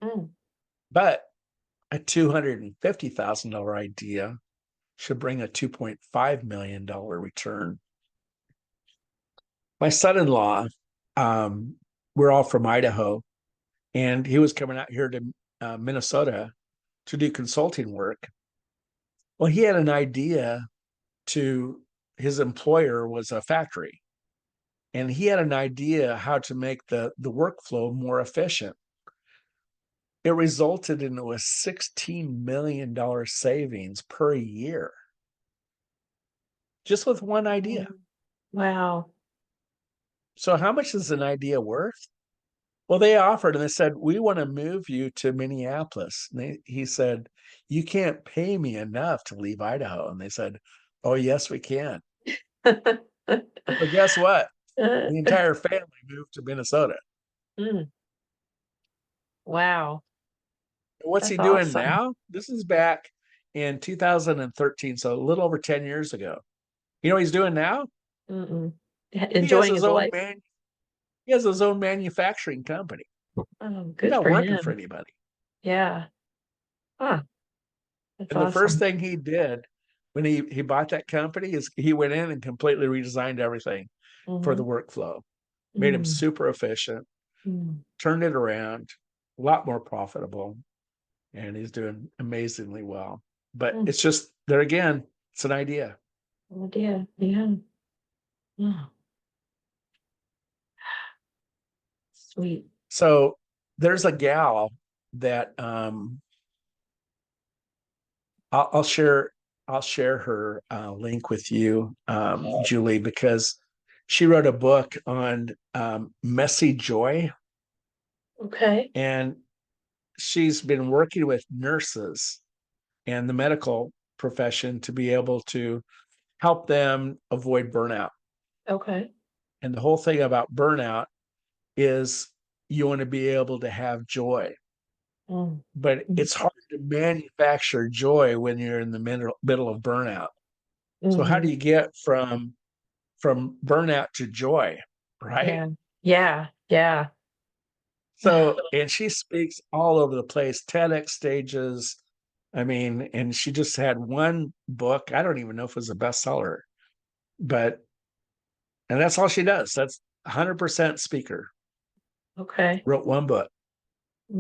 mm, But a $250,000 idea should bring a $2.5 million return. My son-in-law, we're all from Idaho, and he was coming out here to Minnesota to do consulting work. Well, he had an idea his employer was a factory, and he had an idea how to make the workflow more efficient. It resulted in a $16 million savings per year just with one idea. wow. So how much is an idea worth? Well, they offered and they said, we want to move you to Minneapolis. And he said, you can't pay me enough to leave Idaho. And they said, oh, yes, we can. So guess what? The entire family moved to Minnesota. Mm, wow, What's he that's doing awesome. now? This is back in 2013, so a little over 10 years ago. You know what he's doing now? Mm-mm. He has Enjoying his his own life. he has his own manufacturing company. Oh, He's good not for working for him. anybody. Yeah. Huh. That's And the first awesome. thing he did when he bought that company is he went in and completely redesigned everything for the Mhm. workflow, made him Mm, super efficient, mm, turned it around, a lot more profitable, and he's doing amazingly well. But mm. it's just there again, it's an idea. Oh dear. Yeah. Oh, sweet. So there's a gal that I'll share her link with you, Julie, because she wrote a book on messy joy, Okay. and she's been working with nurses and the medical profession to be able to help them avoid burnout. Okay. And the whole thing about burnout is you want to be able to have joy, Mm, but mm, it's hard to manufacture joy when you're in the middle of burnout. So how do mhm. you get from burnout to joy, right? Yeah. Yeah. Yeah. So, and she speaks all over the place, TEDx stages. I mean, and she just had one book. I don't even know if it was a bestseller, but, and that's all she does. That's 100% speaker, Okay. wrote one book.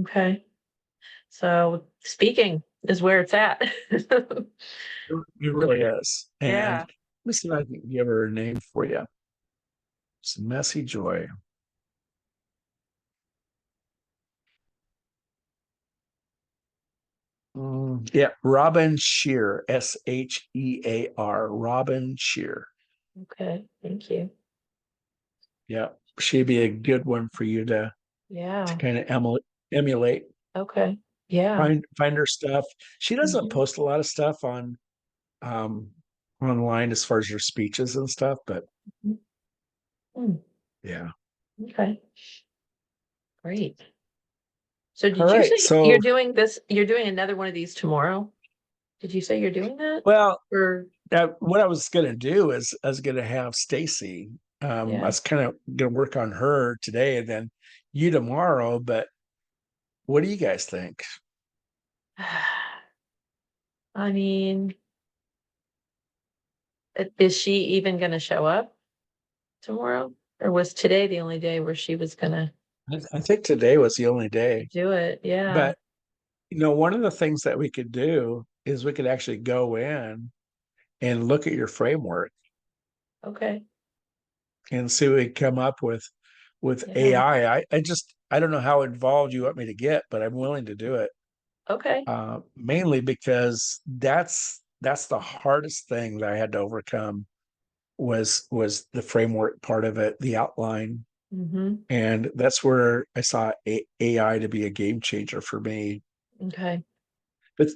Okay. So speaking is where it's at. It really is. And Yeah. let me see if I can give her a name for you. It's Messy Joy. Yeah, Robin Shear, Shear, Robin Shear. Okay. Thank you. Yeah, she'd be a good one for you to Yeah. kind of emulate. Okay. Yeah. Find her stuff. She doesn't Mhm. post a lot of stuff on um online as far as her speeches and stuff, but Mm, mm, yeah. okay. Great. So All did you right. say you're So, doing this, you're doing another one of these tomorrow? Did you say you're doing that? well, Or what I was going to do is I was going to have Stacy. I yeah. was kind of going to work on her today and then you tomorrow. But what do you guys think? I mean, is she even gonna show up tomorrow? Or was today the only day where she was gonna I think today was the only day. do it? Yeah. But one of the things that we could do is we could actually go in and look at your framework Okay. and see what we come up with Yeah. AI. I don't know how involved you want me to get, but I'm willing to do it. Okay. Mainly because that's the hardest thing that I had to overcome was the framework part of it, the outline. Mm-hmm. And that's where I saw AI to be a game changer for me. Okay.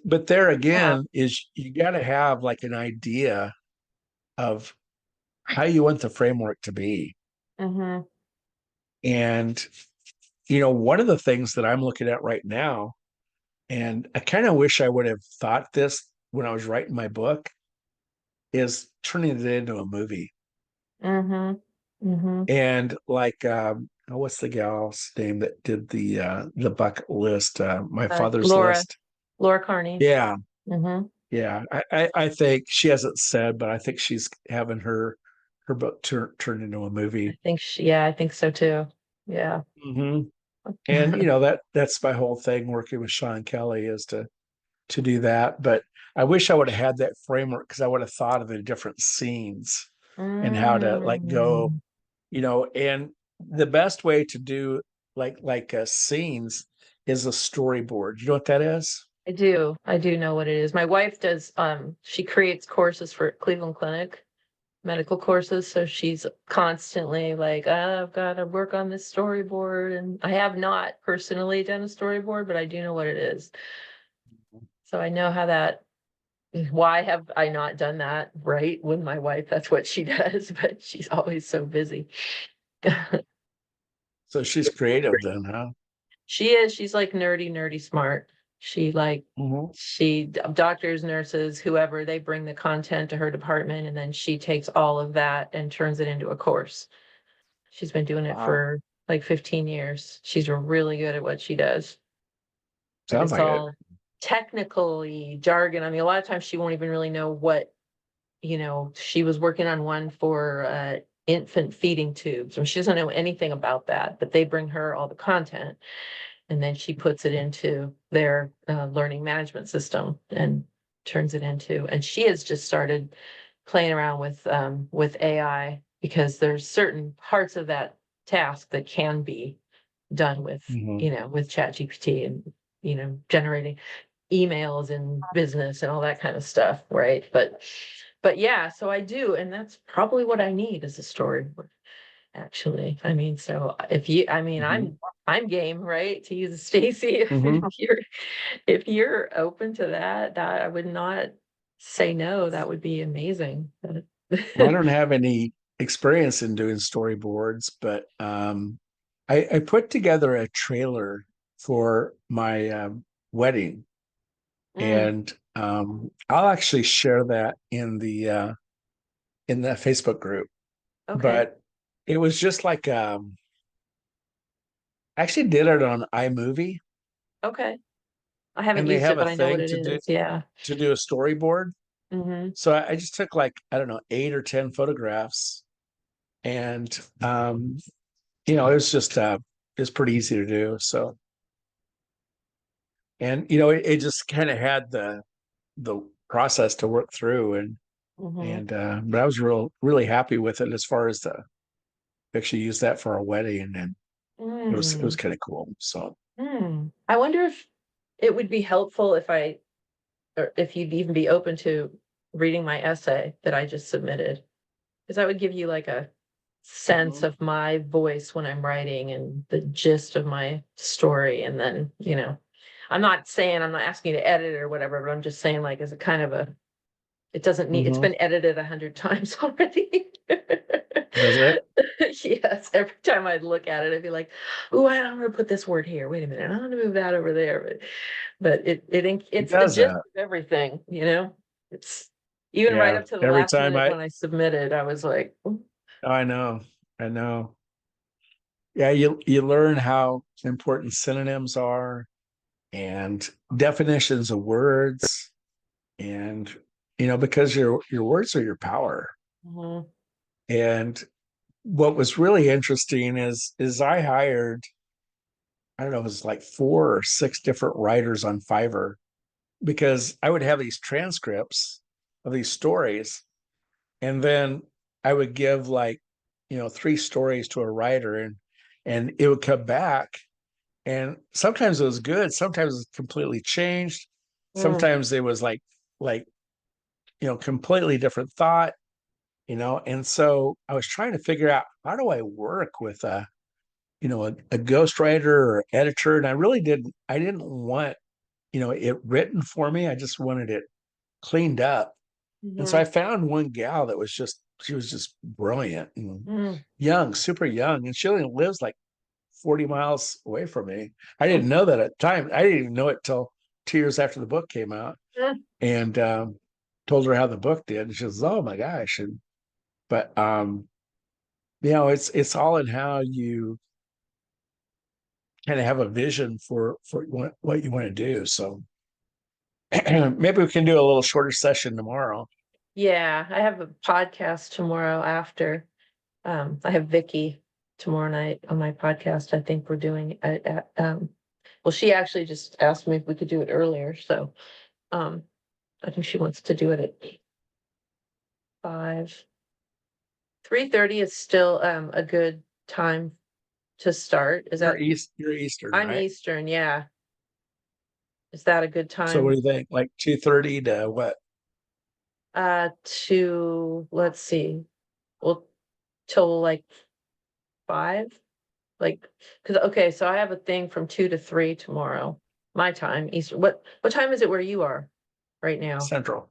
But there Yeah. again is you got to have like an idea of how you want the framework to be. Mm-hmm. And one of the things that I'm looking at right now, and I kind of wish I would have thought this when I was writing my book, is turning it into a movie. Mm-hmm. Mm-hmm. And like what's the gal's name that did the bucket list, my father's Laura list? Carney. Yeah. Mm-hmm. Yeah, I think she hasn't said, but I think she's having her book turned into a movie. I think so too. Yeah. Hmm. And that's my whole thing working with Sean Kelly is to do that. But I wish I would have had that framework because I would have thought of the different scenes and how to like go, Mm. and the best way to do like scenes is a storyboard. You know what that is? I do. I do know what it is. My wife does, she creates courses for Cleveland Clinic, medical courses. So she's constantly like, I've got to work on this storyboard. And I have not personally done a storyboard, but I do know what it is. So I know how that, why have I not done that right with my wife? That's what she does, but she's always so busy. So she's creative then, huh? She is. She's like nerdy smart. She like Hmm. doctors, nurses, whoever, they bring the content to her department and then she takes all of that and turns it into a course. She's been doing it Wow. for like 15 years. She's really good at what she does. But Sounds it's like it. all technically jargon. I mean, a lot of times she won't even really know what, she was working on one for infant feeding tubes, and she doesn't know anything about that, but they bring her all the content. And then she puts it into their learning management system and turns it into, and she has just started playing around with AI because there's certain parts of that task that can be done with, Hmm. with ChatGPT and, generating emails and business and all that kind of stuff, right? But yeah, so I do, and that's probably what I need as a storyboard actually. I mean, so if you, I mean, Hmm. I'm game, right? To use Stacy, if Hmm. you're open to that, that I would not say no. That would be amazing. Well, I don't have any experience in doing storyboards, but I put together a trailer for my wedding, Mm, and I'll actually share that in the Facebook group. okay, But it was just like I actually did it on iMovie, okay. I haven't and they used have it, a but I know what thing it is. Yeah. to do a storyboard. Hmm. So I just took like, I don't know, 8 or 10 photographs, and it was just it's pretty easy to do. So, and it just kind of had the process to work through, Hmm. and but I was really happy with it as far as the actually use that for our wedding, and then it was Mm. kind of cool. So Mm. I wonder if it would be helpful or if you'd even be open to reading my essay that I just submitted. Because that would give you like a sense Mhm. of my voice when I'm writing and the gist of my story. And then, I'm not saying I'm not asking you to edit it or whatever, but I'm just saying like as a kind of it doesn't need, it's Mhm. been edited 100 times already. Does it? Yes, every time I'd look at it, I'd be like, "Oh, I'm going to put this word here. Wait a minute, I'm going to move that over there." But It it's the does gist that. of everything. It's even right Yeah. up to the Every last time minute when I submitted, I was like, I know, I know. Yeah, you learn how important synonyms are and definitions of words, and because your words are your power. "Mhm, And what was really interesting is I hired, I don't know, it was like 4 or 6 different writers on Fiverr because I would have these transcripts of these stories, and then I would give like 3 stories to a writer, and it would come back, and sometimes it was good, sometimes it was completely changed, mm, sometimes it was like completely different thought, and so I was trying to figure out, how do I work with a ghostwriter or editor? And I didn't want, it written for me. I just wanted it cleaned up. And so I found one gal that she was just brilliant and Mm. young, super young. And she only lives like 40 miles away from me. I didn't know that at the time. I didn't even know it till 2 years after the book came out, and told her how the book did. And she says, "Oh my gosh." But it's all in how you kind of have a vision for what you want to do. So maybe we can do a little shorter session tomorrow. Yeah, I have a podcast tomorrow after. I have Vicky tomorrow night on my podcast. I think we're doing it at, well, she actually just asked me if we could do it earlier, so I think she wants to do it at 5. 3:30 is still a good time to start. Is that? You're Eastern, I'm right? Eastern, yeah. Is that a good So what time? do you think? Like 2:30 to what? Let's see, well, till like 5, like, because okay, so I have a thing from 2 to 3 tomorrow, my time, Eastern. What time is it where you are right now? Central.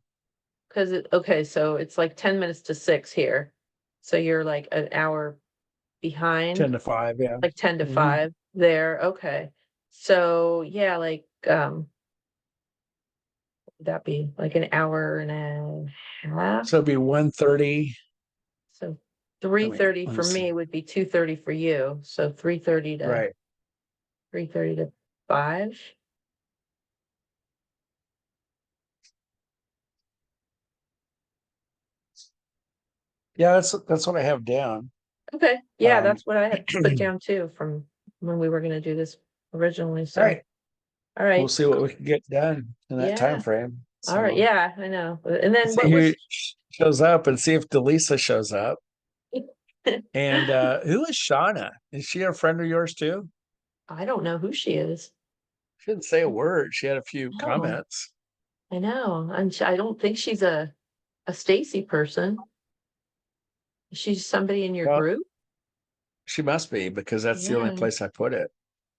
Because okay, so it's like 10 minutes to 6 here, so you're like an hour 10 behind, to 5, yeah. like 10 to Mhm. 5 there. Okay, so yeah, like would that be like an hour and a half? So it'd be 1:30. So 3:30 let me for see. me would be 2:30 for you. So 3:30 to Right. 3:30 to 5. Yeah, that's what I have down. Okay, yeah, Um, that's what I had put down too from when we were gonna do this originally. all So, right. all We'll right, see what we can get done in that time yeah, frame. all right, So yeah, I know. And then see what who was? shows up and see if Delisa shows up. And who is Shauna? Is she a friend of yours too? I don't know who she is. She didn't say a word. She had a few No, comments. I know, and I don't think she's a Stacy person. She's somebody in your Well, group. she must be, because that's the only Yeah, place I put it.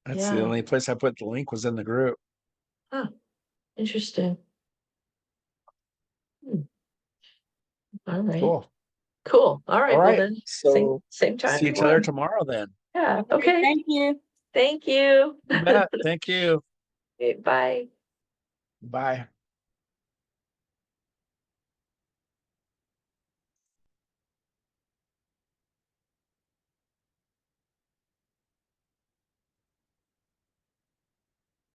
That's the yeah. only place I put the link, was in the group. Huh, interesting. Hmm, all right. Cool. Cool. All All right. Well right. then, So same time see each other tomorrow. tomorrow then. Yeah. Okay, Okay. thank you. Thank you. You bet. Thank you. Okay, bye. Bye.